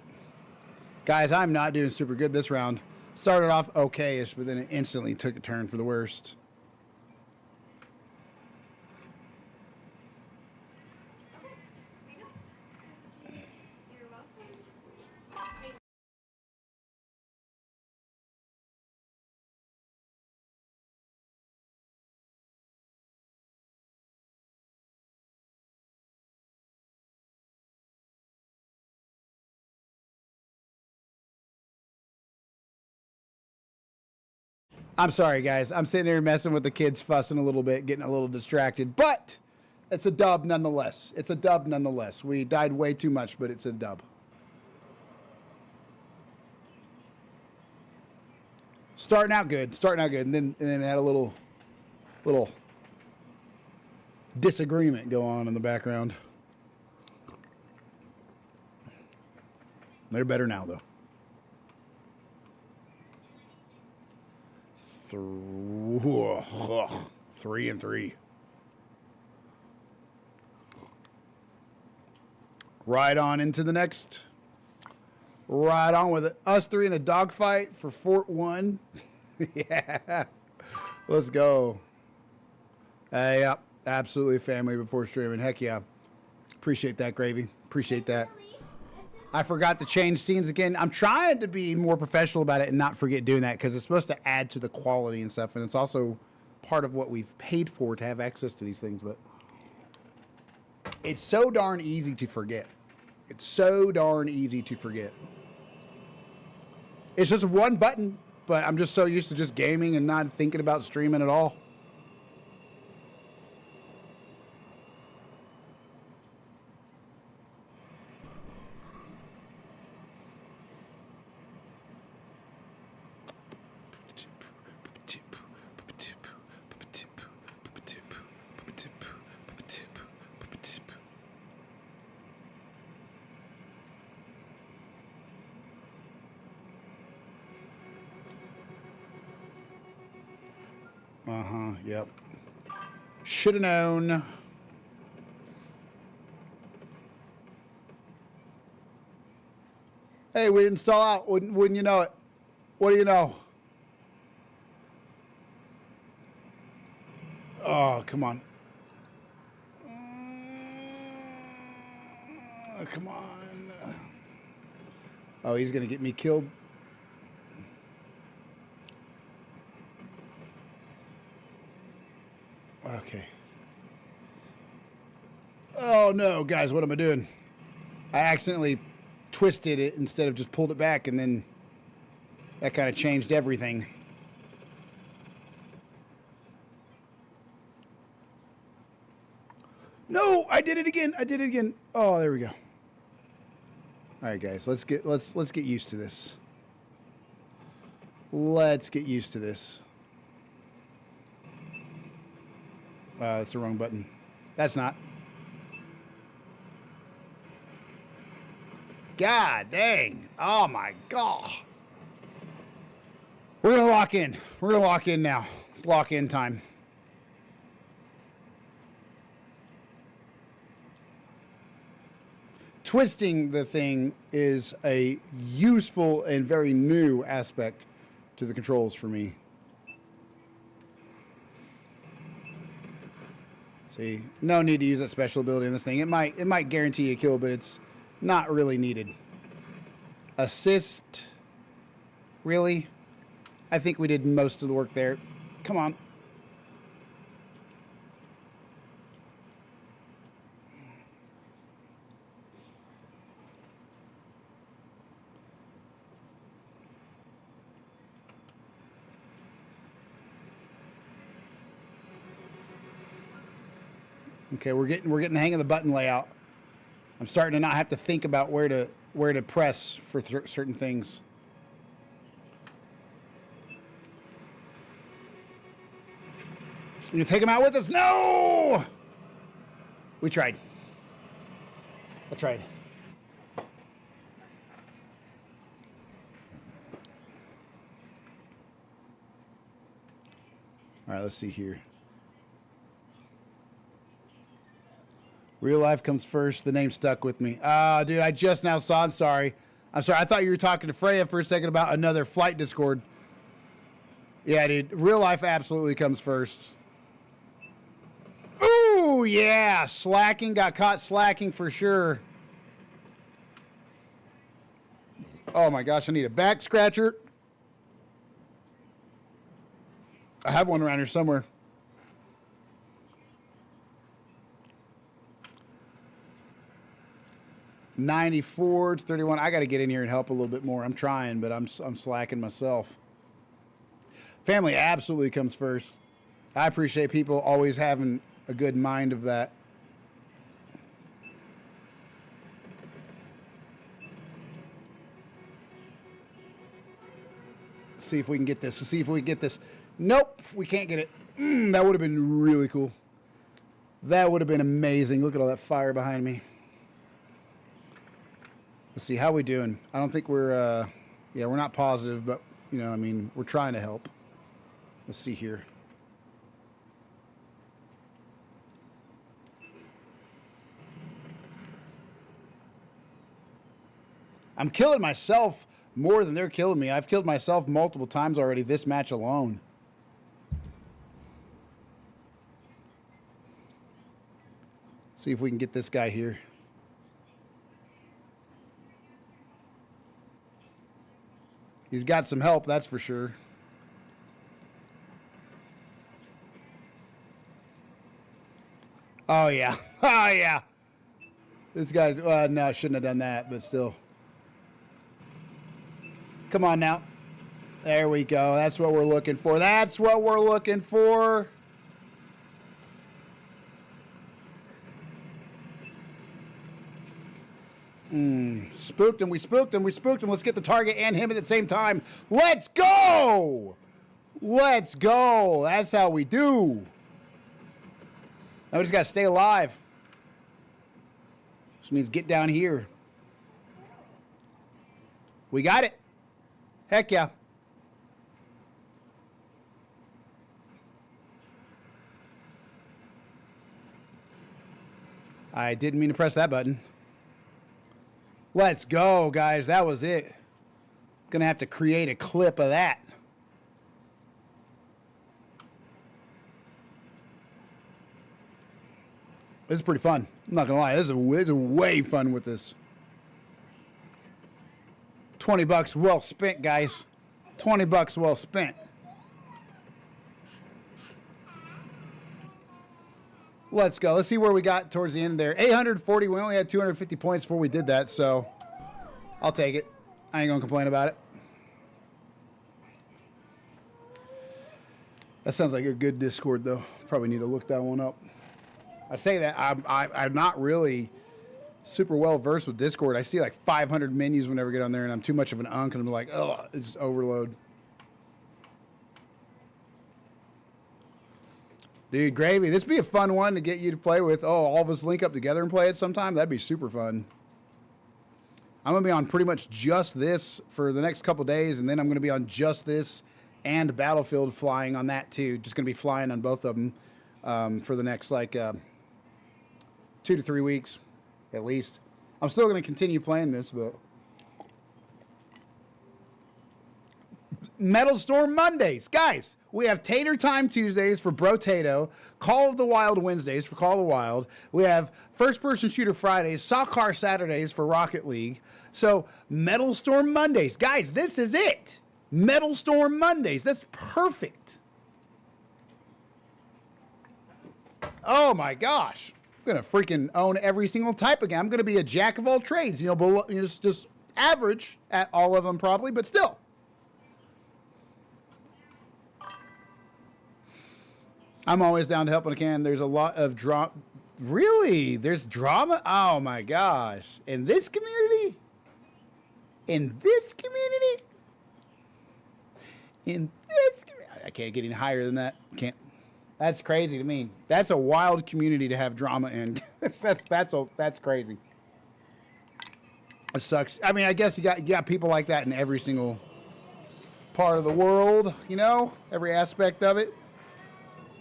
Guys, I'm not doing super good this round. Started off okay-ish, but then it instantly took a turn for the worst. I'm sorry, guys. I'm sitting here messing with the kids, fussing a little bit, getting a little distracted. But it's a dub nonetheless. It's a dub nonetheless. We died way too much, but it's a dub. Starting out good. Starting out good. And then had a little disagreement go on in the background. They're better now, though. 3-3. Right on into the next. Right on with it. Us three in a dogfight for Fort 1. Yeah. Let's go. Yep. Absolutely family before streaming. Heck yeah. Appreciate that, Gravy. Appreciate that. I forgot to change scenes again. I'm trying to be more professional about it and not forget doing that because it's supposed to add to the quality and stuff, and it's also part of what we've paid for to have access to these things, but it's so darn easy to forget. It's so darn easy to forget. It's just one button, but I'm just so used to just gaming and not thinking about streaming at all. Yep. Should have known. Hey, we didn't stall out. Wouldn't you know it? What do you know? Oh, come on. Come on. Oh, he's going to get me killed. Okay. Oh, no, guys, what am I doing? I accidentally twisted it instead of just pulled it back, and then that kind of changed everything. No, I did it again. I did it again. Oh, there we go. All right, guys, let's get used to this. Let's get used to this. That's the wrong button. That's not. God dang. Oh my God. We're gonna lock in. We're gonna lock in now. It's lock in time. Twisting the thing is a useful and very new aspect to the controls for me. See, no need to use that special ability in this thing. It might guarantee a kill, but it's not really needed. Assist. Really? I think we did most of the work there. Come on. Okay, we're getting the hang of the button layout. I'm starting to not have to think about where to press for certain things. You gonna take him out with us? No! We tried. I tried. All right, let's see here. Real life comes first. The name stuck with me. Dude, I just now saw. I'm sorry. I thought you were talking to Freya for a second about another flight Discord. Yeah, dude. Real life absolutely comes first. Ooh, yeah. Slacking. Got caught slacking for sure. Oh, my gosh. I need a back scratcher. I have one around here somewhere. $94 to $31. I got to get in here and help a little bit more. I'm trying, but I'm slacking myself. Family absolutely comes first. I appreciate people always having a good mind of that. Let's see if we can get this. Let's see if we can get this. Nope, we can't get it. That would have been really cool. That would have been amazing. Look at all that fire behind me. Let's see, how we doing? I don't think we're, yeah, we're not positive, but, you know, I mean, we're trying to help. Let's see here. I'm killing myself more than they're killing me. I've killed myself multiple times already this match alone. See if we can get this guy here. He's got some help, that's for sure. Oh, yeah. Oh, yeah. This guy's... no, I shouldn't have done that, but still. Come on now. There we go. That's what we're looking for. That's what we're looking for. Spooked him. We spooked him. We spooked him. Let's get the target and him at the same time. Let's go. Let's go. That's how we do. Now we just got to stay alive. Which means get down here. We got it. Heck yeah. I didn't mean to press that button. Let's go, guys. That was it. Gonna have to create a clip of that. This is pretty fun. I'm not gonna lie. This is way fun with this. 20 bucks well spent, guys. 20 bucks well spent. Let's go. Let's see where we got towards the end there. 840. We only had 250 points before we did that, so I'll take it. I ain't gonna complain about it. That sounds like a good Discord, though. Probably need to look that one up. I say that I'm not really super well versed with Discord. I see like 500 menus whenever I get on there, and I'm too much of an unk, and I'm like, oh, it's just overload. Dude, Gravy, this would be a fun one to get you to play with. Oh, all of us link up together and play it sometime. That'd be super fun. I'm going to be on pretty much just this for the next couple days, and then I'm going to be on just this and Battlefield flying on that too. Just going to be flying on both of them for the next like 2 to 3 weeks at least. I'm still going to continue playing this, but... Metal Storm Mondays. Guys, we have Tater Time Tuesdays for Brotato, Call of the Wild Wednesdays for Call of the Wild. We have First Person Shooter Fridays, Soccer Saturdays for Rocket League. So, Metal Storm Mondays. Guys, this is it. Metal Storm Mondays. That's perfect. Oh my gosh. I'm going to freaking own every single type again. I'm going to be a jack of all trades. You know, just average at all of them probably, but still. I'm always down to help when I can. There's a lot of drama. Really? There's drama? Oh, my gosh. In this community? In this community? In this community? I can't get any higher than that. Can't. That's crazy to me. That's a wild community to have drama in. That's crazy. It sucks. I mean, I guess you got people like that in every single part of the world, you know? Every aspect of it.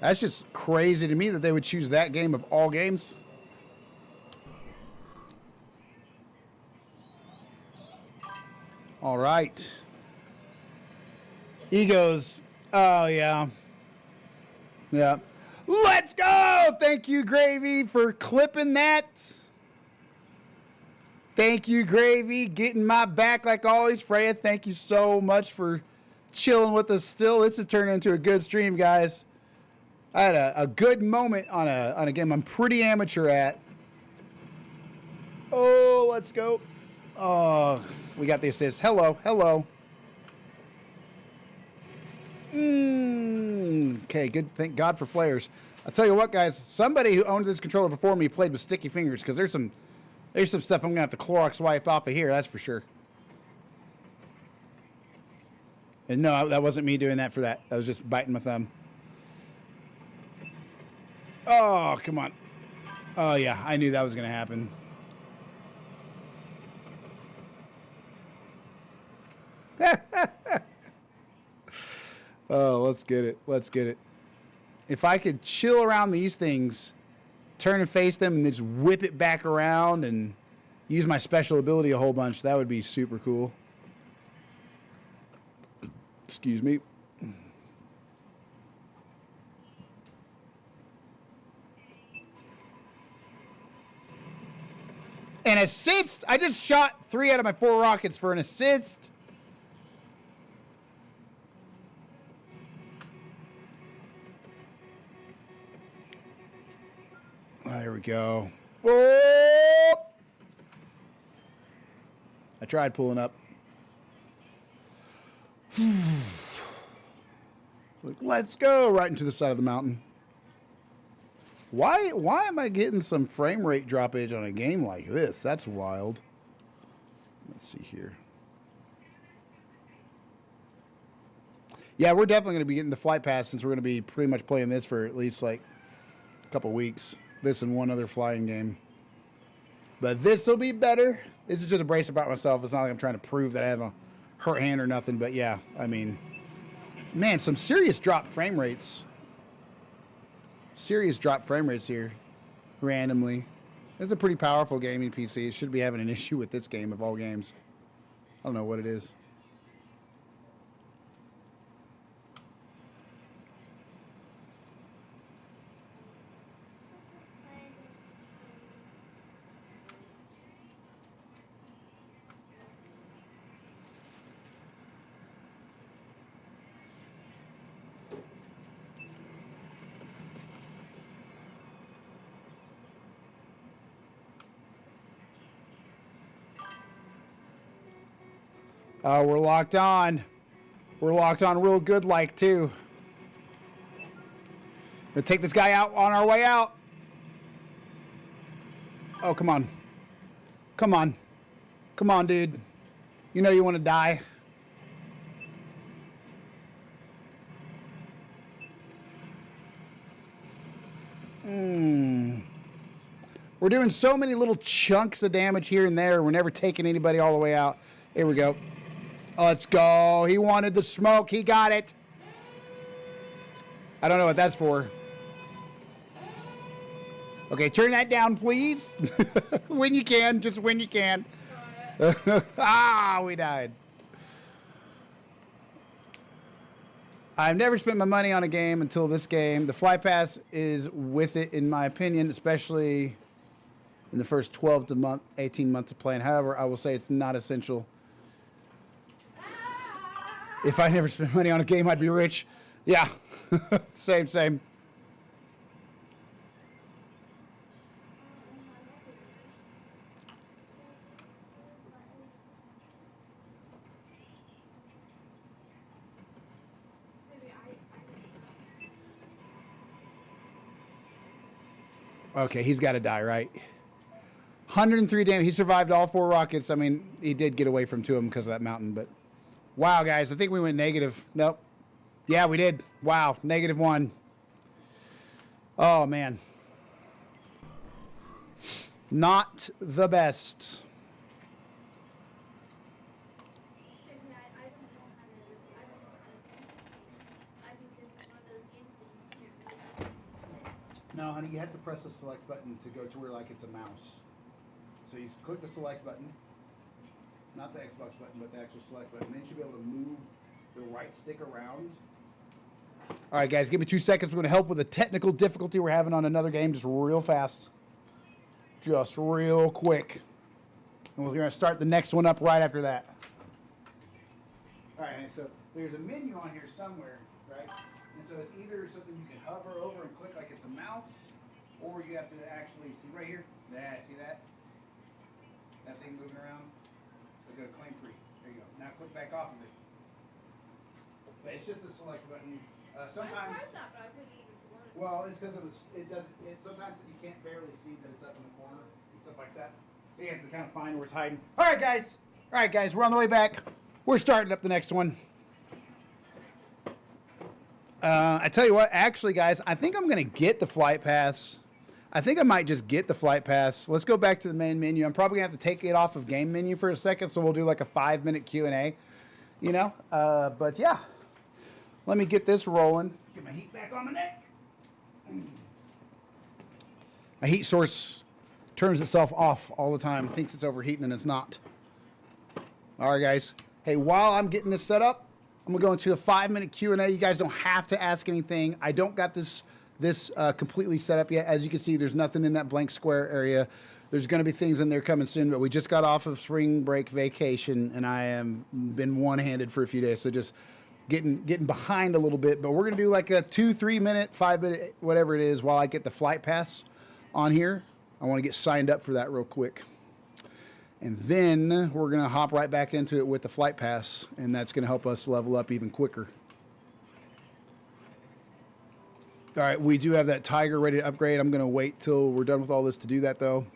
That's just crazy to me that they would choose that game of all games. All right. Egos. Oh, yeah. Yeah. Let's go! Thank you, Gravy, for clipping that. Thank you, Gravy. Getting my back like always. Freya, thank you so much for chilling with us still. This has turned into a good stream, guys. I had a good moment on a game I'm pretty amateur at. Oh, let's go. Oh, we got the assist. Hello, hello. Okay, good. Thank God for flares. I'll tell you what, guys. Somebody who owned this controller before me played with sticky fingers because there's some stuff I'm going to have to Clorox wipe off of here, that's for sure. And no, that wasn't me doing that for that. I was just biting my thumb. Oh, come on. Oh, yeah. I knew that was going to happen. Oh, let's get it. Let's get it. If I could chill around these things, turn and face them, and just whip it back around and use my special ability a whole bunch, that would be super cool. Excuse me. An assist? I just shot 3 out of my 4 rockets for an assist. There we go. Oh! I tried pulling up. Let's go right into the side of the mountain. Why am I getting some frame rate droppage on a game like this? That's wild. Let's see here. Yeah, we're definitely going to be getting the flight pass since we're going to be pretty much playing this for at least like a couple weeks. This and one other flying game. But this will be better. This is just a brace about myself. It's not like I'm trying to prove that I have a hurt hand or nothing. But yeah, I mean, man, some serious drop frame rates. Serious drop frame rates here randomly. It's a pretty powerful gaming PC. It should be having an issue with this game of all games. I don't know what it is. We're locked on. We're locked on real good like, too. Gonna take this guy out on our way out. Oh, come on. Come on. Come on, dude. You know you want to die. We're doing so many little chunks of damage here and there. We're never taking anybody all the way out. Here we go. Let's go. He wanted the smoke. He got it. I don't know what that's for. Okay, turn that down, please. When you can. Just when you can. Ah, we died. I've never spent my money on a game until this game. The Flight Pass is with it, in my opinion, especially in the first 12 to 18 months of playing. However, I will say it's not essential. If I never spent money on a game, I'd be rich. Yeah, same. Okay, he's got to die, right? 103 damage. He survived all 4 rockets. I mean, he did get away from 2 of them because of that mountain, but... Wow, guys, I think we went negative. Nope. Yeah, we did. Wow, -1. Oh, man. Not the best. No, honey, you have to press the select button to go to where, like, it's a mouse. So you click the select button. Not the Xbox button, but the actual select button. Then you should be able to move the right stick around. All right, guys, give me 2 seconds. We're going to help with the technical difficulty we're having on another game just real fast. Just real quick. And we're going to start the next one up right after that. All right, so there's a menu on here somewhere, right? And so it's either something you can hover over and click like it's a mouse, or you have to actually see right here. Yeah, see that? That thing moving around? Go to claim free. There you go. Now click back off of it. But it's just the select button. Sometimes. Well, it's because it does. Sometimes you can't barely see that it's up in the corner and stuff like that. So you have to kind of find where it's hiding. All right, guys. We're on the way back. We're starting up the next one. I tell you what. Actually, guys, I think I'm gonna get the flight pass. I think I might just get the flight pass. Let's go back to the main menu. I'm probably going to have to take it off of game menu for a second, so we'll do like a 5-minute Q&A, you know? But yeah, let me get this rolling. Get my heat back on my neck. My heat source turns itself off all the time. Thinks it's overheating, and it's not. All right, guys. Hey, while I'm getting this set up, I'm going to go into a 5-minute Q&A. You guys don't have to ask anything. I don't got this completely set up yet. As you can see, there's nothing in that blank square area. There's going to be things in there coming soon, but we just got off of spring break vacation, and I am been one-handed for a few days, so just getting behind a little bit. But we're going to do like a 2-3 minute, 5 minute, whatever it is, while I get the flight pass. on here. I want to get signed up for that real quick. And then we're going to hop right back into it with the flight pass, and that's going to help us level up even quicker. All right, we do have that Tiger ready to upgrade. I'm going to wait till we're done with all this to do that, though.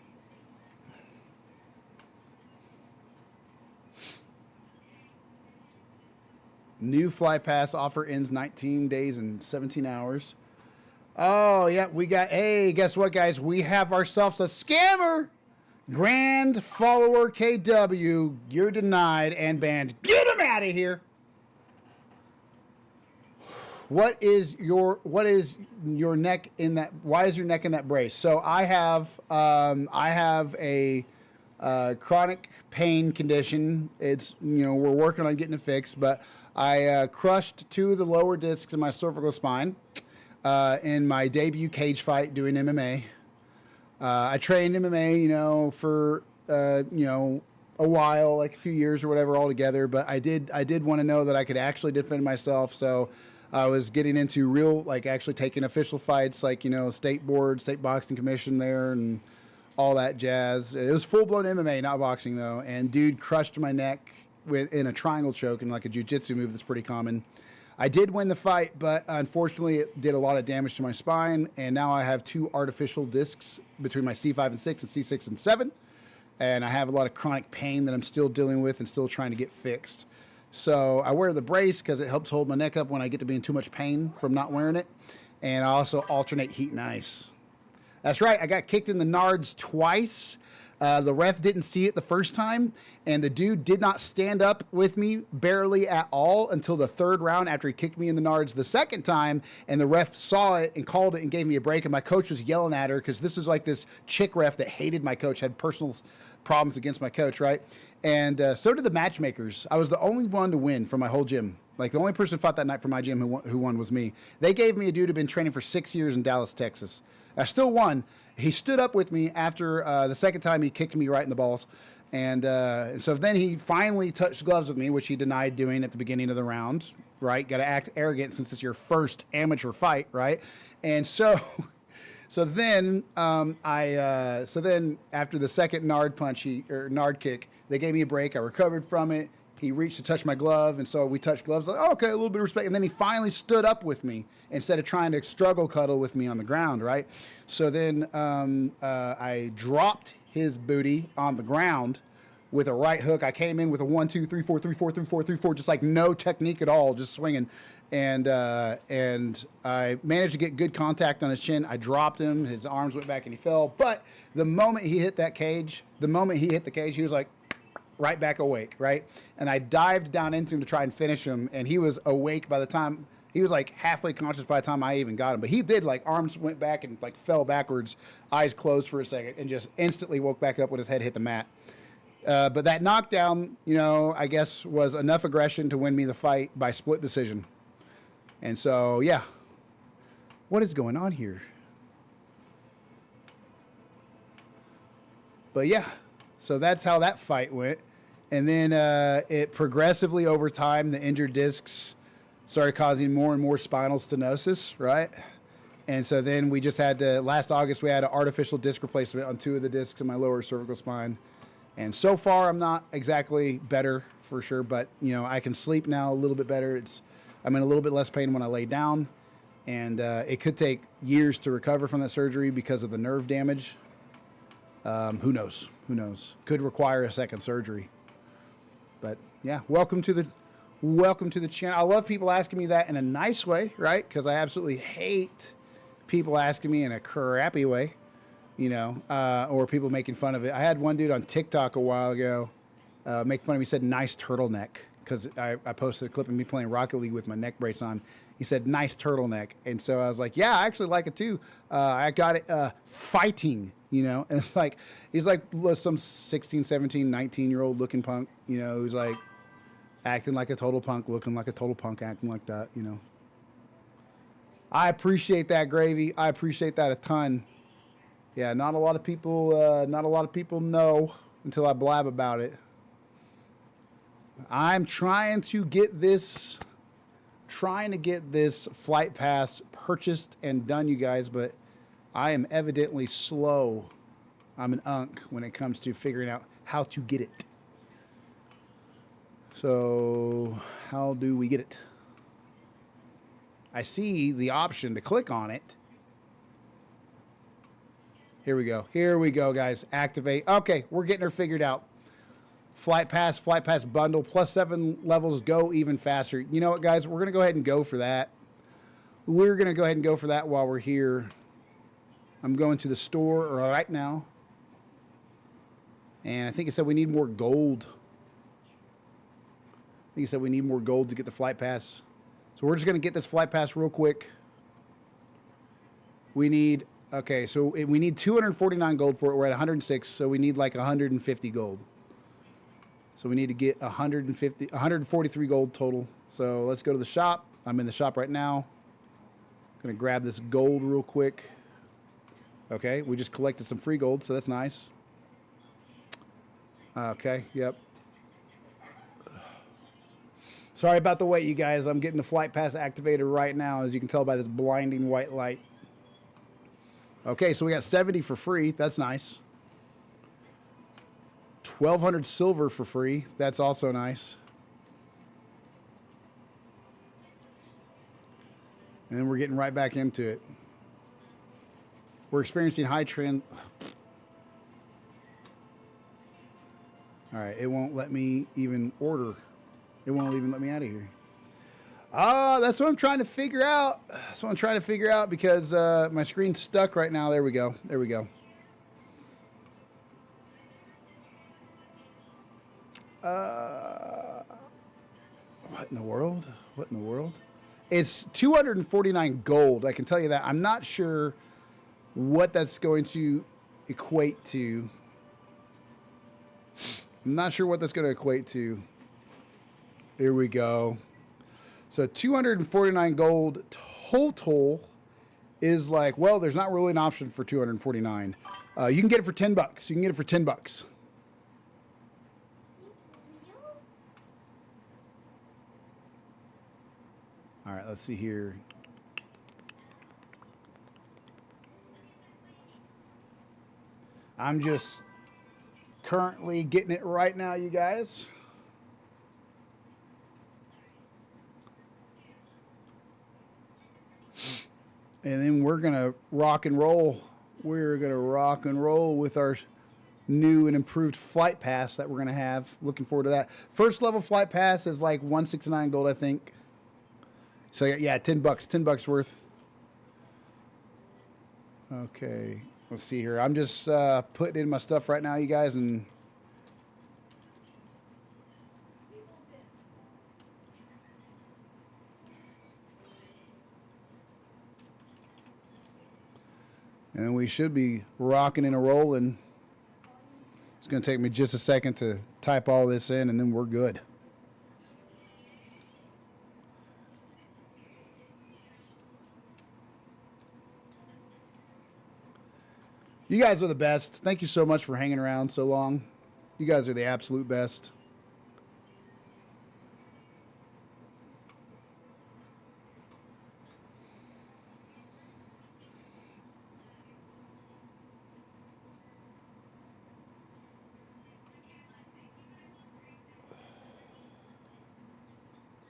New flight pass offer ends 19 days and 17 hours. Oh, yeah, we got, hey, guess what, guys? We have ourselves a scammer. Grand follower KW, you're denied and banned. Get him out of here. What is your neck in that? Why is your neck in that brace? So I have a chronic pain condition. It's, you know, we're working on getting it fixed, but I crushed 2 of the lower discs in my cervical spine in my debut cage fight doing MMA. I trained MMA, you know, for you know, a while, like a few years or whatever altogether, but I did want to know that I could actually defend myself. So I was getting into real, like actually taking official fights, like, you know, state board, state boxing commission there and all that jazz. It was full-blown MMA, not boxing though. And dude crushed my neck in a triangle choke and like a jiu-jitsu move that's pretty common. I did win the fight, but unfortunately it did a lot of damage to my spine. And now I have 2 artificial discs between my C5 and 6 and C6 and 7. And I have a lot of chronic pain that I'm still dealing with and still trying to get fixed. So I wear the brace because it helps hold my neck up when I get to be in too much pain from not wearing it. And I also alternate heat and ice. That's right. I got kicked in the nards twice. The ref didn't see it the first time, and the dude did not stand up with me barely at all until the 3rd round after he kicked me in the nards the second time, and the ref saw it and called it and gave me a break, and my coach was yelling at her because this was like this chick ref that hated my coach, had personal problems against my coach, right? And so did the matchmakers. I was the only one to win from my whole gym. Like, the only person who fought that night for my gym who won was me. They gave me a dude who'd been training for 6 years in Dallas, Texas. I still won. He stood up with me after the second time he kicked me right in the balls. And so then he finally touched gloves with me, which he denied doing at the beginning of the round, right? Got to act arrogant since it's your first amateur fight, right? And so then after the second nard kick, they gave me a break. I recovered from it. He reached to touch my glove, and so we touched gloves. Like, oh, okay, a little bit of respect. And then he finally stood up with me instead of trying to struggle cuddle with me on the ground, right? So then I dropped his booty on the ground with a right hook. I came in with a 1, 2, 3, 4, 3, 4, 3, 4, 3, 4, just like no technique at all, just swinging. And I managed to get good contact on his chin. I dropped him. His arms went back and he fell. But the moment he hit the cage, he was like, right back awake, right? And I dived down into him to try and finish him, and he was awake by the time, he was like halfway conscious by the time I even got him. But he did, like, arms went back and like fell backwards, eyes closed for a second, and just instantly woke back up when his head hit the mat. But that knockdown, you know, I guess was enough aggression to win me the fight by split decision. And so, yeah. What is going on here? But yeah, so that's how that fight went. And then it progressively over time, the injured discs started causing more and more spinal stenosis, right? And so then we just had to, last August, we had an artificial disc replacement on 2 of the discs in my lower cervical spine. And so far, I'm not exactly better for sure, but, you know, I can sleep now a little bit better. I'm in a little bit less pain when I lay down. And it could take years to recover from that surgery because of the nerve damage. Who knows? Who knows? Could require a second surgery. But yeah, welcome to the channel. I love people asking me that in a nice way, right? Because I absolutely hate people asking me in a crappy way, you know, or people making fun of it. I had one dude on TikTok a while ago make fun of me. He said, "Nice turtleneck," because I posted a clip of me playing Rocket League with my neck brace on. He said, "Nice turtleneck." And so I was like, yeah, I actually like it too. I got it fighting, you know. And it's like, he's like some 16, 17, 19-year-old looking punk, you know, who's like acting like a total punk, looking like a total punk, acting like that, you know. I appreciate that, Gravy. I appreciate that a ton. Yeah, not a lot of people know until I blab about it. I'm trying to get this flight pass purchased and done, you guys, but I am evidently slow. I'm an unk when it comes to figuring out how to get it. So how do we get it? I see the option to click on it. Here we go. Here we go, guys. Activate. Okay, we're getting her figured out. Flight pass bundle, +7 levels, go even faster. You know what, guys? We're going to go ahead and go for that. We're going to go ahead and go for that while we're here. I'm going to the store right now. And I think it said we need more gold. I think it said we need more gold to get the flight pass. So we're just going to get this flight pass real quick. We need, okay, so we need 249 gold for it. We're at 106, so we need like 150 gold. So we need to get 143 gold total. So let's go to the shop. I'm in the shop right now. Gonna grab this gold real quick. Okay, we just collected some free gold, so that's nice. Okay, yep. Sorry about the wait, you guys. I'm getting the flight pass activated right now, as you can tell by this blinding white light. Okay, so we got 70 for free. That's nice. 1,200 silver for free. That's also nice. And then we're getting right back into it. We're experiencing high trend. All right, it won't let me even order. It won't even let me out of here. Ah, that's what I'm trying to figure out. That's what I'm trying to figure out because my screen's stuck right now. There we go. There we go. What in the world? What in the world? It's 249 gold. I can tell you that. I'm not sure what that's going to equate to. I'm not sure what that's going to equate to. Here we go. So 249 gold total is like, well, there's not really an option for 249. You can get it for 10 bucks. You can get it for 10 bucks. All right, let's see here. I'm just currently getting it right now, you guys. And then we're going to rock and roll. We're going to rock and roll with our new and improved flight pass that we're going to have. Looking forward to that. First level flight pass is like 169 gold, I think. So yeah, 10 bucks, 10 bucks worth. Okay, let's see here. I'm just putting in my stuff right now, you guys, and then we should be rocking and rolling. It's going to take me just a second to type all this in, and then we're good. You guys are the best. Thank you so much for hanging around so long. You guys are the absolute best.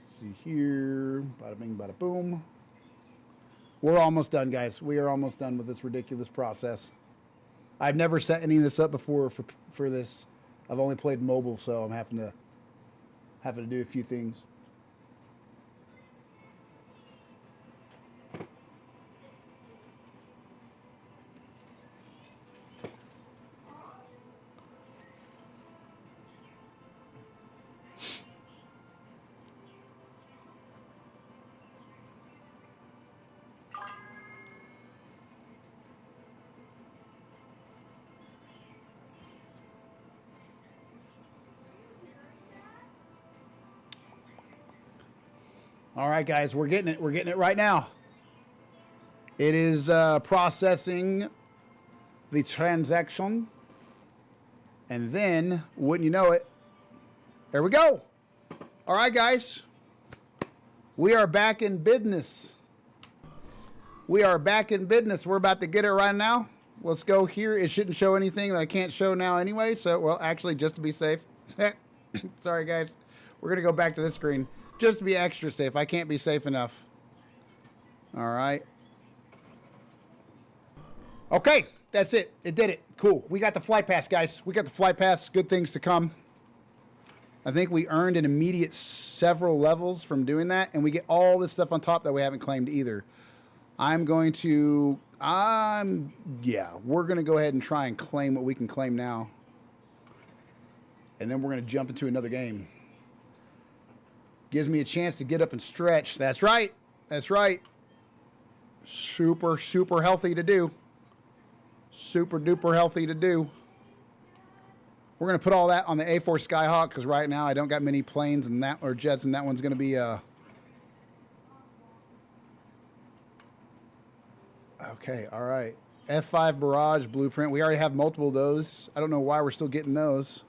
Let's see here. Bada bing, bada boom. We're almost done, guys. We are almost done with this ridiculous process. I've never set any of this up before for this. I've only played mobile, so I'm having to do a few things. All right, guys, we're getting it. We're getting it right now. It is processing the transaction. And then, wouldn't you know it, there we go. All right, guys. We are back in business. We are back in business. We're about to get it right now. Let's go here. It shouldn't show anything that I can't show now anyway. So, well, actually, just to be safe. Sorry, guys. We're going to go back to this screen. Just to be extra safe. I can't be safe enough. All right. Okay. That's it. It did it. Cool. We got the flight pass, guys. We got the flight pass. Good things to come. I think we earned an immediate several levels from doing that. And we get all this stuff on top that we haven't claimed either. I'm going to, yeah, we're going to go ahead and try and claim what we can claim now. And then we're going to jump into another game. Gives me a chance to get up and stretch. That's right. That's right. Super, super healthy to do. Super duper healthy to do. We're going to put all that on the A4 Skyhawk because right now I don't got many planes and that or jets, and that one's going to be okay, all right. F5 Barrage blueprint. We already have multiple of those. I don't know why we're still getting those.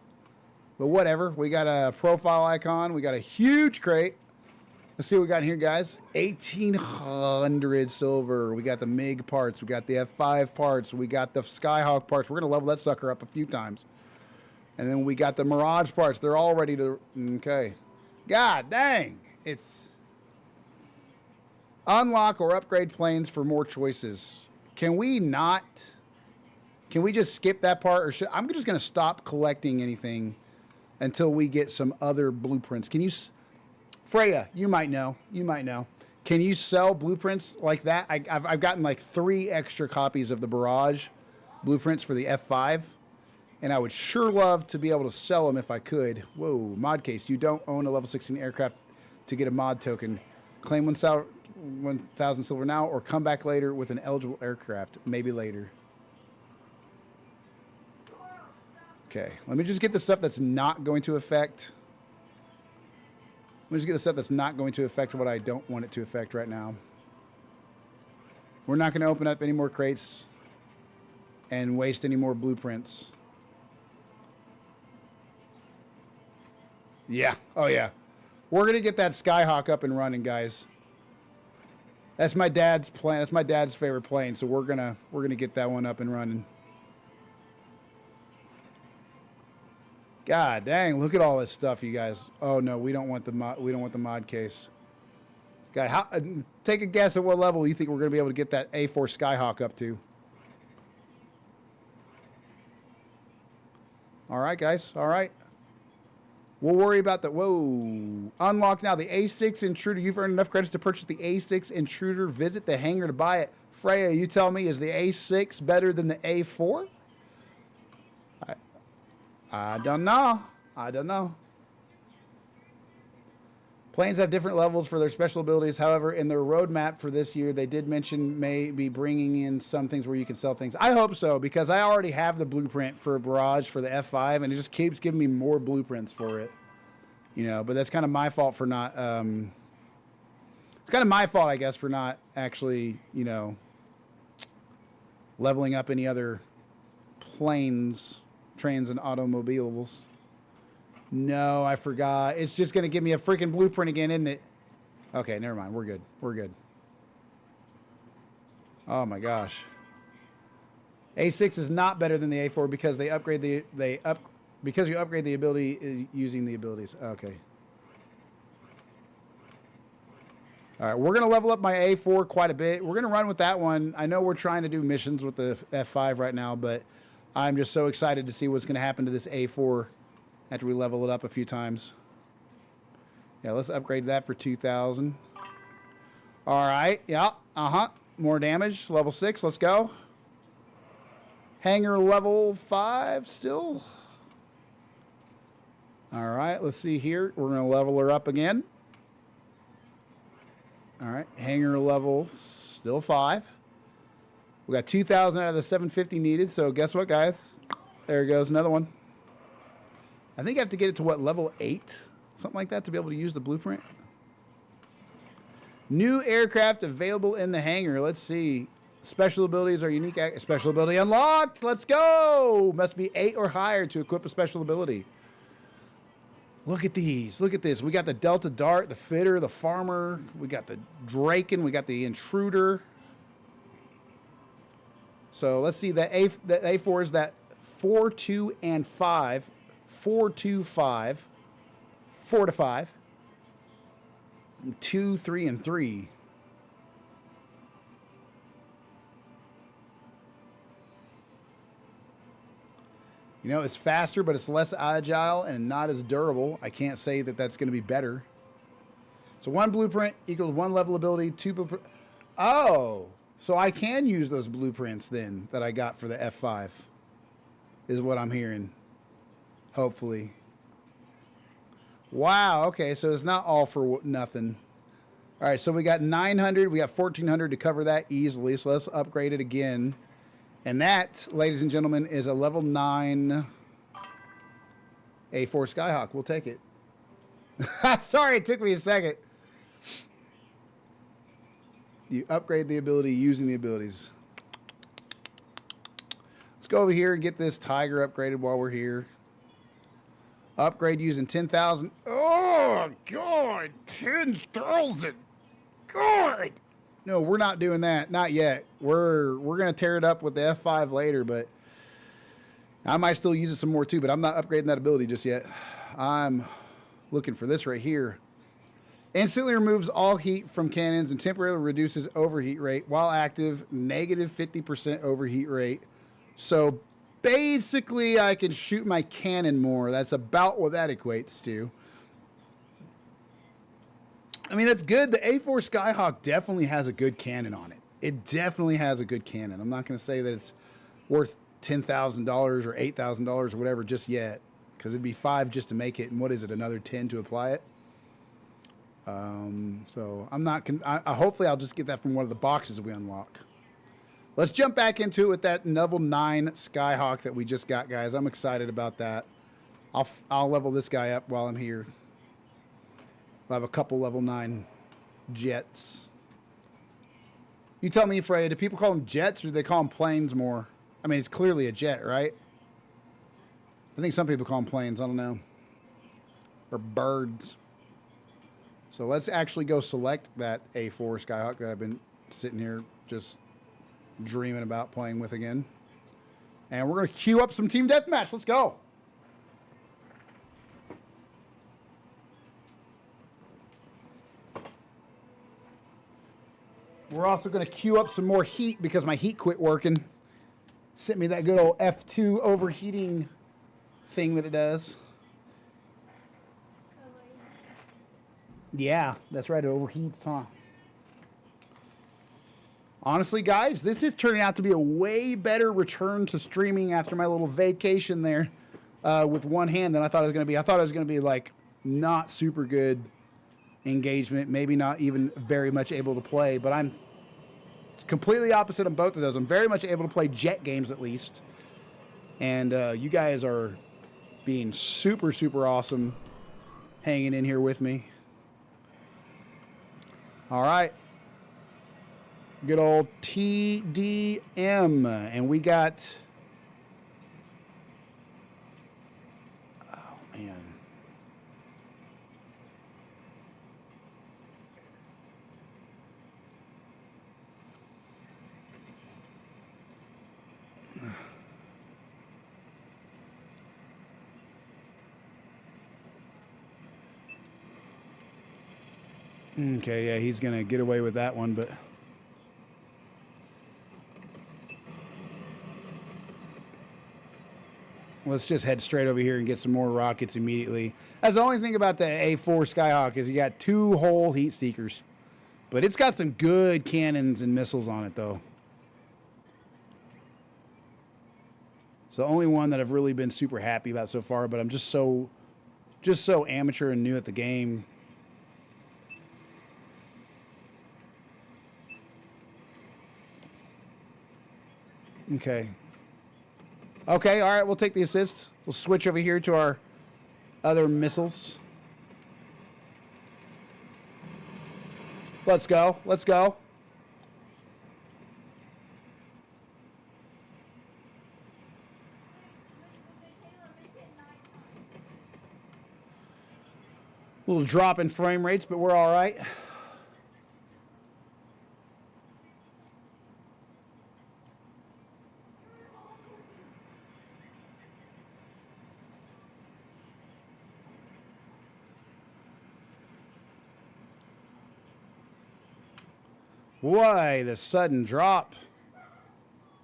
But whatever. We got a profile icon. We got a huge crate. Let's see what we got in here, guys. 1,800 silver. We got the MiG parts. We got the F5 parts. We got the Skyhawk parts. We're going to level that sucker up a few times. And then we got the Mirage parts. They're all ready to... Okay. God dang. It's... Unlock or upgrade planes for more choices. Can we not? Can we just skip that part? Or I'm just going to stop collecting anything until we get some other blueprints. Can you... Freya, you might know. You might know. Can you sell blueprints like that? I've gotten like 3 extra copies of the Barrage blueprints for the F5. And I would sure love to be able to sell them if I could. Whoa, mod case. You don't own a level 16 aircraft to get a mod token. Claim 1,000 silver now or come back later with an eligible aircraft. Maybe later. Okay, let me just get the stuff that's not going to affect. Let me just get the stuff that's not going to affect what I don't want it to affect right now. We're not going to open up any more crates and waste any more blueprints. Yeah. Oh, yeah. We're going to get that Skyhawk up and running, guys. That's my dad's plane. That's my dad's favorite plane, so we're gonna get that one up and running. God dang, look at all this stuff, you guys. Oh no, we don't want the mod case. God, take a guess at what level you think we're going to be able to get that A4 Skyhawk up to. All right, guys. All right. We'll worry about the... Whoa. Unlock now the A6 Intruder. You've earned enough credits to purchase the A6 Intruder. Visit the hangar to buy it. Freya, you tell me, is the A6 better than the A4? I don't know. I don't know. Planes have different levels for their special abilities. However, in their roadmap for this year, they did mention maybe bringing in some things where you can sell things. I hope so, because I already have the blueprint for a Barrage for the F5, and it just keeps giving me more blueprints for it. You know, but that's kind of my fault for not... it's kind of my fault, I guess, for not actually, you know, leveling up any other planes, trains, and automobiles. No, I forgot. It's just going to give me a freaking blueprint again, isn't it? Okay, never mind. We're good. We're good. Oh my gosh. A6 is not better than the A4 because they upgrade because you upgrade the ability using the abilities. Okay. All right, we're going to level up my A4 quite a bit. We're going to run with that one. I know we're trying to do missions with the F5 right now, but I'm just so excited to see what's going to happen to this A4 after we level it up a few times. Yeah, let's upgrade that for 2,000. All right. Yeah. More damage. Level 6. Let's go. Hangar level 5 still. All right. Let's see here. We're going to level her up again. All right. Hangar level still 5. We got 2,000 out of the 750 needed. So guess what, guys? There goes another one. I think I have to get it to, what, level 8? Something like that to be able to use the blueprint. New aircraft available in the hangar. Let's see. Special abilities are unique. Special ability unlocked. Let's go. Must be 8 or higher to equip a special ability. Look at these. Look at this. We got the Delta Dart, the Fitter, the Farmer. We got the Draken. We got the Intruder. So let's see, the A4 is that 4, 2, and 5. 4, 2, 5. 4 to 5. 2, 3, and 3. You know, it's faster, but it's less agile and not as durable. I can't say that that's going to be better. So 1 blueprint equals 1 level ability, 2 blueprint. Oh, so I can use those blueprints then that I got for the F5 is what I'm hearing. Hopefully. Wow, okay, so it's not all for nothing. All right, so we got 900, we got 1400 to cover that easily. So let's upgrade it again. And that, ladies and gentlemen, is a level 9 A4 Skyhawk. We'll take it. Sorry, it took me a second. You upgrade the ability using the abilities. Let's go over here and get this Tiger upgraded while we're here. Upgrade using 10,000. Oh, God. 10,000. God. No, we're not doing that. Not yet. We're going to tear it up with the F5 later, but I might still use it some more too, but I'm not upgrading that ability just yet. I'm looking for this right here. Instantly removes all heat from cannons and temporarily reduces overheat rate while active, negative 50% overheat rate. So basically I can shoot my cannon more. That's about what that equates to. I mean, that's good. The A4 Skyhawk definitely has a good cannon on it. It definitely has a good cannon. I'm not going to say that it's worth $10,000 or $8,000 or whatever just yet, because it'd be 5 just to make it. And what is it, another 10 to apply it? So I'm not, hopefully I'll just get that from one of the boxes we unlock. Let's jump back into it with that level 9 Skyhawk that we just got, guys. I'm excited about that. I'll level this guy up while I'm here. I'll have a couple level 9 jets. You tell me, Frey, do people call them jets or do they call them planes more? I mean, it's clearly a jet, right? I think some people call them planes. I don't know. Or birds. So let's actually go select that A4 Skyhawk that I've been sitting here just dreaming about playing with again. And we're going to queue up some team deathmatch. Let's go. We're also going to queue up some more heat because my heat quit working. Sent me that good old F2 overheating thing that it does. Yeah, that's right. It overheats, huh? Honestly, guys, this is turning out to be a way better return to streaming after my little vacation there with one hand than I thought it was going to be. I thought it was going to be like not super good engagement, maybe not even very much able to play, but I'm completely opposite on both of those. I'm very much able to play jet games at least. And you guys are being super, super awesome hanging in here with me. All right. Good old TDM. And we got... Oh, man. Okay, yeah, he's going to get away with that one, but... Let's just head straight over here and get some more rockets immediately. That's the only thing about the A4 Skyhawk is you got 2 whole heat seekers. But it's got some good cannons and missiles on it, though. It's the only one that I've really been super happy about so far, but I'm just so amateur and new at the game. Okay. Okay, all right, we'll take the assists. We'll switch over here to our other missiles. Let's go. Let's go. Little drop in frame rates, but we're all right. Why the sudden drop?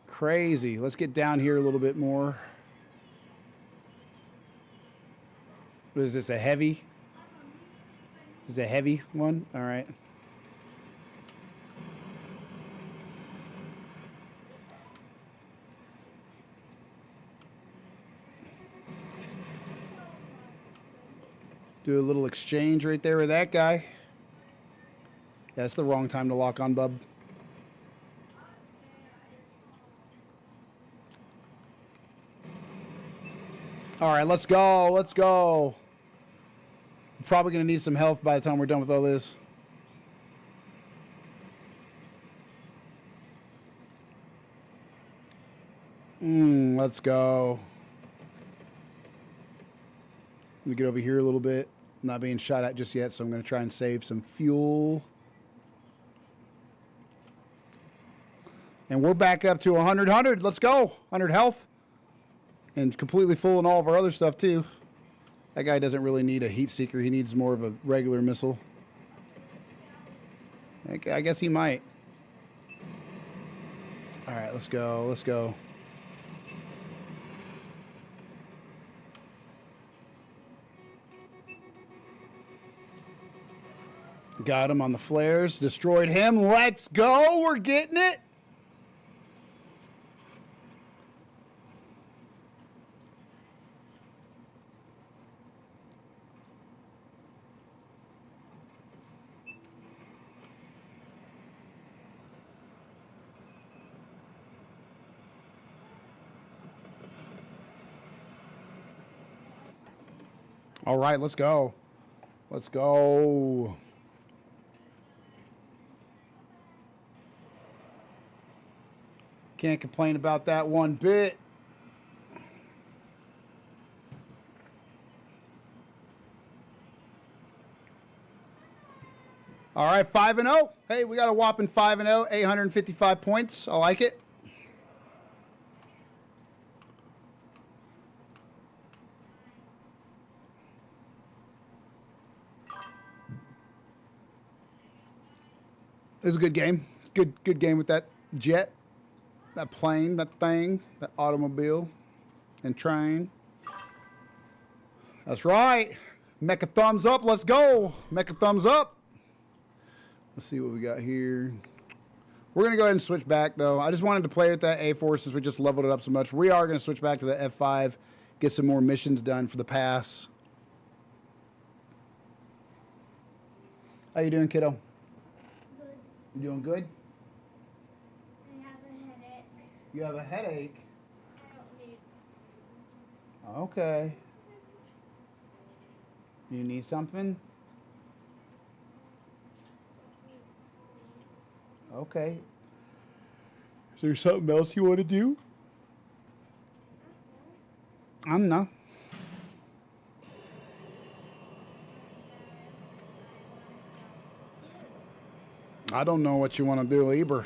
Crazy. Let's get down here a little bit more. What is this, a heavy? This is a heavy one? All right. Do a little exchange right there with that guy. Yeah, that's the wrong time to lock on, bub. All right, let's go. Let's go. We're probably going to need some health by the time we're done with all this. Let's go. Let me get over here a little bit. I'm not being shot at just yet, so I'm going to try and save some fuel. And we're back up to 100. Let's go. 100 health. And completely full in all of our other stuff, too. That guy doesn't really need a heat seeker. He needs more of a regular missile. I guess he might. All right, let's go. Let's go. Got him on the flares. Destroyed him. Let's go. We're getting it. All right, let's go. Let's go. Can't complain about that one bit. All right, 5-0. Hey, we got a whopping 5-0, 855 points. I like it. It was a good game. Good game with that jet, that plane, that thing, that automobile, and train. That's right. Mecha thumbs up. Let's go. Mecha thumbs up. Let's see what we got here. We're going to go ahead and switch back, though. I just wanted to play with that A4 since we just leveled it up so much. We are going to switch back to the F5, get some more missions done for the pass. How you doing, kiddo? Good. You doing good? I have a headache. You have a headache? I don't need. Okay. You need something? Okay. Is there something else you want to do? I'm not. I don't know what you want to do either.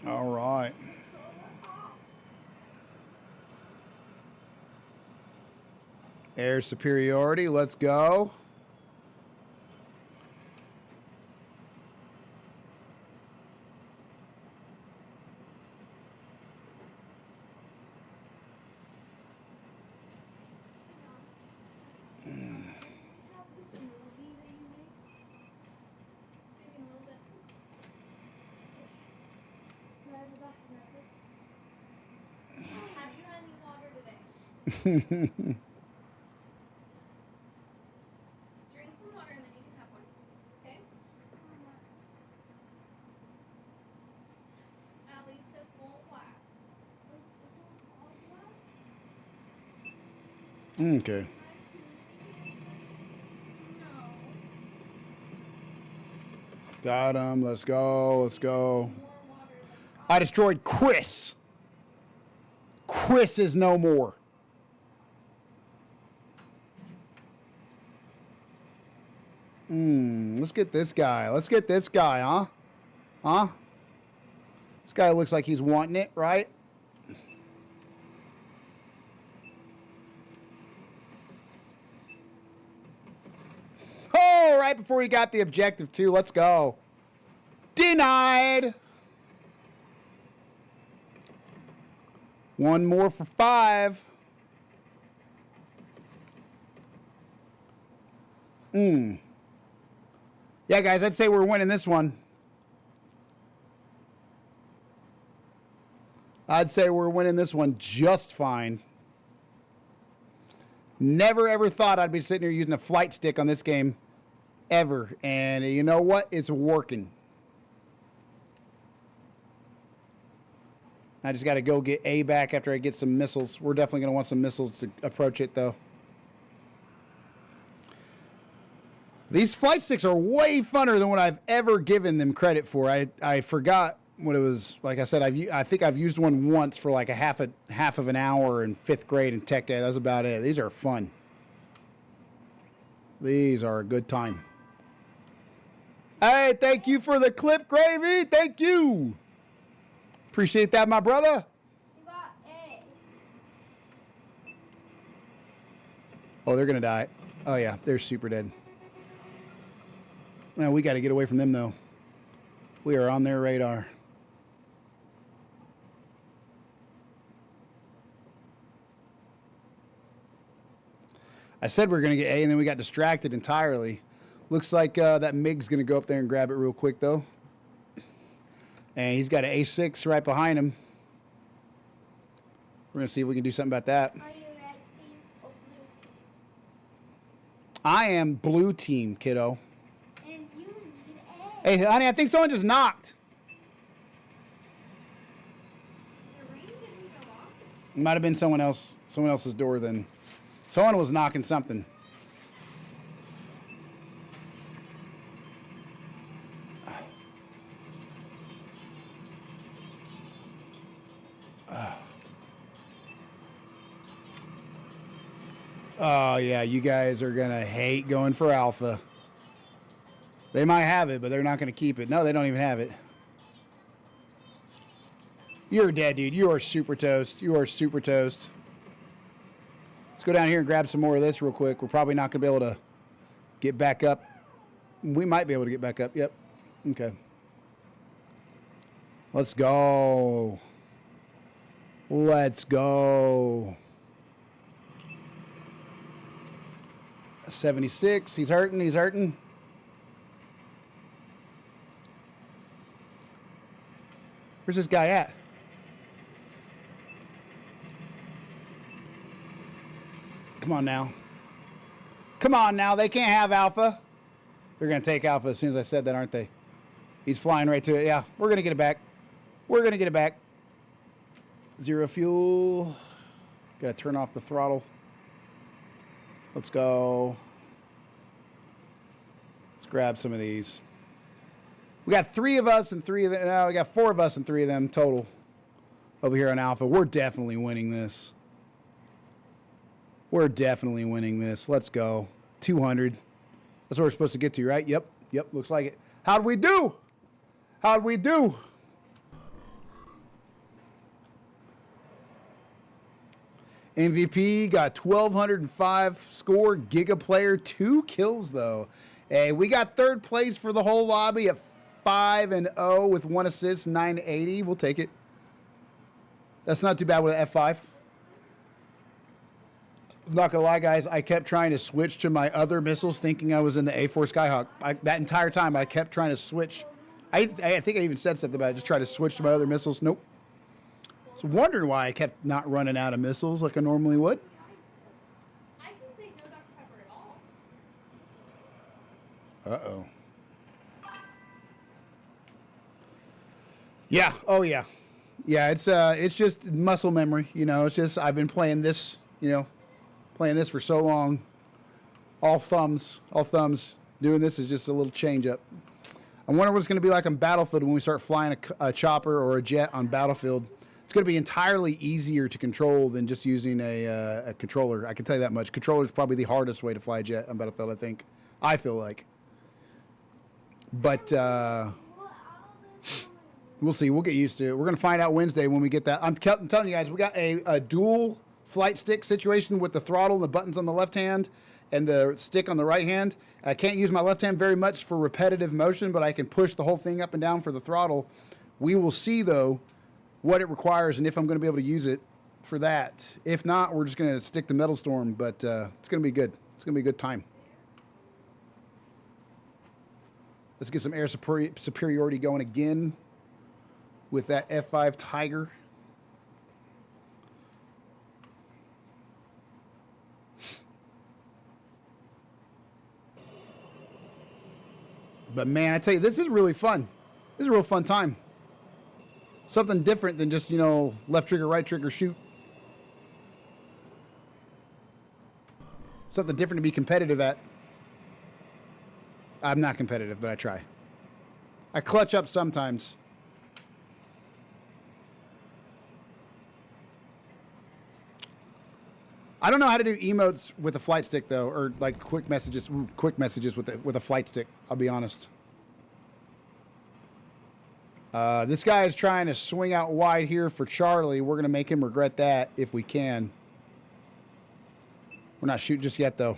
All right. Air superiority, let's go. Have you had any water today? Drink some water and then you can have one. Okay? At least a full glass. Okay. Got him. Let's go. Let's go. I destroyed Chris. Chris is no more. Let's get this guy. Let's get this guy, huh? Huh? This guy looks like he's wanting it, right? right before he got the objective, too. Let's go. Denied. One more for 5. Yeah, guys, I'd say we're winning this one. I'd say we're winning this one just fine. Never, ever thought I'd be sitting here using a flight stick on this game. Ever. And you know what? It's working. I just got to go get A back after I get some missiles. We're definitely going to want some missiles to approach it, though. These flight sticks are way funner than what I've ever given them credit for. I forgot what it was. Like I said, I think I've used one once for like a half of an hour in 5th grade in tech day. That's about it. These are fun. These are a good time. Hey, thank you for the clip, Gravy. Thank you. Appreciate that, my brother. You got A. Oh, they're going to die. Oh, yeah, they're super dead. Now, we got to get away from them, though. We are on their radar. I said we were going to get A, and then we got distracted entirely. Looks like that MiG's going to go up there and grab it real quick, though. And he's got an A6 right behind him. We're going to see if we can do something about that. Are you red team or blue team? I am blue team, kiddo. And you need A. Hey, honey, I think someone just knocked. The ring didn't go off. It might have been someone else's door then. Someone was knocking something. Oh, yeah, you guys are going to hate going for Alpha. They might have it, but they're not going to keep it. No, they don't even have it. You're dead, dude. You are super toast. You are super toast. Let's go down here and grab some more of this real quick. We're probably not going to be able to get back up. We might be able to get back up. Yep. Okay. Let's go. Let's go. 76. He's hurting. He's hurting. Where's this guy at? Come on now. Come on now. They can't have Alpha. They're going to take Alpha as soon as I said that, aren't they? He's flying right to it. Yeah, we're going to get it back. We're going to get it back. 0 fuel. Got to turn off the throttle. Let's go. Let's grab some of these. We got 3 of us and 3 of them. No, we got 4 of us and 3 of them total over here on Alpha. We're definitely winning this. We're definitely winning this. Let's go. 200. That's what we're supposed to get to, right? Yep. Yep. Looks like it. How'd we do? How'd we do? MVP got 1,205 score. Giga player, 2 kills though. Hey, we got 3rd place for the whole lobby at 5-0 with 1 assist, 980. We'll take it. That's not too bad with an F5. I'm not gonna lie, guys. I kept trying to switch to my other missiles, thinking I was in the A4 Skyhawk. That entire time, I kept trying to switch. I think I even said something about it. Just try to switch to my other missiles. Nope. So wondering why I kept not running out of missiles like I normally would. I can say no Dr. Pepper at all. Uh-oh. Yeah. Oh, yeah. Yeah, it's just muscle memory. You know, it's just I've been playing this, playing this for so long. All thumbs. Doing this is just a little change up. I wonder what it's going to be like on Battlefield when we start flying a chopper or a jet on Battlefield. It's going to be entirely easier to control than just using a controller. I can tell you that much. Controller is probably the hardest way to fly a jet on Battlefield, I think. I feel like. But we'll see. We'll get used to it. We're going to find out Wednesday when we get that. I'm telling you guys, we got a dual flight stick situation with the throttle and the buttons on the left hand and the stick on the right hand. I can't use my left hand very much for repetitive motion, but I can push the whole thing up and down for the throttle. We will see, though, what it requires and if I'm going to be able to use it for that. If not, we're just going to stick to Metal Storm, but it's going to be good. It's going to be a good time. Let's get some air superiority going again with that F5 Tiger. But man, I tell you, this is really fun. This is a real fun time. Something different than just, you know, left trigger, right trigger, shoot. Something different to be competitive at. I'm not competitive, but I try. I clutch up sometimes. I don't know how to do emotes with a flight stick though, or like quick messages with a flight stick. I'll be honest. This guy is trying to swing out wide here for Charlie. We're gonna make him regret that if we can. We're not shooting just yet though.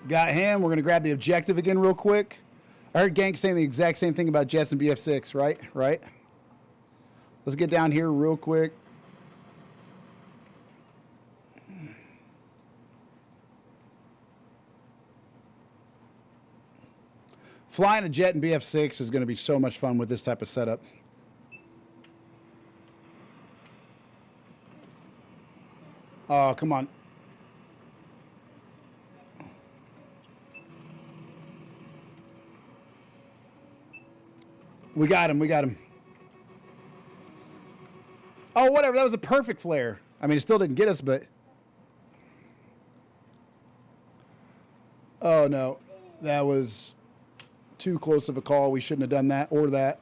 Got him. We're gonna grab the objective again real quick. I heard Gank saying the exact same thing about Jets and BF6, right? Right? Let's get down here real quick. Flying a jet in BF6 is going to be so much fun with this type of setup. Oh, come on. We got him. We got him. Oh, whatever. That was a perfect flare. I mean, it still didn't get us, but... Oh, no. That was too close of a call. We shouldn't have done that or that.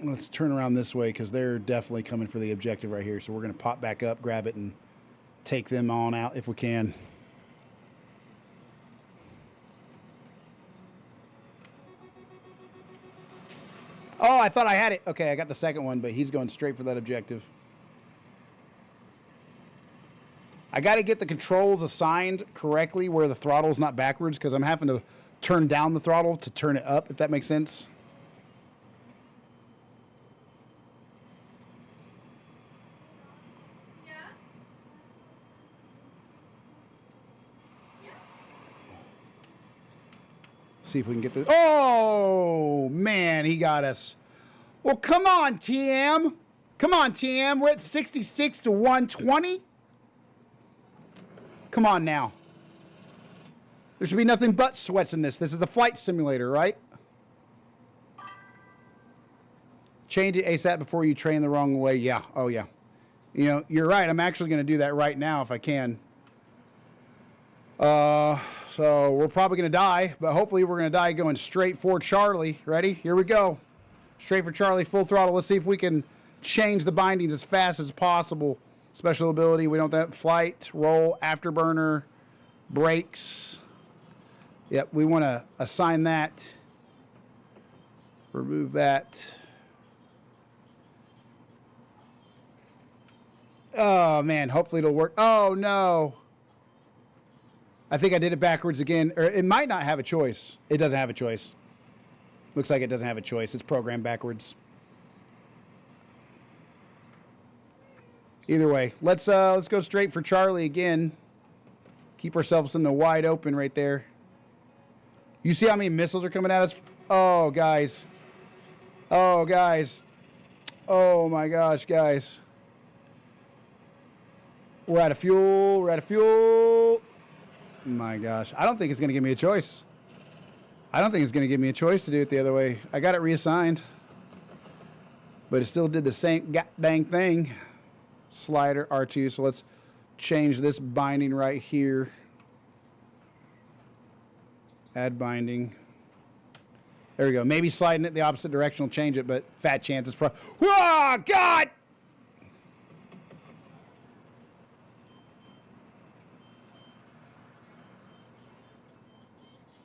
Let's turn around this way because they're definitely coming for the objective right here. So we're going to pop back up, grab it, and take them on out if we can. Oh, I thought I had it. Okay, I got the second one, but he's going straight for that objective. I got to get the controls assigned correctly where the throttle's not backwards because I'm having to turn down the throttle to turn it up, if that makes sense. See if we can get this. Oh, man, he got us. Well, come on, TM. Come on, TM. We're at 66 to 120. Come on now. There should be nothing but sweats in this. This is a flight simulator, right? Change it ASAP before you train the wrong way. Yeah. Oh, yeah. You know, you're right. I'm actually going to do that right now if I can. So we're probably going to die, but hopefully we're going to die going straight for Charlie. Ready? Here we go. Straight for Charlie, full throttle. Let's see if we can change the bindings as fast as possible. Special ability, we don't have that. Flight, roll, afterburner, brakes. Yep, we want to assign that. Remove that. Oh, man, hopefully it'll work. Oh, no. I think I did it backwards again. Or it might not have a choice. It doesn't have a choice. Looks like it doesn't have a choice. It's programmed backwards. Either way, let's go straight for Charlie again. Keep ourselves in the wide open right there. You see how many missiles are coming at us? Oh, guys. Oh, guys. Oh, my gosh, guys. We're out of fuel. We're out of fuel. My gosh. I don't think it's going to give me a choice. I don't think it's going to give me a choice to do it the other way. I got it reassigned. But it still did the same dang thing. Slider R2. So let's change this binding right here. Add binding. There we go. Maybe sliding it the opposite direction will change it, but fat chance is probably... Whoa, God!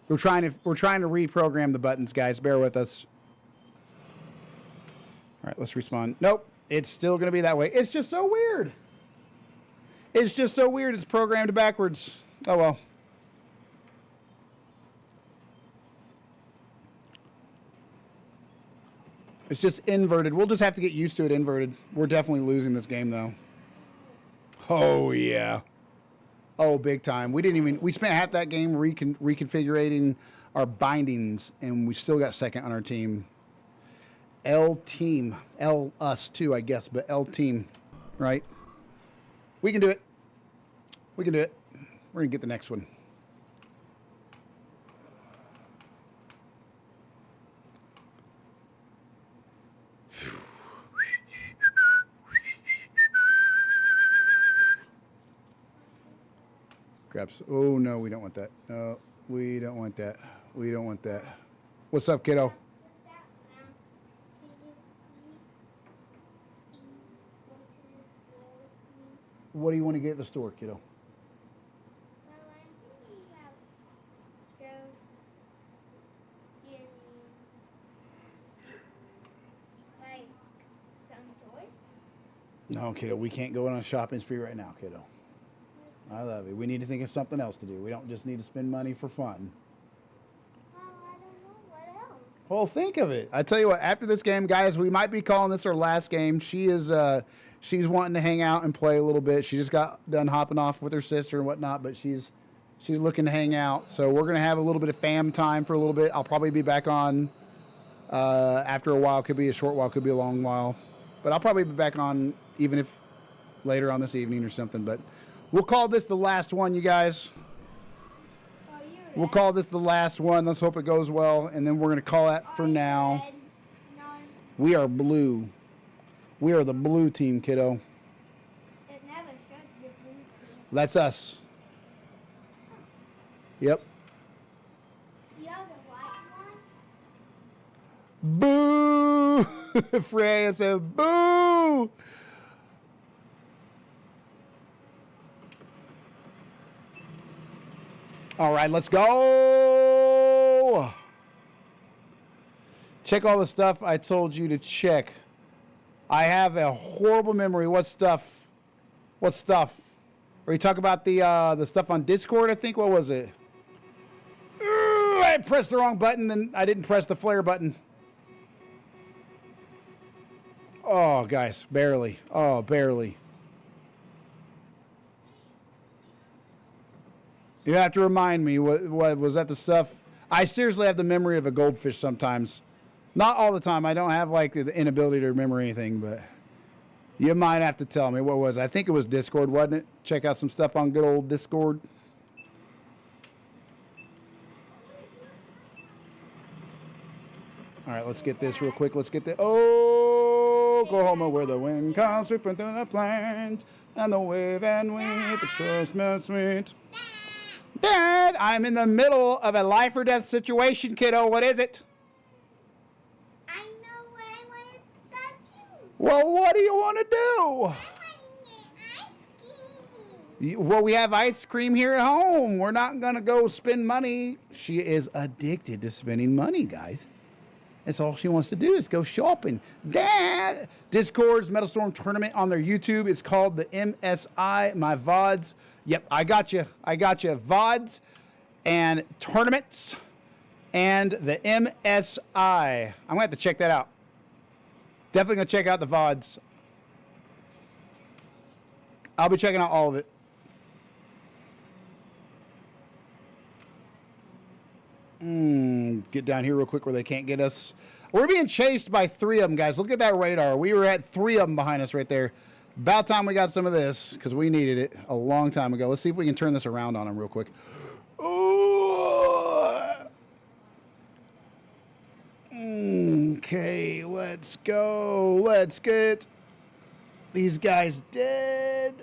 We're trying to reprogram the buttons, guys. Bear with us. All right, let's respawn. Nope, it's still gonna be that way. It's just so weird. It's just so weird. It's programmed backwards. Oh well. It's just inverted. We'll just have to get used to it inverted. We're definitely losing this game though. Oh yeah. Oh, big time. We spent half that game reconfiguring our bindings, and we still got second on our team. L team. L us too, I guess, but L team, right? We can do it. We can do it. We're going to get the next one. Grabs. Oh, no, we don't want that. No, we don't want that. We don't want that. What's up, kiddo? What do you want to get at the store, kiddo? Well, I'm thinking about just getting, like, some toys. No, kiddo, we can't go on a shopping spree right now, kiddo. I love it. We need to think of something else to do. We don't just need to spend money for fun. Well, I don't know what else. Well, think of it. I tell you what, after this game, guys, we might be calling this our last game. She's wanting to hang out and play a little bit. She just got done hopping off with her sister and whatnot, but she's looking to hang out. So we're going to have a little bit of fam time for a little bit. I'll probably be back on after a while. Could be a short while, could be a long while. But I'll probably be back on even if later on this evening or something. But we'll call this the last one, you guys. We'll call this the last one. Let's hope it goes well. And then we're going to call that for now. We are blue. We are the blue team, kiddo. It never showed the blue team. That's us. Yep. You're the white one? Boo! Freya said, boo! All right, let's go. Check all the stuff I told you to check. I have a horrible memory. What stuff? What stuff? Or you talk about the stuff on Discord, I think. What was it? Ooh, I pressed the wrong button and I didn't press the flare button. Oh, guys, barely. Oh, barely. You have to remind me, what was that the stuff? I seriously have the memory of a goldfish sometimes. Not all the time. I don't have like the inability to remember anything, but you might have to tell me. What was it? I think it was Discord, wasn't it? Check out some stuff on good old Discord. All right, let's get this real quick. Let's get the Oklahoma, where the wind comes sweeping through the plains, and the wave and weep, it sure smells sweet. Dad, I'm in the middle of a life or death situation, kiddo. What is it? I know what I want to do. Well, what do you want to do? I want to get ice cream. Well, we have ice cream here at home. We're not going to go spend money. She is addicted to spending money, guys. That's all she wants to do is go shopping. Dad! Discord's Metal Storm Tournament on their YouTube. It's called the MSI, my VODs. Yep, I got you. I got you. VODs and tournaments and the MSI. I'm going to have to check that out. Definitely going to check out the VODs. I'll be checking out all of it. Get down here real quick where they can't get us. We're being chased by 3 of them, guys. Look at that radar. We were at 3 of them behind us right there. About time we got some of this because we needed it a long time ago. Let's see if we can turn this around on them real quick. Okay, let's go. Let's get these guys dead.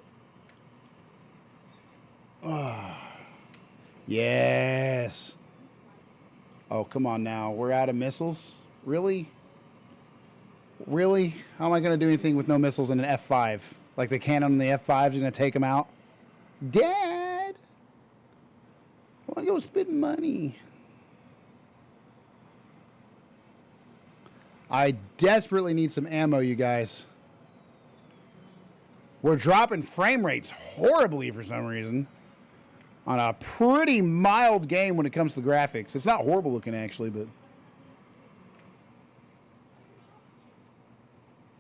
Yes. Oh, come on now. We're out of missiles? Really? Really? How am I going to do anything with no missiles in an F5? Like the cannon on the F5 is going to take them out? Dad! I want to go spend money. I desperately need some ammo, you guys. We're dropping frame rates horribly for some reason on a pretty mild game when it comes to the graphics. It's not horrible looking, actually, but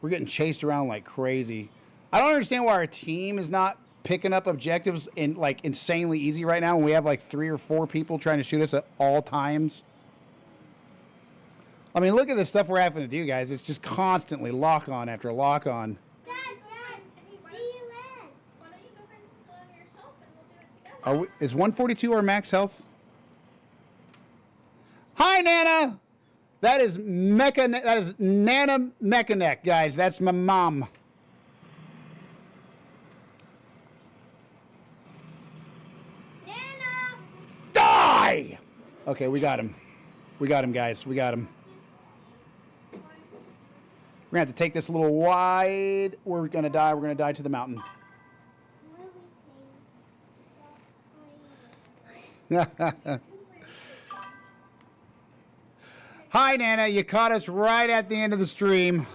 we're getting chased around like crazy. I don't understand why our team is not picking up objectives in like insanely easy right now when we have like 3 or 4 people trying to shoot us at all times. I mean, look at the stuff we're having to do, guys. It's just constantly lock on after lock on. Dad, where you at? Why don't you go find something on your shelf and we'll do it together? Is 142 our max health? Hi, Nana. That is Nana Mechaneck, guys. That's my mom. Nana! Die! Okay, we got him. We got him, guys. We got him. We're going to have to take this a little wide. We're going to die. We're going to die to the mountain. Hi, Nana. You caught us right at the end of the stream.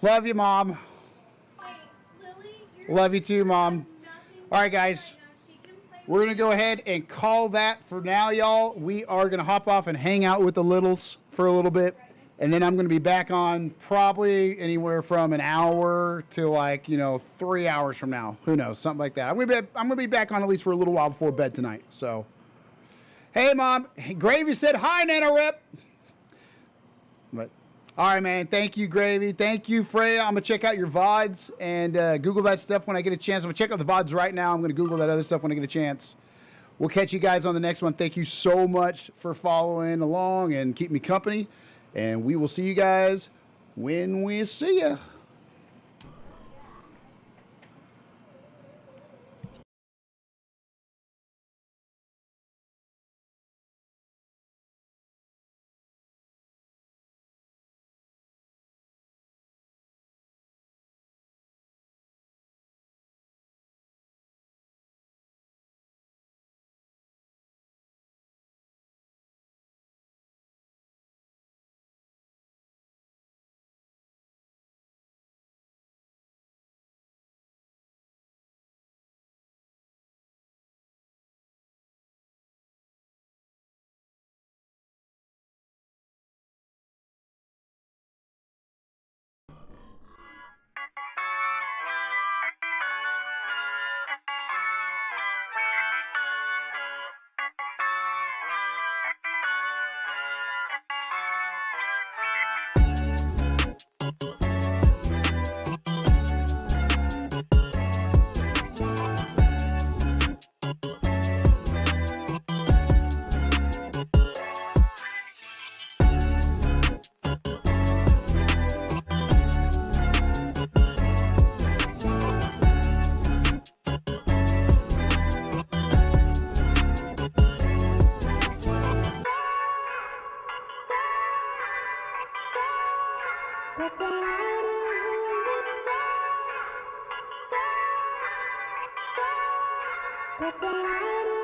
Love you, Mom. Wait, Lily, Love you too, Mom. All right, guys. She can play We're going to go ahead and call that for now, y'all. We are going to hop off and hang out with the littles for a little bit. And then I'm going to be back on probably anywhere from an hour to like, 3 hours from now. Who knows? Something like that. I'm going to be back on at least for a little while before bed tonight. So, hey, Mom. Gravy said, hi, Nana Rip. But, all right, man. Thank you, Gravy. Thank you, Freya. I'm going to check out your VODs and Google that stuff when I get a chance. I'm going to check out the VODs right now. I'm going to Google that other stuff when I get a chance. We'll catch you guys on the next one. Thank you so much for following along and keep me company. And we will see you guys when we see you. That's a